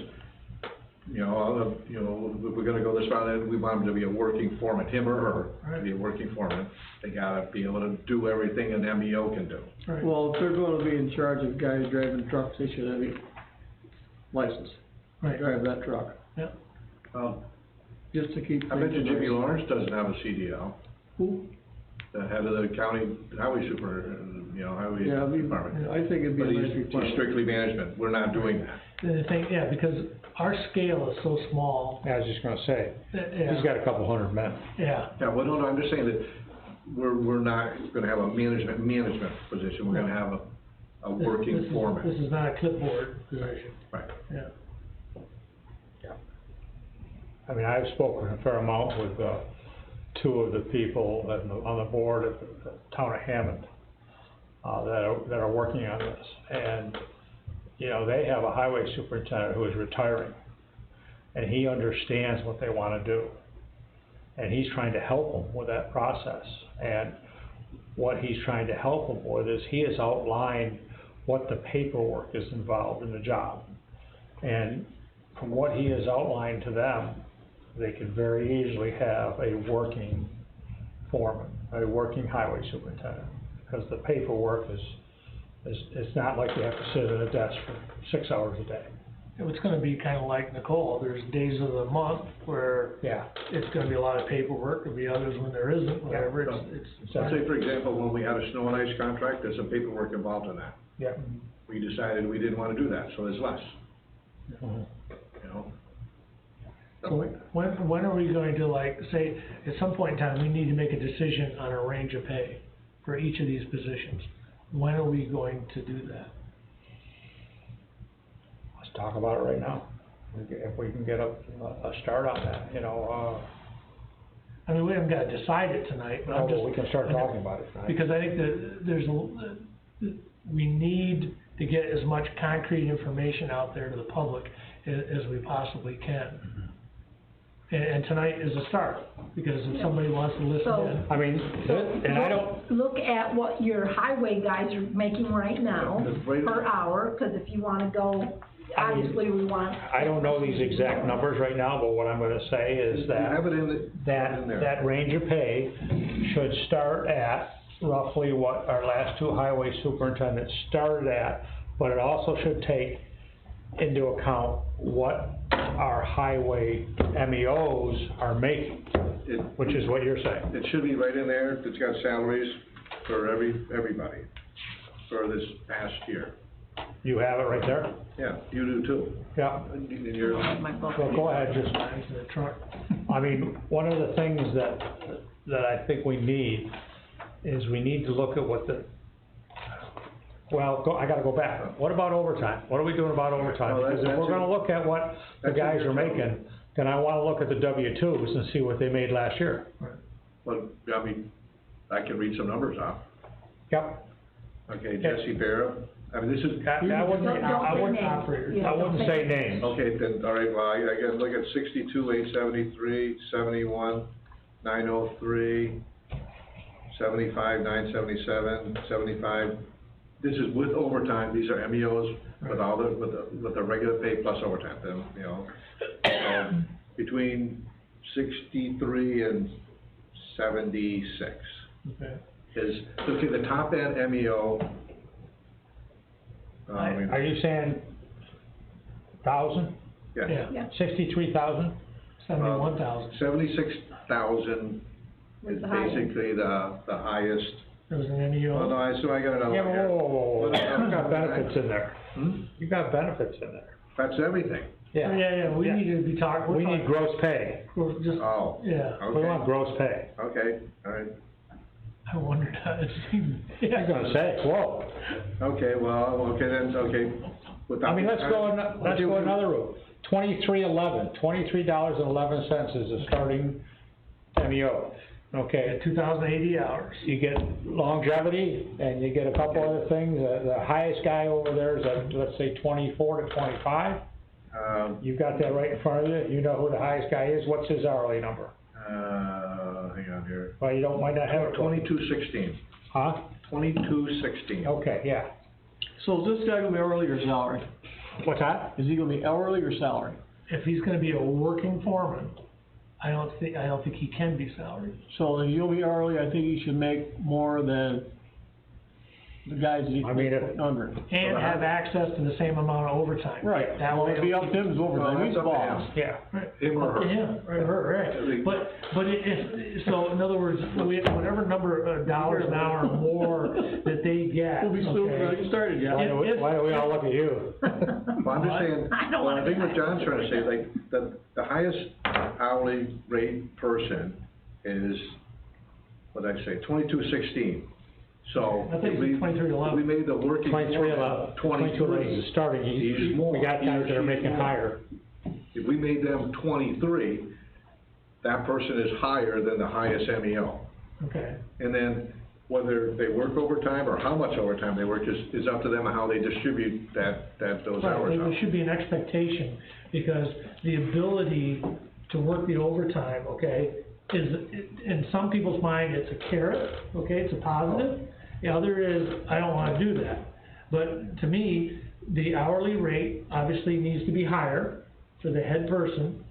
if we're gonna go this far, then we want him to be a working foreman, him or her, to be a working foreman. They gotta be able to do everything an MEO can do. Right. Well, if they're gonna be in charge of guys driving trucks, they should have a license to Right, drive that truck, yeah. just to keep. I bet you things Jimmy nice. Lawrence doesn't have a CDL, Who? the head of the county highway highway Yeah, department. I think it'd be a But nice he's requirement. strictly management, we're not doing that. And the thing, yeah, because our scale is so small, I was just gonna say, that, he's got a couple hundred men. yeah, Yeah, well, no, I'm just saying that we're not gonna have a management position, we're gonna have a This working is- foreman. This is not a clipboard position, Right. yeah. I mean, I've spoken a fair amount with, two of the people on the board at the town of Hammond, that are working on this. And, they have a highway superintendent who is retiring, and he understands what they wanna do. And he's trying to help them with that process. And what he's trying to help them with is he has outlined what the paperwork is involved in the job. And from what he has outlined to them, they could very easily have a working foreman, a working highway superintendent. Because the paperwork it's not like you have to sit at a desk for 6 hours a day. It's gonna be kinda like Nicole, there's days of the month where Yeah. it's gonna be a lot of paperwork, there'll be others when there isn't, whatever, it's. So say, for example, when we had a snow and ice contract, there's some paperwork involved in that. Yeah. We decided we didn't wanna do that, so there's less, Mhm. Something like that. When are we going to say, at some point in time, we need to make a decision on a range of pay for each of these positions? When are we going to do that? Let's talk about it right now. If we can get a start on that, I mean, we haven't got to decide it tonight, but I'm just. we can start talking about it tonight. Because I think that we need to get as much concrete information out there to the public as we possibly can. And tonight is a start, because if somebody wants to listen So- in. I mean, and I don't, Look at what your highway guys are making right now per hour, cause if you wanna go, I mean, obviously we want. I don't know these exact numbers right now, but what I'm gonna say is You have that, it in there. that range of pay should start at roughly what our last two highway superintendents started at, but it also should take into account what our highway MEOs are making, which is what you're saying. It should be right in there, it's got salaries for everybody, for this past year. You have it right there? Yeah, you do too. Yeah. And you're, So go ahead, just, Times in the truck. I mean, one of the things that I think we need is we need to look at what I gotta go back. What about overtime? What are we doing about overtime? Well, Because if we're that's gonna look at what the that's guys in are your making, then I wanna look at the W-2s and see what they made last year. well, I mean, I can read some numbers off. Yep. Okay, Jesse Barra, I mean, this is, I wouldn't, Don't I say wouldn't, names. Yeah, I don't wouldn't say names. okay, then, all right, well, I gotta look at 62, 873, 71, 903, 75, 977, 75. This is with overtime, these are MEOs with all with the regular pay plus overtime, between 63 and 76 Okay. is, okay, the top end MEO. Are you saying 1,000? Yeah, Yeah, 63,000? 71,000. 76,000 was is the highest. basically the highest There was an E MEO. Oh, no, I got another Yeah, one here. whoa, What- you got benefits in there. Hmm? You got benefits in there. That's everything. Yeah, we need to be talking. We need gross pay. Just, Oh. yeah, We want Okay, gross pay. okay, all right. I wondered how it seemed. You're gonna say, whoa. Okay, well, okay then, okay. I mean, let's go another route. $23.11 is the starting MEO, okay? 2,080 hours. You get longevity, and you get a couple other things, the highest guy over there is at, let's say, 24 to 25. You've got that right in front of you, you know who the highest guy is, what's his hourly number? Hang on here. Well, you might not have it. 2216. Huh? 2216. Okay, yeah. So is this guy gonna be hourly or salary? What's that? Is he gonna be hourly or salary? If he's gonna be a working foreman, I don't think he can be salaried. So if he'll be hourly, I think he should make more than the guys that he's I mean, if- under. And have access to the same amount of overtime. Right, That well, way. it'd be up to him, his overtime, Well, he's that's up to him. boss. Yeah. Right. Him or Up to her. him, right. But so in other words, whatever number of dollars an hour more that they get, We'll be still, okay? you started, yeah. Why do we all look at you? Well, I'm just saying, I don't well, wanna I think be what John's trying to say, like, the highest hourly rate person is, what'd I say, 2216. So, I think if it's 2311. we made the working. 23.11, 22 is starting, He's more. we got guys that are He's making more. higher. If we made them 23, that person is higher than the highest MEO. Okay, And then whether they work overtime or how much overtime they work is up to them and how they distribute those right, hours there out. should be an expectation, because the ability to work the overtime, okay, is, in some people's mind, it's a carrot, okay, it's a positive. The other is, I don't wanna do that. But to me, the hourly rate obviously needs to be higher for the head person.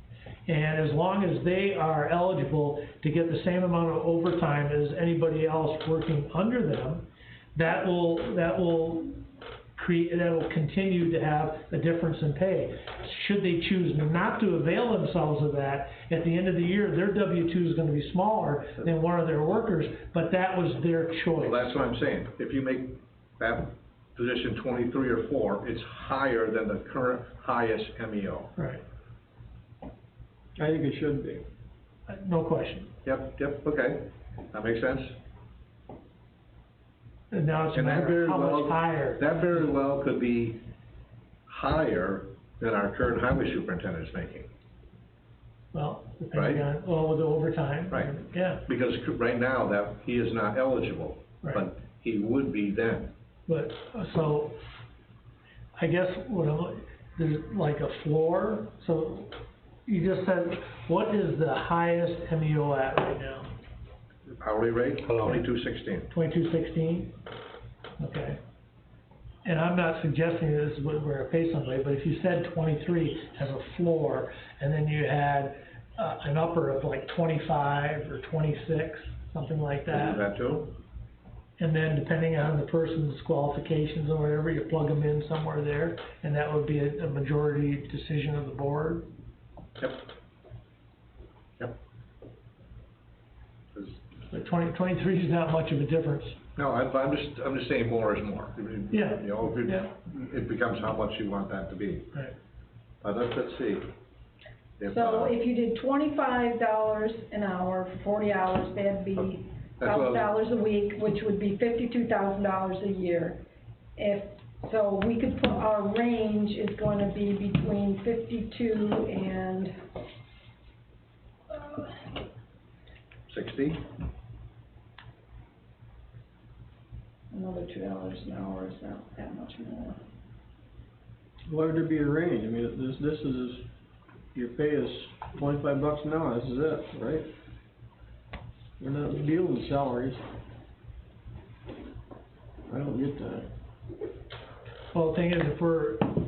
And as long as they are eligible to get the same amount of overtime as anybody else working under them, that will continue to have a difference in pay. Should they choose not to avail themselves of that, at the end of the year, their W-2 is gonna be smaller than one of their workers, but that was their choice. Well, that's what I'm saying. If you make that position 23 or 4, it's higher than the current highest MEO. Right, I think it should be. no question. Yep, okay. That makes sense? And now it's a And that matter very of how well, much higher. that very well could be higher than our current highway superintendent is making. Well, depending on, with the overtime. Right. Yeah, Because right now, that he is not eligible, Right. but he would be then. but, so, I guess there's like a floor, so you just said, what is the highest MEO at right now? Hourly rate, Hello. 2216. 2216? Okay. And I'm not suggesting this is what we're gonna pay somebody, but if you said 23 as a floor, and then you had, an upper of like 25 or 26, something like Can you do that. that too? And then depending on the person's qualifications or whatever, you plug them in somewhere there, and that would be a majority decision of the board. Yep. Yep. 'Cause- But 23 is not much of a difference. No, I'm just saying more is more. Yeah. You know, Yeah. it becomes how much you want that to be. Right. But let's see. If, So if you did $25 an hour for 40 hours, that'd be That's what I was- $1,000 a week, which would be $52,000 a year. So we could put, our range is gonna be between 52 and, 60? another $2 an hour is not that much more. Why would there be a range? I mean, this is, your pay is $25 an hour, this is it, right? We're not dealing with salaries. I don't get that. Well, the thing is,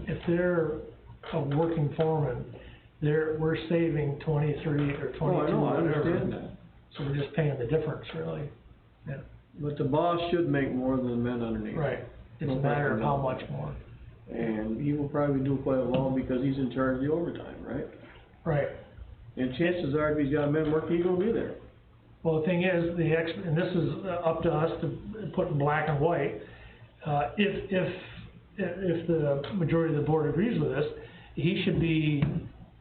if they're a working foreman, we're saving 23 or 22, Oh, I know, I whatever. understand that. So we're just paying the difference, really. Yeah, But the boss should make more than the men underneath. right. It's a No matter of question how about much more. And he will probably do quite well because he's in charge of the overtime, right? Right. And chances are, if he's got men working, he's gonna be there. Well, the thing is, and this is up to us to put in black and white, if the majority of the board agrees with this, he should be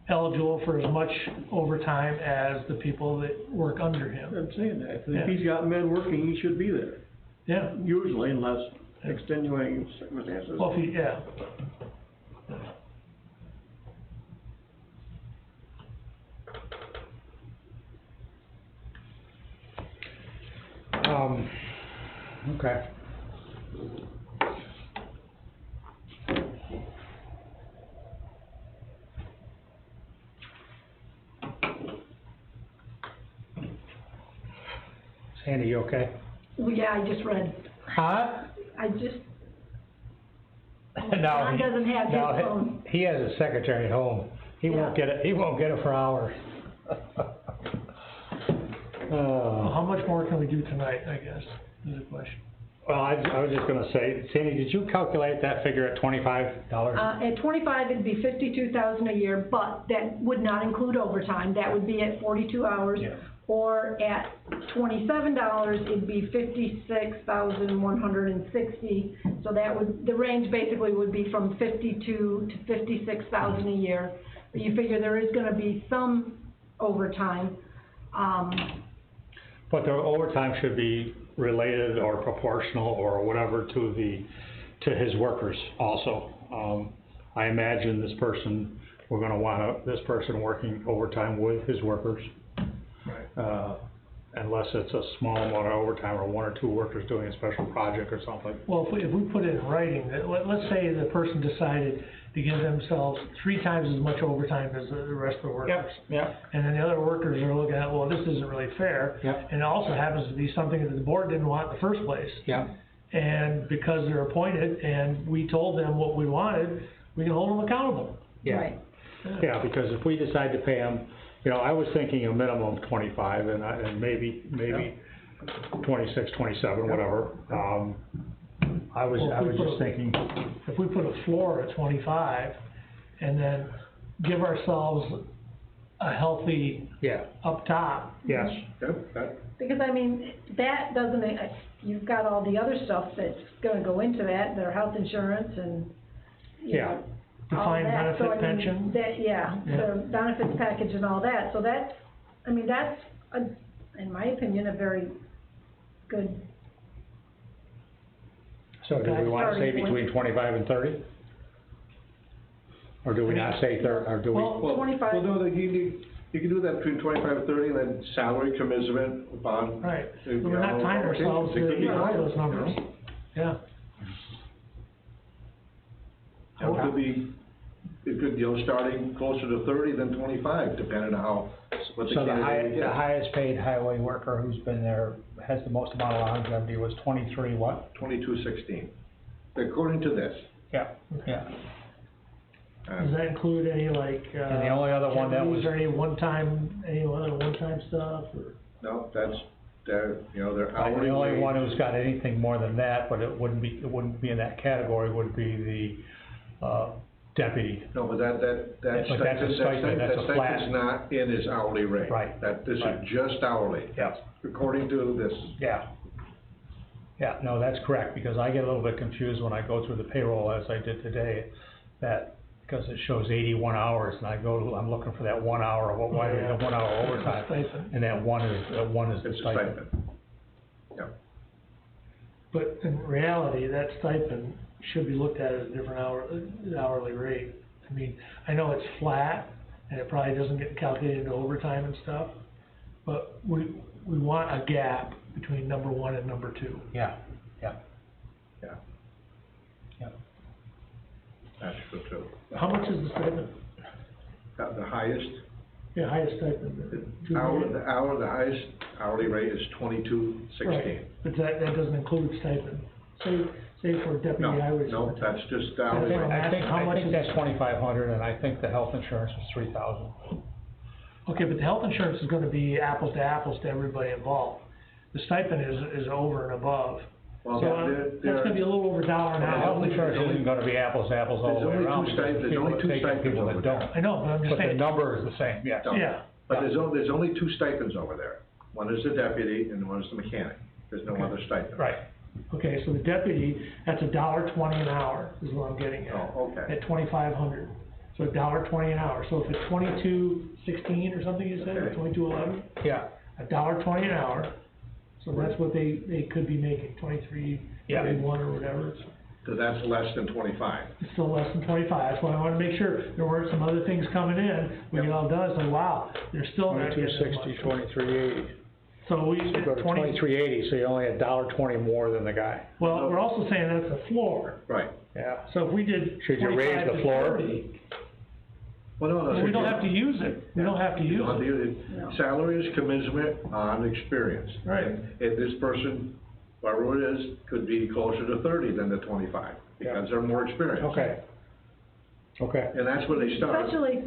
eligible for as much overtime as the people that work under him. I'm saying that, Yeah. if he's got men working, he should be there, Yeah, usually unless extenuating circumstances. well, if he, yeah. Okay. Sandy, you okay? Well, yeah, I just read, Huh? I just, No, John doesn't have his no, phone. he has a secretary at home. He won't Yeah. get it, he won't get it for hours. Well, how much more can we do tonight, I guess, is the question. Well, I was just gonna say, Sandy, did you calculate that figure at $25? At 25, it'd be 52,000 a year, but that would not include overtime, that would be at 42 hours. Yeah. Or at $27, it'd be 56,160, so that would, the range basically would be from 52 to 56,000 a year. But you figure there is gonna be some overtime, But the overtime should be related or proportional or whatever to his workers also. I imagine this person, we're gonna want this person working overtime with his workers. Unless it's a small amount of overtime or one or two workers doing a special project or something. Well, if we put it in writing, that, let's say the person decided to give themselves 3 times as much overtime as the rest of the workers. Yep. And then the other workers are looking at, well, this isn't really fair. Yep. And it also happens to be something that the board didn't want in the first place. Yeah. And because they're appointed and we told them what we wanted, we can hold them accountable. Yeah. right? Yeah, because if we decide to pay them, you know, I was thinking a minimum of 25 and maybe 26, 27, whatever. I was just thinking, If we put a floor at 25 and then give ourselves a healthy yeah, up top, yes, Yep, that, Because I mean, that doesn't, you've got all the other stuff that's gonna go into that, their health insurance and, you Yeah. know, all defined that. So, I benefit mean, pension. That, yeah, the benefits package and all that, so that's, I mean, that's, in my opinion, a very good, so do we wanna say between 25 and 30? Or do we not say or do we? Well, 25. Well, no, you can do that between 25 and 30, and then salary commensurate upon. Right, you we're not know, tying ourselves it could be to higher, those numbers, you know? yeah. Or it could be, starting closer to 30 than 25, depending on what the So the candidate gets. highest paid highway worker who's been there, has the most amount of longevity was 23 what? 2216, according to this. Yeah, yeah. Does that include any like, And the only other one that is was, there any other one-time stuff, or? No, that's, they're the hourly only wage. one who's got anything more than that, but it wouldn't be in that category, would be the, deputy. No, but that But that's a stipend, that's a flat- stipend's not in his hourly rate. Right. This Right. is just hourly. Yeah. According to this. Yeah. Yeah, no, that's correct, because I get a little bit confused when I go through the payroll as I did today, because it shows 81 hours, and I'm looking for that 1 hour, why is it 1 hour overtime? Stipend. And that one is the It's a stipend. stipend. Yeah. But in reality, that stipend should be looked at as a different hourly rate. I mean, I know it's flat, and it probably doesn't get calculated into overtime and stuff, but we want a gap between number 1 and number 2. Yeah, yeah, Yeah, yeah. that's true too. How much is the stipend? The highest, Yeah, highest stipend. the highest hourly rate is 2216. Right, but that doesn't include stipend. Say for deputy highway. No, that's just hourly Okay. rate. I think How much is- that's 2,500, and I think the health insurance was 3,000. Okay, but the health insurance is gonna be apples to apples to everybody involved. The stipend is over and above. Well, So, there that's gonna be a little over $1 an Well, the health hour. insurance isn't gonna be apples to apples all the way There's only around, two because stipends- there's people only that two take and people stipends that over don't. I know, but I'm just But the saying, number is the same, yes. No. yeah, But there's only two stipends over there. One is the deputy and one is the mechanic. There's no other stipend. Right. Okay, so the deputy, that's $1.20 an hour, is what I'm getting at. Oh, okay. At 2,500, so $1.20 an hour, so if it's 22.16 or something you said, or Okay. 22.11? Yeah. $1.20 an hour, so that's what they could be making, 23.31 or whatever. So that's less than 25. It's still less than 25, that's why I wanna make sure there weren't some other things coming in, we get all done, so wow, they're still not getting as much. 2260, 2380. So we, So go to 20, 2380, so you only $1.20 more than the guy. well, we're also saying that's the floor, Right. Yeah. so if we did Should you raise 25 the to floor? 30, Well, no, well, we don't have to use it, we don't have to You use don't have to it. use it. Salary is commensurate on experience. Right. And this person, whoever it is, could be closer to 30 than the 25, because they're more experienced. Okay. Okay. And that's where they start. Especially,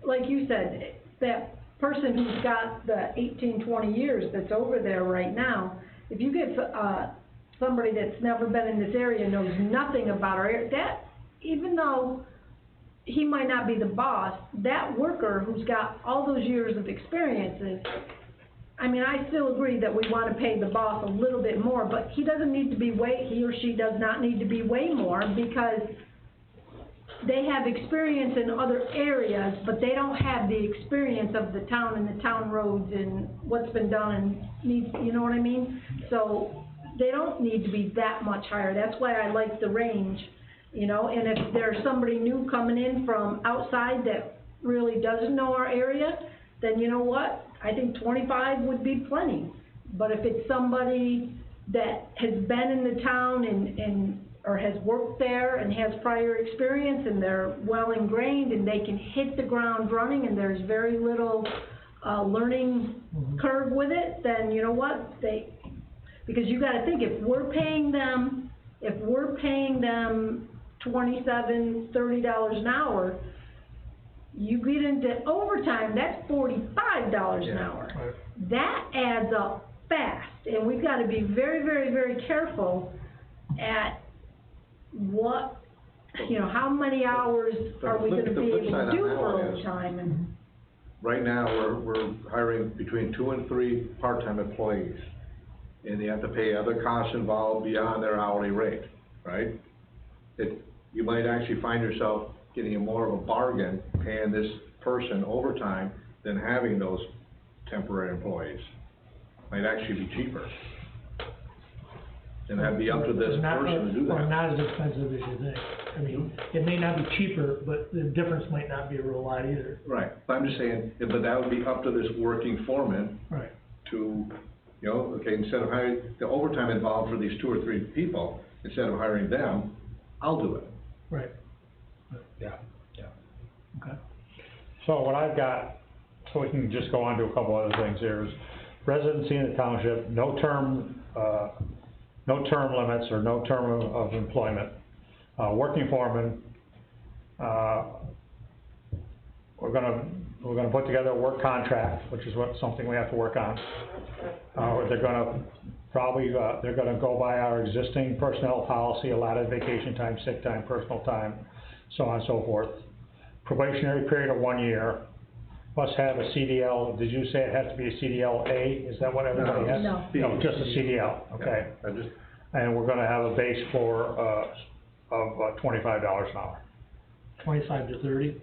like you said, that person who's got the 18, 20 years that's over there right now, if you get, somebody that's never been in this area, knows nothing about our area, that, even though he might not be the boss, that worker who's got all those years of experiences, I mean, I still agree that we wanna pay the boss a little bit more, but he doesn't need to be he or she does not need to be way more, because they have experience in other areas, but they don't have the experience of the town and the town roads and what's been done and needs, you know what I mean? So, they don't need to be that much higher, that's why I like the range, you know, and if there's somebody new coming in from outside that really doesn't know our area, then you know what? I think 25 would be plenty. But if it's somebody that has been in the town or has worked there and has prior experience and they're well ingrained and they can hit the ground running and there's very little, learning curve with it, then you know what? Because you gotta think, if we're paying them $27, $30 an hour, you get into overtime, that's $45 an hour. Right. That adds up fast, and we've gotta be very, very, very careful at what, you know, how many hours are we gonna The be flip able side to on do that for one is- overtime, and, Right now, we're hiring between 2 and 3 part-time employees. And you have to pay other costs involved beyond their hourly rate, right? You might actually find yourself getting a more of a bargain paying this person overtime than having those temporary employees. Might actually be cheaper. And that'd be up to this Not- person to do Or that. not as expensive as you think, I mean, it may not be cheaper, but the difference might not be a real lot either. Right, but I'm just saying, but that would be up to this working foreman Right. to, you know, okay, instead of hiring, the overtime involved for these 2 or 3 people, instead of hiring them, I'll do it. Right, Yeah. okay. So what I've got, so we can just go on to a couple other things here, is residency in the township, no term limits or no term of employment. Working foreman, we're gonna put together a work contract, which is something we have to work on. They're gonna go by our existing personnel policy, allotted vacation time, sick time, personal time, so on and so forth. Probationary period of 1 year, must have a CDL, did you say it has to be a CDL-A, is that what everybody has? No. No, just a CDL, okay. I just, And we're gonna have a base for, of $25 an hour. 25 to 30,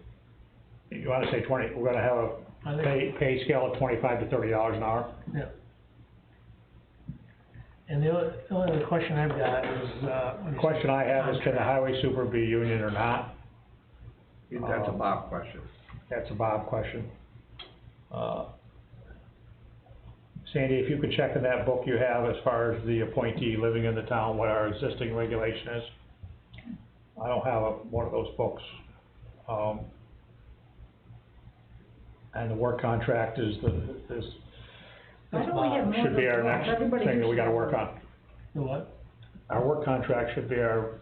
You wanna say 20, we're gonna have I a think, pay scale of $25 to $30 an hour? yeah. And the only other question I've got is, The question I have is, can the highway super be union or not? that's a Bob question. That's a Bob question. Sandy, if you could check in that book you have as far as the appointee living in the town, what our existing regulation is. I don't have one of those books. And the work contract is why don't we have more should be our than one? next Everybody thing that we uses gotta that work word. on. the what? Our work contract should be the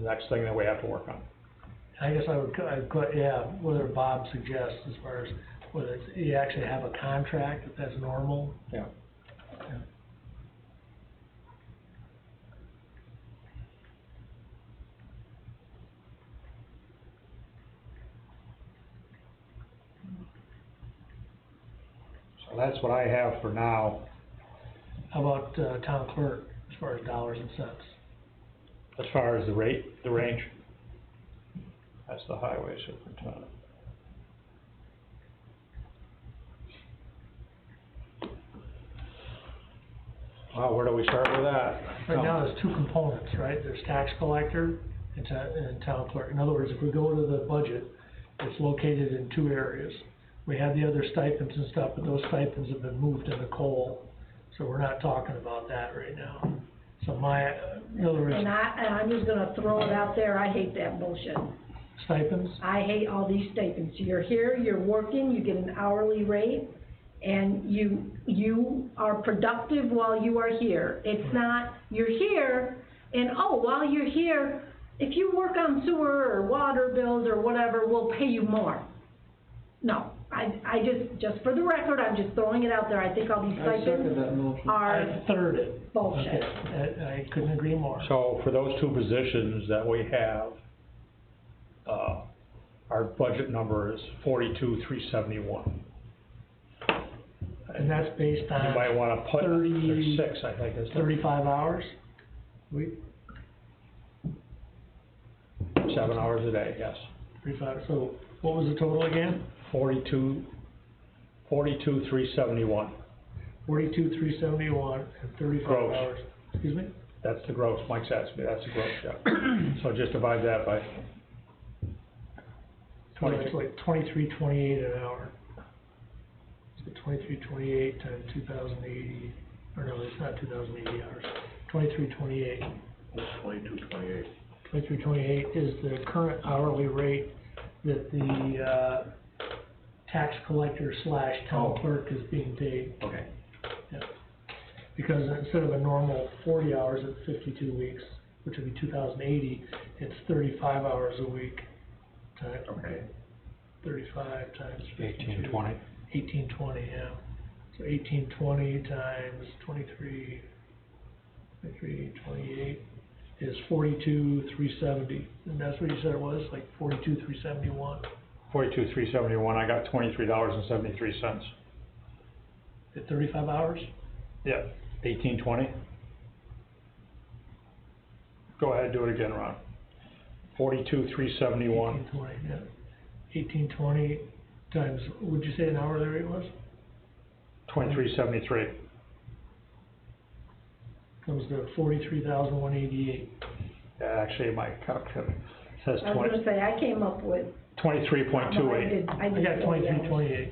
next thing that we have to work on. I guess I'd put, yeah, whether Bob suggests as far as whether you actually have a contract, if that's normal. Yeah. So, That's what I have for now, How about, town clerk, as far as dollars and cents? as far as the rate, the range. That's the highway superintendent. Well, where do we start with that? Right now, there's two components, right? There's tax collector and town clerk. In other words, if we go to the budget, it's located in two areas. We have the other stipends and stuff, but those stipends have been moved into coal, so we're not talking about that right now. So in other words, And I'm just gonna throw it out there, I hate that bullshit. stipends, I hate all these stipends. You're here, you're working, you get an hourly rate, and you are productive while you are here. It's not, you're here, and while you're here, if you work on sewer or water bills or whatever, we'll pay you more. No, I just for the record, I'm just throwing it out there. I think all these I second stipends that motion. are I third it. bullshit. Okay, I couldn't agree more. So for those two positions that we have, our budget number is 42,371. And that's based You might on wanna put, 30 there's 6, I think, is 35 hours a week, 7 hours a day, yes. 35, so what was the total again? 42,371. 42,371 and 35 Gross. hours, excuse me? That's the gross, Mike's asked me, that's the gross, yeah. So just divide that by So it's like 23.28 an hour. So 23.28 times 2,080, or no, it's not 2,080 hours, 23.28. 2228. 23.28 is the current hourly rate that the, tax collector / town clerk is being paid. Okay. Yeah. Because instead of a normal 40 hours at 52 weeks, which would be 2,080, it's 35 hours a week. Okay. 35 times 52. 1820. 1820, yeah. So 1820 times 23.28 is 42,370, and that's what you said it was, like 42,371 42,371, I got $23.73. at 35 hours? Yeah, 1820. Go ahead, do it again, Ron. 42,371. 1820, yeah. 1820 times, would you say an hourly rate was? 2373. Comes to 43,188. Actually, my calculator says I was gonna say, I came up with. 23.28. I I did got 23.28.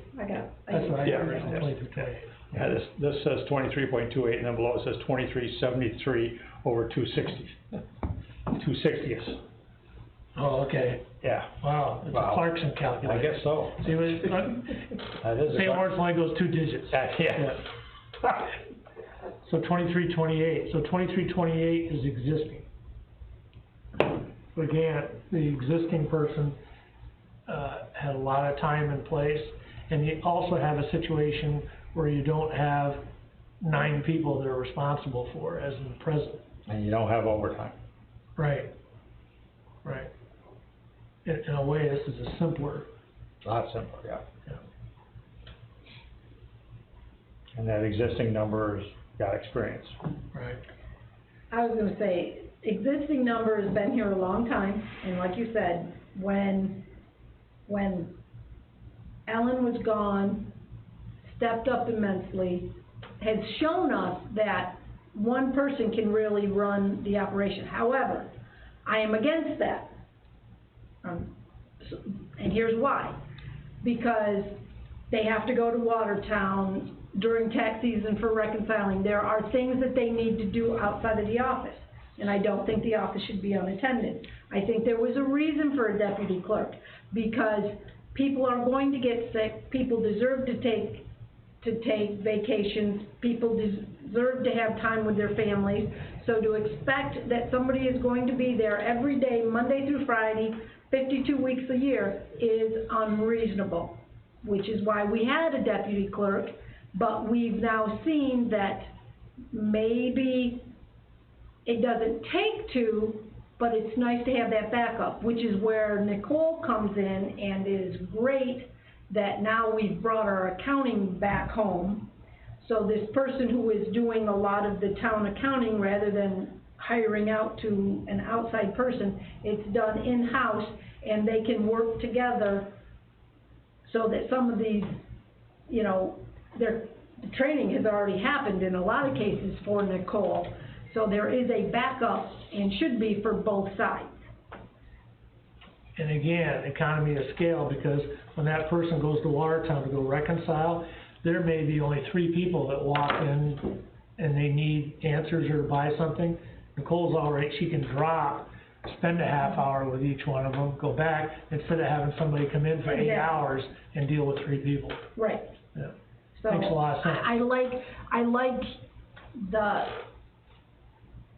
That's what I Yeah. got, 23.28. Yeah, this says 23.28, and then below it says 2373 over 260. 260th. Oh, okay. Yeah. Wow, it's a Wow. Clarkson I calculator. guess so. See, what That is a St. Lawrence only goes 2 digits. yeah. So 2328, so 2328 is existing. Again, the existing person, had a lot of time in place, and you also have a situation where you don't have 9 people that are responsible for, as in the present. And you don't have overtime. Right. Right. In a way, this is a simpler, A lot simpler, yeah. Yeah. And that existing number's got experience. right? I was gonna say, existing number has been here a long time, and like you said, when Ellen was gone, stepped up immensely, has shown us that one person can really run the operation. However, I am against that. And here's why. Because they have to go to Watertown during tax season for reconciling. There are things that they need to do outside of the office, and I don't think the office should be unattended. I think there was a reason for a deputy clerk, because people are going to get sick, people deserve to take vacations, people deserve to have time with their families, so to expect that somebody is going to be there every day, Monday through Friday, 52 weeks a year, is unreasonable, which is why we had a deputy clerk, but we've now seen that maybe it doesn't take 2, but it's nice to have that backup, which is where Nicole comes in and is great that now we've brought our accounting back home. So this person who is doing a lot of the town accounting, rather than hiring out to an outside person, it's done in-house, and they can work together so that some of these, you know, the training has already happened in a lot of cases for Nicole. So there is a backup, and should be for both sides. And again, economy of scale, because when that person goes to Watertown to go reconcile, there may be only 3 people that walk in and they need answers or buy something. Nicole's all right, she can drop, spend a half hour with each one of them, go back, instead of having somebody come in for 8 Exactly. hours and deal with 3 people. Right. Yeah. So, Makes a lot of sense. I like the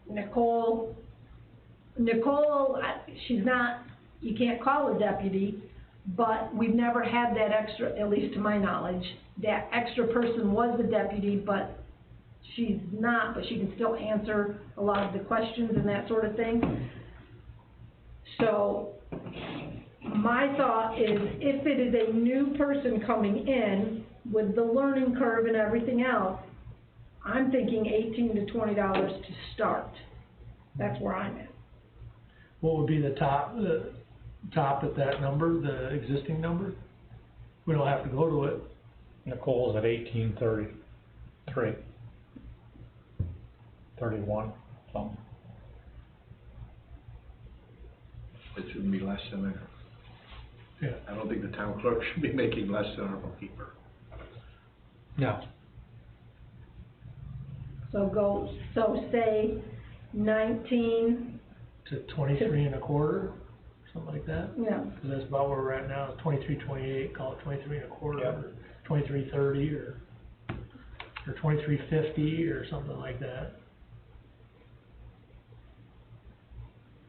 Nicole, she's not, you can't call her deputy, but we've never had that extra, at least to my knowledge, that extra person was the deputy, but she's not, but she can still answer a lot of the questions and that sort of thing. So, my thought is, if it is a new person coming in with the learning curve and everything else, I'm thinking $18 to $20 to start. That's where I'm at. What would be the top at that number, the existing number? We don't have to go to it. Nicole's at 1833. 31, something. It shouldn't be less than that. Yeah. I don't think the town clerk should be making less than our bookkeeper. No. So say 19, To 23 and a quarter, something like that? yeah, Cause that's about where we're at now, 23.28, call it 23 and a quarter, Yep. or 23.30, or 23.50, or something like that.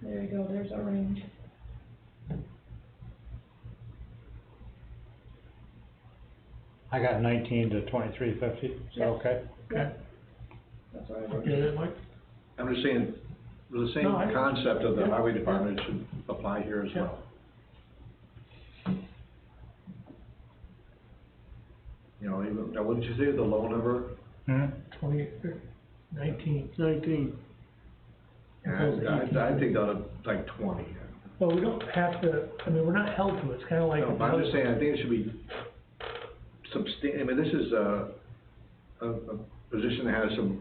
there you go, there's our range. I got 19 to 2350, is that Yep. okay? Yeah. That's what I wrote. Okay, then, Mike? I'm just saying, the same No, I- concept of the yeah. highway department should apply here as Yeah. well. You know, even, now, what did you say, the low number? 19. I think out of like 20. Well, we don't have to, I mean, we're not held to it, it's kinda like. No, but I'm just saying, I think it should be I mean, this is a position that has some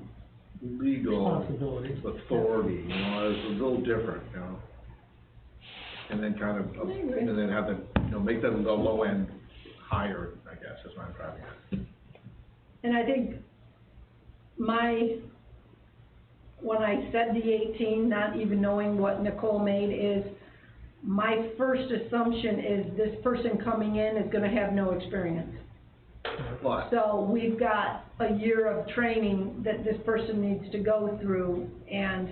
legal Responsibility. authority, you know, it's a little different, you know? And then kind of, I agree. and then have the, you know, make the low end higher, I guess, is what I'm driving at. And I think when I said the 18, not even knowing what Nicole made, is my first assumption is this person coming in is gonna have no experience. But, So we've got a year of training that this person needs to go through, and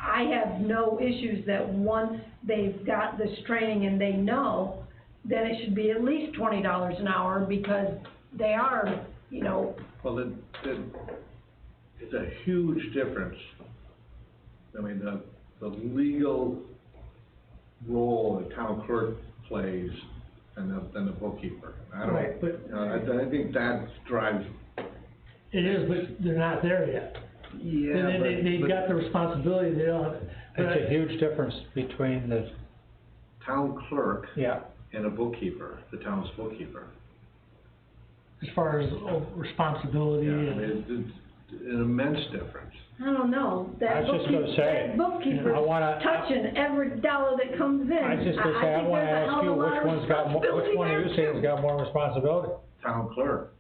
I have no issues that once they've got this training and they know, then it should be at least $20 an hour, because they are, you know, well, it's a huge difference. I mean, the legal role the town clerk plays than the bookkeeper. I don't, Right, but- you know, I think that drives. It is, but they're not there yet. Yeah, They've got the responsibility, they don't have. It's a huge difference between the, Town clerk yeah, and a bookkeeper, the town's bookkeeper. As far as responsibility Yeah, I and. mean, it's an immense difference. I don't know, I that was just gonna say, bookkeeper's I wanna- touching every dollar that comes in. I was just gonna say, I think wanna there's a ask hell you, of a lot which of one's got more, which responsibility one of you there, say has too. got more responsibility? Town clerk.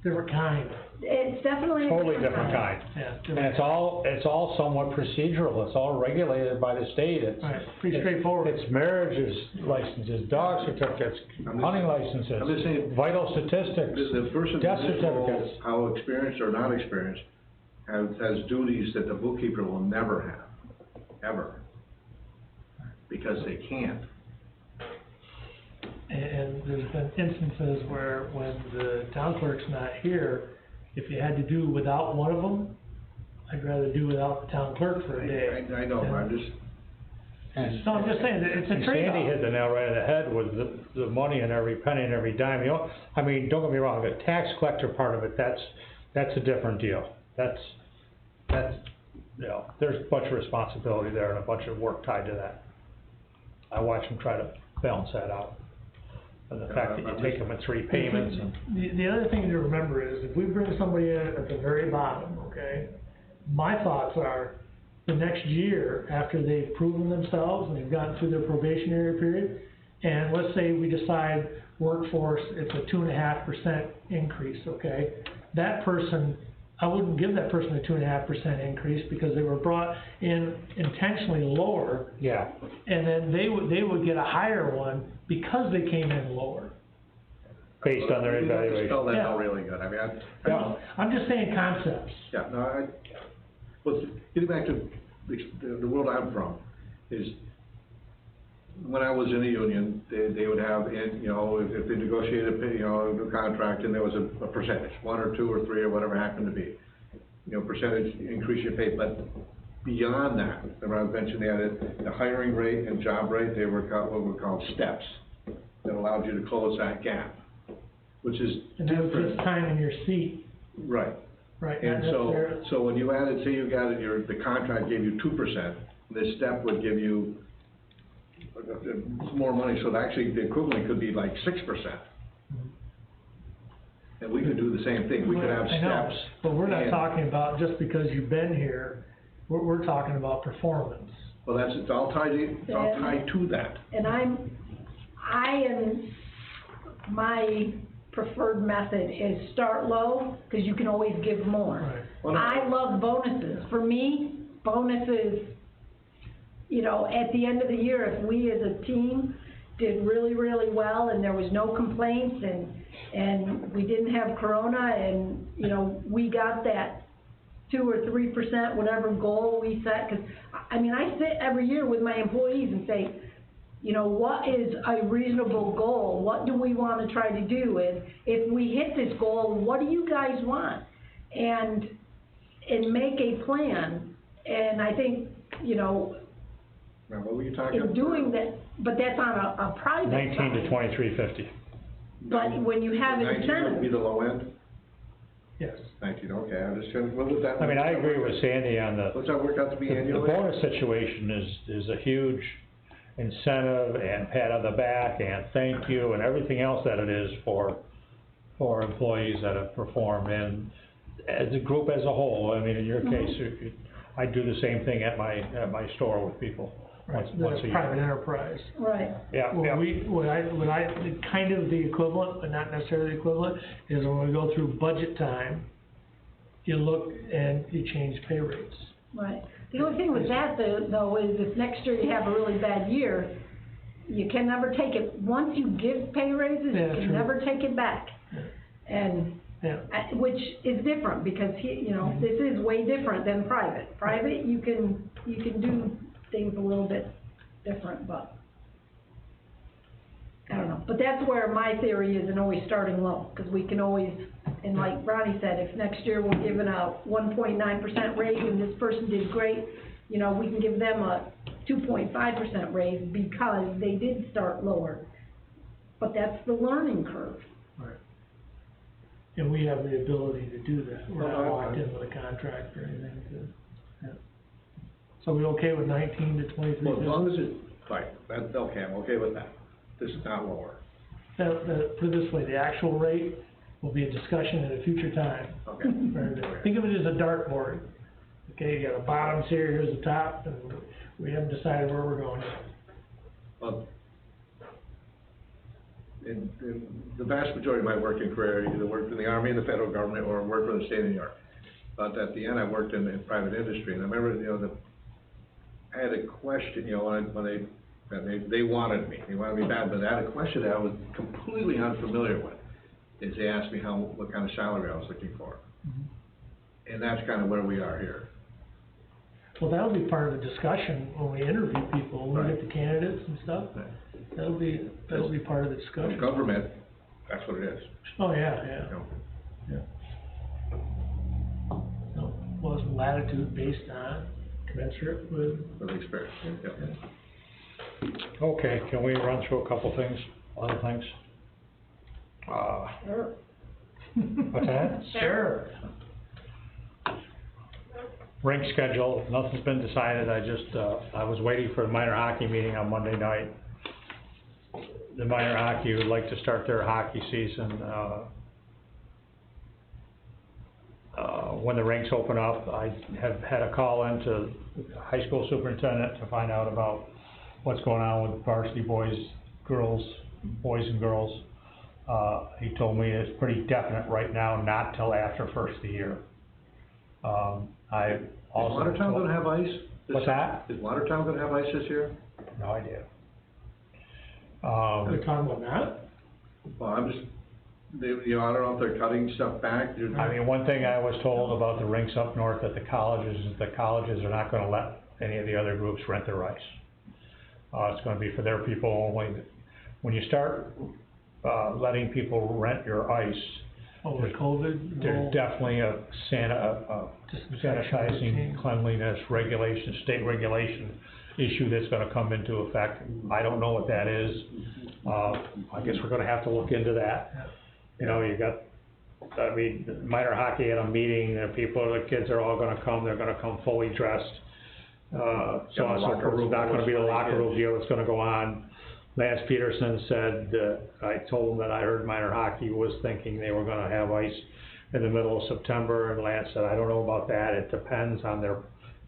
Different kind, It's definitely a Totally different kind. yeah. And it's all somewhat procedural, it's all regulated by the state, it's. Right, pretty it's- straightforward. It's marriages licenses, dog certificates, I'm just- hunting I'm just licenses, saying- vital statistics, The person death in this role, certificates. how experienced or not experienced, has duties that the bookkeeper will never have, ever. Because they can't. And there's been instances where when the town clerk's not here, if you had to do without one of them, I'd rather do without the town clerk for a day. I know, I'm just, And So I'm just saying that it's a And trade-off. Sandy hit the nail right on the head with the money and every penny and every dime, you know, I mean, don't get me wrong, the tax collector part of it, that's a different deal. That's, you know, there's a bunch of responsibility there and a bunch of work tied to that. I watch them try to balance that out. And the fact that you take them in 3 payments and. The other thing to remember is, if we bring somebody in at the very bottom, okay, my thoughts are, the next year, after they've proven themselves and they've gotten through their probationary period, and let's say we decide workforce, it's a 2.5% increase, okay? That person, I wouldn't give that person a 2.5% increase, because they were brought in intentionally lower, Yeah. and then they would get a higher one because they came in lower. Based on their You have to evaluation. spell that Yeah. out really good, I mean, Yeah. I'm just saying concepts. yeah, no, well, getting back to the world I'm from, is, when I was in a union, they would have, and, you know, if they negotiated, you know, a new contract, and there was a percentage, 1 or 2 or 3 or whatever it happened to be, you know, percentage increase your pay, but beyond that, remember I mentioned they had the hiring rate and job rate, they were called, what were called steps, that allowed you to close that gap, which is And that was different. just time in your seat, Right. right? Not And so, necessarily- so when you added, say you got it, the contract gave you 2%, this step would give you more money, so actually the equivalent could be like 6%. And we could do the same thing, we could have I know, steps. but we're not and- talking about just because you've been here, we're talking about performance. Well, it's all tied to that. And my preferred method is start low, cause you can always give more. Right. Well, no. I love bonuses. For me, bonuses, you know, at the end of the year, if we as a team did really, really well and there was no complaints and we didn't have corona and, you know, we got that 2 or 3%, whatever goal we set, cause, I mean, I sit every year with my employees and say, you know, what is a reasonable goal? What do we wanna try to do? And if we hit this goal, what do you guys want? And make a plan, and I think, you know, Now, what were you talking about? in doing that, but that's on a private 19 to side. 2350. But when you have 19 would be incentives, the low end? Yes. 19, okay, I'm just trying, what was that? I mean, I agree with Sandy on the. What's that work out to be The annually? bonus situation is a huge incentive and pat on the back and thank you and everything else that it is for employees that have performed, and as a group as a whole. I mean, in your case, I do the same thing at my store with people once a year. Private enterprise. right, Yeah, Well, yeah. what I, kind of the equivalent, but not necessarily equivalent, is when we go through budget time, you look and you change pay rates. right. The only thing with that though is if next year you have a really bad year, you can never take it, once you give pay raises, Yeah, you can true. never take it back. And Yeah. which is different, because you know, this is way different than private. Private, you can do things a little bit different, but, I don't know. But that's where my theory is in always starting low, because we can always, and like Ronnie said, if next year we're giving a 1.9% raise and this person did great, you know, we can give them a 2.5% raise because they did start lower. But that's the learning curve. Right. And we have the ability to do that, we're not Well, locked in with a contract or anything to, yeah. So we okay with 19 to 23? Well, as long as it's, fine, that's, okay, I'm okay with that. This is not lower. Put it this way, the actual rate will be a discussion at a future time. Okay. Think of it as a dartboard. Okay, you got the bottoms here, here's the top, and we haven't decided where we're going yet. Well, in the vast majority of my working career, I either worked in the Army and the federal government or worked for the state of New York. But at the end, I worked in private industry, and I remember, you know, I had a question, you know, when they wanted me bad, but I had a question that I was completely unfamiliar with, is they asked me what kind of salary I was looking for. And that's kind of where we are here. Well, that'll be part of the discussion when we interview people, when we get Right. the candidates and stuff. That'll be part of the discussion. Government, that's what it is, Oh, yeah, you yeah, know. yeah. No, was latitude based on commensurate with, With experience, yeah. Okay, can we run through a couple things, other things? Sure. What's that? Sure. Rink schedule, nothing's been decided, I was waiting for the minor hockey meeting on Monday night. The minor hockey would like to start their hockey season, when the rinks open up. I have had a call into the high school superintendent to find out about what's going on with varsity boys and girls. He told me it's pretty definite right now, not till after first of the year. I Is also. Watertown gonna have ice? What's that? Is Watertown gonna have ice this year? No idea. They're talking about that? Well, I'm just, I don't know if they're cutting stuff back. I mean, one thing I was told about the rinks up north at the colleges is the colleges are not gonna let any of the other groups rent their ice. It's gonna be for their people only. When you start, letting people rent your ice, Oh, with COVID? there's definitely a sanitizing, cleanliness regulation, state regulation issue that's gonna come into effect. I don't know what that is. I guess we're gonna have to look into that. You know, you got, I mean, minor hockey at a meeting, the kids are all gonna come, they're gonna come fully dressed. So on and so forth. It's not gonna be the locker room deal that's gonna go on. Lance Peterson said, I told him that I heard minor hockey was thinking they were gonna have ice in the middle of September, and Lance said, I don't know about that, it depends on their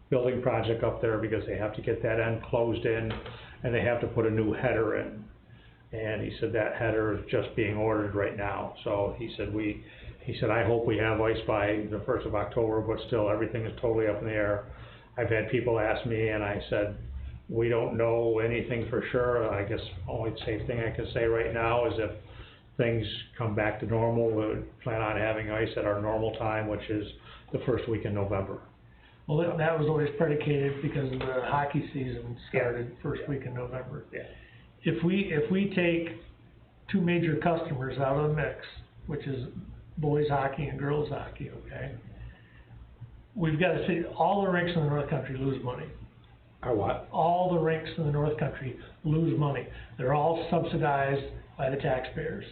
building project up there, because they have to get that end closed in, and they have to put a new header in. And he said that header is just being ordered right now, so he said, I hope we have ice by the 1st of October, but still, everything is totally up in the air. I've had people ask me, and I said, we don't know anything for sure. I guess only safe thing I can say right now is if things come back to normal, we would plan on having ice at our normal time, which is the first week in November. Well, that was always predicated because the hockey season started first week in November. Yeah. If we take two major customers out of the mix, which is boys hockey and girls hockey, okay? We've got to see, all the rinks in the North Country lose money. Or what? All the rinks in the North Country lose money. They're all subsidized by the taxpayers.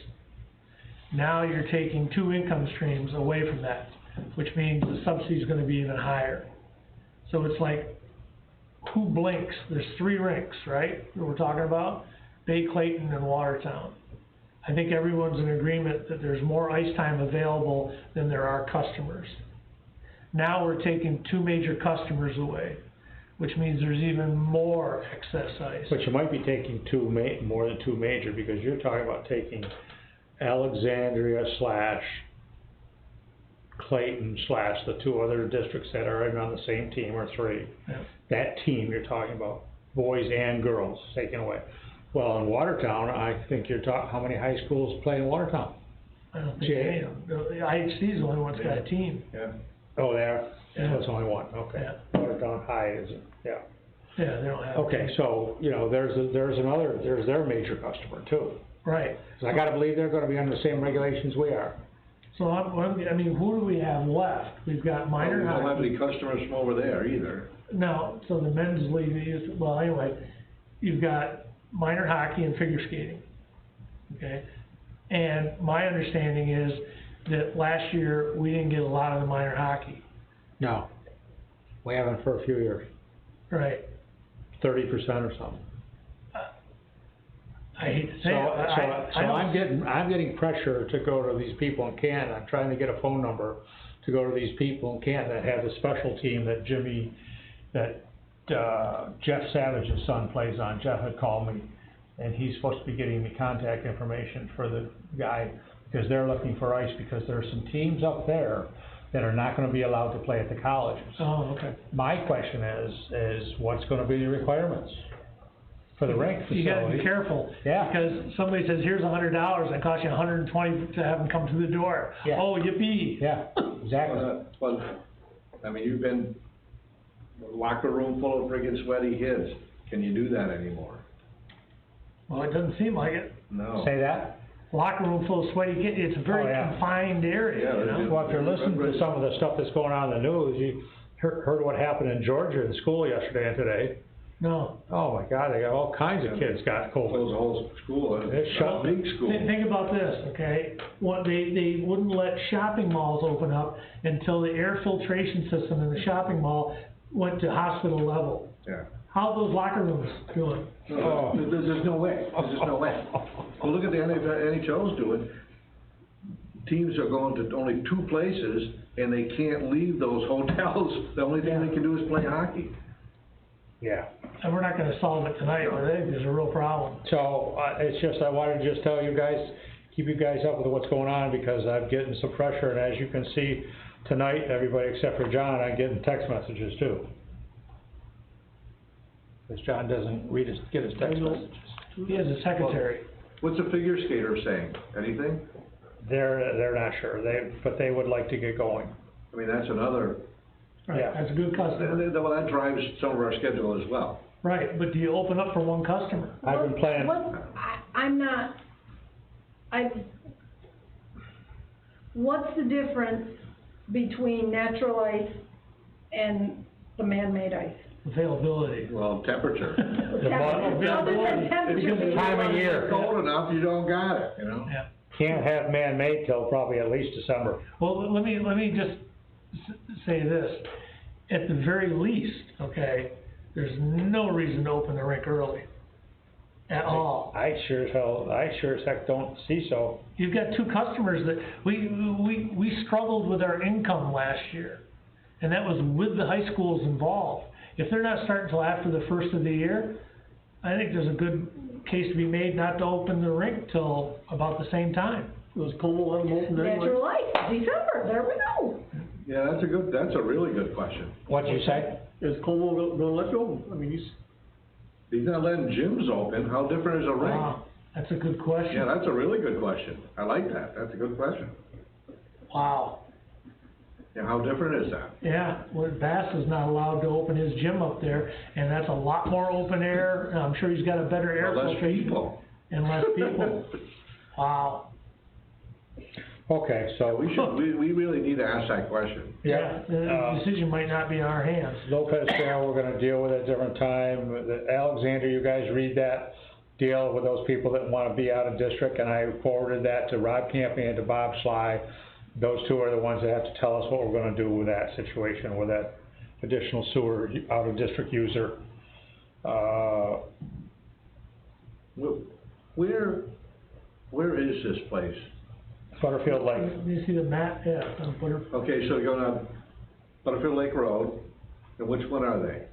Now you're taking two income streams away from that, which means the subsidy is gonna be even higher. So it's like, who blinks? There's three rinks, right, that we're talking about? Bay, Clayton, and Watertown. I think everyone's in agreement that there's more ice time available than there are customers. Now we're taking two major customers away, which means there's even more excess ice. But you might be taking more than two major, because you're talking about taking Alexandria / Clayton / the two other districts that are on the same team, or three. Yeah. That team you're talking about, boys and girls, taken away. Well, in Watertown, I think you're talking, how many high schools play in Watertown? I don't think any of them. The IHC is the only one that's got a team. Yeah. Oh, there? Yeah. So it's only one, okay. Yeah. Watertown High is, yeah. Yeah, they don't have. a Okay, team. so, you know, there's their major customer too. Right. So I gotta believe they're gonna be under the same regulations we are. So I mean, who do we have left? We've got minor We don't have hockey. any customers from over there either. No, so the men's league is, well, anyway, you've got minor hockey and figure skating, okay? And my understanding is that last year, we didn't get a lot of the minor hockey, No, we haven't for a few years, right? 30% or something. I hate to So, say it, so I'm getting pressure to go to these people in Canton. I'm trying to get a phone number to go to these people in Canton that have the special team that Jeff Savage's son plays on. Jeff had called me, and he's supposed to be getting me contact information for the guy, because they're looking for ice, because there are some teams up there that are not gonna be allowed to play at the colleges. Oh, okay. My question is what's gonna be the requirements for the rink facility? You gotta be careful. Yeah. Because somebody says, here's $100, and it costs you $120 to have them come to the door. Yeah. Oh, yippee. Yeah, exactly. Well, I mean, you've been, locker room full of friggin' sweaty kids. Can you do that anymore? Well, it doesn't seem like it. No. Say that? Locker room full of sweaty kids, it's a very Oh, yeah. confined area, Yeah, you there's know? Well, if you're listening to some of the stuff that's going on in the news, you heard what happened in Georgia in school yesterday and today. No. Oh my God, they got all kinds of kids got Close COVID. the whole school, It's shut. big school. Think about this, okay? What, they wouldn't let shopping malls open up until the air filtration system in the shopping mall went to hospital level. Yeah. How are those locker rooms doing? Oh. There's no way, there's just no way. Well, look at the NHL's doing. Teams are going to only 2 places, and they can't leave those hotels. The only thing they can do is play hockey. Yeah. And we're not gonna solve it tonight, but I think there's a real problem. So, it's just, I wanted to just tell you guys, keep you guys up with what's going on, because I'm getting some pressure, and as you can see tonight, everybody except for John, I'm getting text messages too. Because John doesn't get his text messages. He has a secretary. What's the figure skater saying? Anything? They're not sure, but they would like to get going. I mean, that's another, Right, Yeah. that's a good customer. well, that drives some of our schedule as well. Right, but do you open up for one customer? I've been planning. What's the difference between natural ice and the man-made ice? Availability. Well, temperature. Other than temperature. Because the time of year. If it's cold enough, you don't got it, you know? Yeah. Can't have man-made till probably at least December. Well, let me just say this. At the very least, okay, there's no reason to open the rink early. At all. I sure as heck don't see so. You've got 2 customers that, we struggled with our income last year. And that was with the high schools involved. If they're not starting till after the first of the year, I think there's a good case to be made not to open the rink till about the same time. Was Como let them open anyway? Natural ice, December, there we go. Yeah, that's a really good question. What'd you say? Is Como gonna let you open? I mean, He's not letting gyms open, how different is a rink? Wow, that's a good question. Yeah, that's a really good question. I like that, that's a good question. Wow. Yeah, how different is that? Yeah, well, Bass is not allowed to open his gym up there, and that's a lot more open air, and I'm sure he's got a better air Less filtration. people. And less people. Wow. Okay, so We really need to ask that question. Yeah, the decision might not be in our hands. Lopez Trail, we're gonna deal with at a different time. The Alexandria, you guys read that deal with those people that wanna be out of district, and I forwarded that to Rob Camping and to Bob Sly. Those 2 are the ones that have to tell us what we're gonna do with that situation, with that additional sewer out of district user. Where is this place? Butterfield Lake. You see the map, yeah, on Butterfield. Okay, so you're going down Butterfield Lake Road, and which one are they?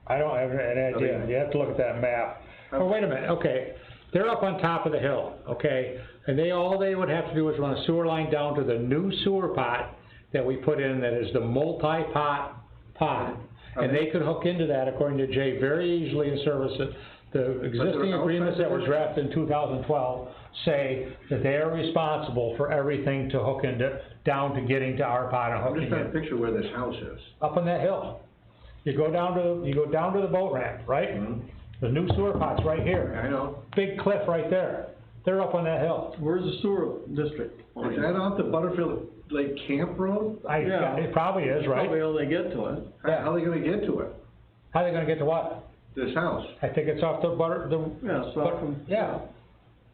I don't have any idea, Okay. you have to look at that map. Oh, wait a minute, okay, they're up on top of the hill, okay? And all they would have to do is run a sewer line down to the new sewer pot that we put in, that is the multi-pot pot. And they could hook into that, according to Jay, very easily and service it. The existing agreements that were drafted in 2012 say that they are responsible for everything to hook into, down to getting to our pot and I'm hooking just trying to in. picture where this house is. Up on that hill. You go down to the boat ramp, right? Mm-hmm. The new sewer pot's right here. I know. Big cliff right there. They're up on that hill. where's the sewer district? Is that off the Butterfield Lake Camp Road? Yeah. It probably is, right? Probably how they get to it. How are they gonna get to it? How are they gonna get to what? This house? I think it's off Yeah, so from, yeah.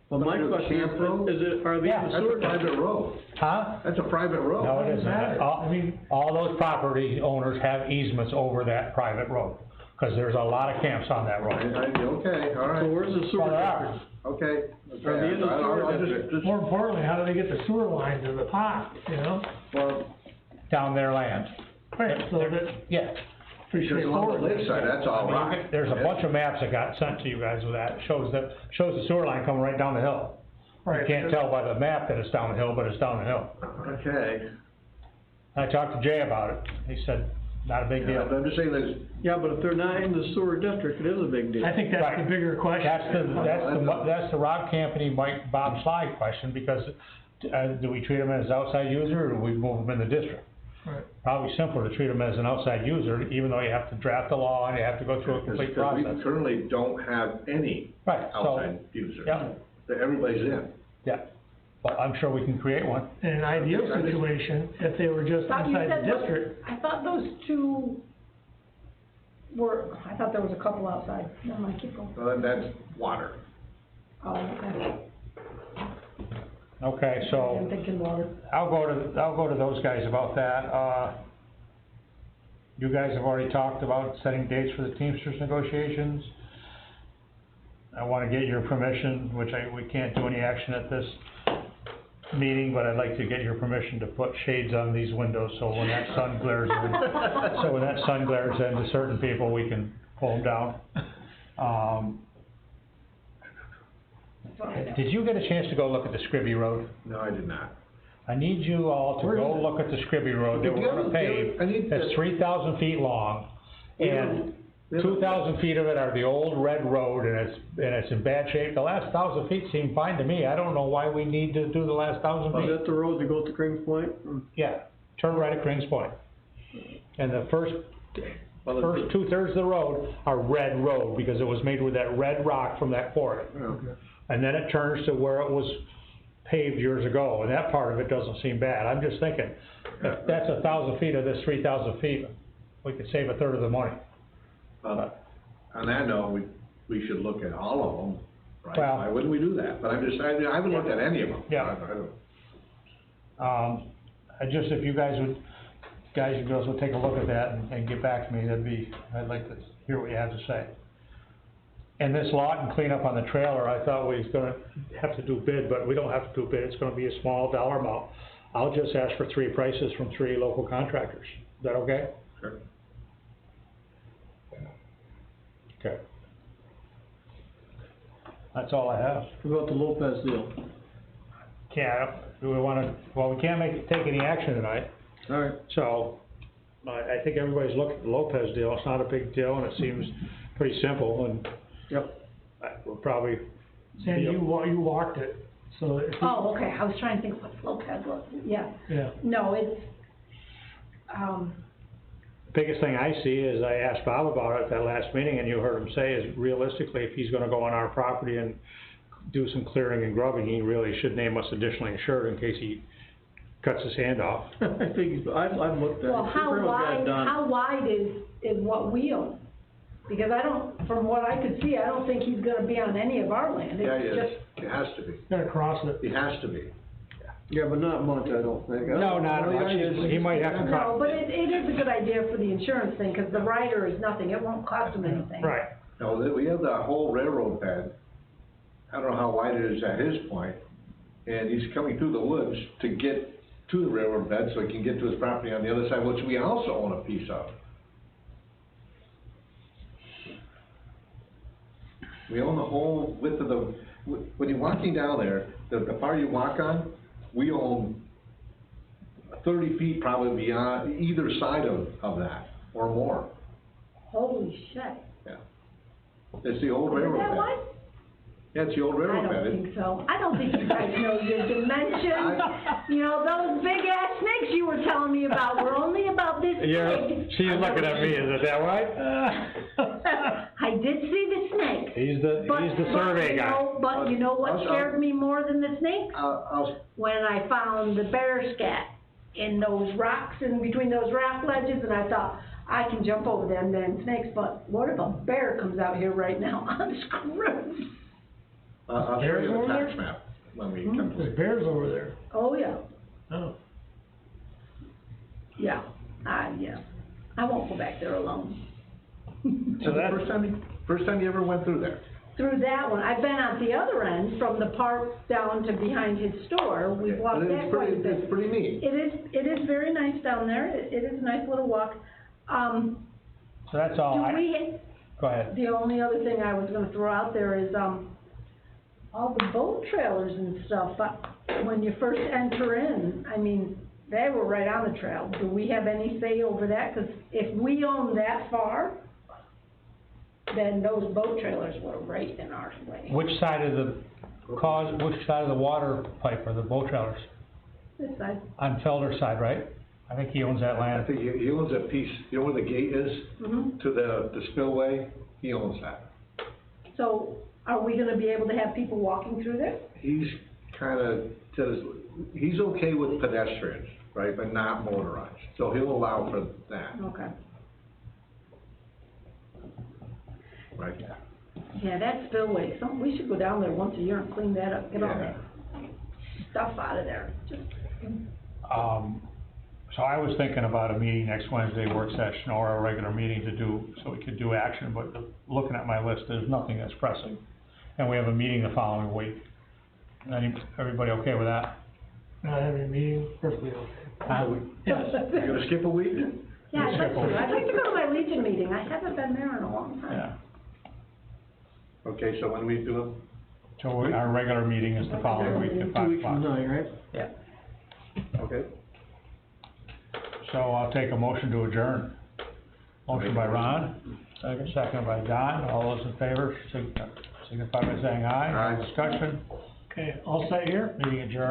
but my Butterfield question Camp Road? is it, are they Yeah, in the That's sewer a district? private road. Huh? That's a private road. No, it isn't. matter. I mean- All those property owners have easements over that private road, cause there's a lot of camps on that road. Okay, all So right, where's the sewer Well, there are. district? okay. Are they in the sewer I'll district? More importantly, how do they get the sewer line to the pot, you know? Well, Down their land. Right, so that, Yeah. pretty because along straightforward. the lakeside, that's all rock. There's a bunch of maps that got sent to you guys with that, shows the sewer line coming right down the hill. You Right. can't tell by the map that it's down the hill, but it's down the hill. Okay. I talked to Jay about it, he said, not a big Yeah, deal. but I'm just saying there's, Yeah, but if they're not in the sewer district, it is a big deal. I think that's the Right. bigger question. That's the Rob Campany, Mike, Bob Sly question, because, do we treat them as outside user, or do we move them in the district? Right. Probably simpler to treat them as an outside user, even though you have to draft the law and you have to go through a complete because we process. currently don't have any Right, so, outside users. yeah. Everybody's in. yeah, but I'm sure we can create one. In an ideal situation, if they were just Thought you inside said the those- district, I thought those 2 I thought there was a couple outside, never mind, keep going. Well, that's water. Oh, okay. Okay, so. I'm thinking water. I'll go to those guys about that. You guys have already talked about setting dates for the Teamsters negotiations. I wanna get your permission, which we can't do any action at this meeting, but I'd like to get your permission to put shades on these windows, so when that sun glares into certain people, we can pull them down. Did you get a chance to go look at the Scribby Road? No, I did not. I need you all to Where is go it? look at the Scribby Road that we're gonna pave. It's 3,000 feet long, and 2,000 feet of it are the old red road, and it's in bad shape. The last 1,000 feet seem fine to me. I don't know why we need to do the last 1,000 Is feet. that the road that goes to Kings Point? Yeah, turn right at Crings Point. And the first 2/3 of the road are red road, because it was made with that red rock from that quarry. Okay. And then it turns to where it was paved years ago, and that part of it doesn't seem bad. I'm just thinking, if that's 1,000 feet of this 3,000 feet, we could save 1/3 of the money. On that note, we should look at all of them, right? Well- Why wouldn't we do that? But I haven't looked at any of them. Yeah. If you guys and girls would take a look at that and get back to me, I'd like to hear what you have to say. And this lot and cleanup on the trailer, I thought we was gonna have to do bid, but we don't have to do bid, it's gonna be a small dollar amount. I'll just ask for 3 prices from 3 local contractors, is that okay? Sure. Okay. That's all I have. What about the Lopez deal? We can't take any action tonight, All right. so, I think everybody's looked at the Lopez deal, it's not a big deal, and it seems pretty simple, and Yep. we'll probably. Sandy, you walked it, so if you. Oh, okay, I was trying to think what Lopez was, yeah. Yeah. No, it's, Biggest thing I see is, I asked Bob about it at that last meeting, and you heard him say, is realistically, if he's gonna go on our property and do some clearing and grubbing, he really should name us additionally insured in case he cuts his hand off. I think, I've looked at it. well, how Pretty much got it done. wide is what we own? Because from what I could see, I don't think he's gonna be on any of our land, Yeah, it's just, it has to be. Gotta cross it. It has to be. Yeah, but not much, I don't think. No, not much. He might have to no, but it is a good idea for the insurance thing, cause the rider is nothing, it won't cost him anything. Right, No, we have the whole railroad bed. I don't know how wide it is at his point, and he's coming through the woods to get to the railroad bed so he can get to his property on the other side, which we also own a piece of. We own the whole width of when you're walking down there, the part you walk on, we own 30 feet probably beyond either side of that, or more. Holy shit. Yeah. It's the old Is railroad that bed. what? Yeah, it's the old I railroad bed. don't think so. I don't think you guys know your dimensions. You know, those big ass snakes you were telling me about were only about this big. she's looking at me, is it that right? I did see the snake. He's the survey guy. But you know what scared me more than the snake? I'll When I found the bear scat in those rocks, in between those rock ledges, and I thought, I can jump over them damn snakes, but what if a bear comes out here right now? I'm screwed. I'll show Bears you the over tax there? map when we come to There's it. bears over there. Oh, yeah, Oh. yeah, yeah. I won't go back there alone. So the first time you ever went through there? Through that one, I've been at the other end, from the park down to behind his store, we've walked But that quite a bit. It's pretty neat. It is very nice down there, it is a nice little walk. So that's all go ahead. The only other thing I was gonna throw out there is, all the boat trailers and stuff, but when you first enter in, I mean, they were right on the trail. Do we have any say over that? 'Cause if we own that far, then those boat trailers were right in our way. Which side of the water pipe are the boat trailers? This side. On Felder's side, right? I think he owns that I land. think he owns that piece, you know where the gate is Mhm. to the spillway? He owns that. So, are we gonna be able to have people walking through there? He's says, he's okay with pedestrians, right, but not motorized. So he'll allow for that. Okay. right? Yeah, that spillway, we should go down there once a year and clean that up, get all that stuff out of there, just. So I was thinking about a meeting next Wednesday, work session, or a regular meeting to do, so we could do action, but looking at my list, there's nothing that's pressing. And we have a meeting the following week. Everybody okay with that? Not having a meeting, perfectly okay. Yes. You're gonna skip a week? Yeah, I'd like Skip over. to, I'd like to go to my Legion meeting, I haven't been there in a long time. Yeah. Okay, so when we do them? So our regular meeting is the following week at 2 5 weeks from o'clock. tonight, right? Yeah. Okay. So I'll take a motion to adjourn. Motion by Ron, second by Don, all those in favor, signify by saying aye. Aye. Discussion, Okay, all set here? meeting adjourned.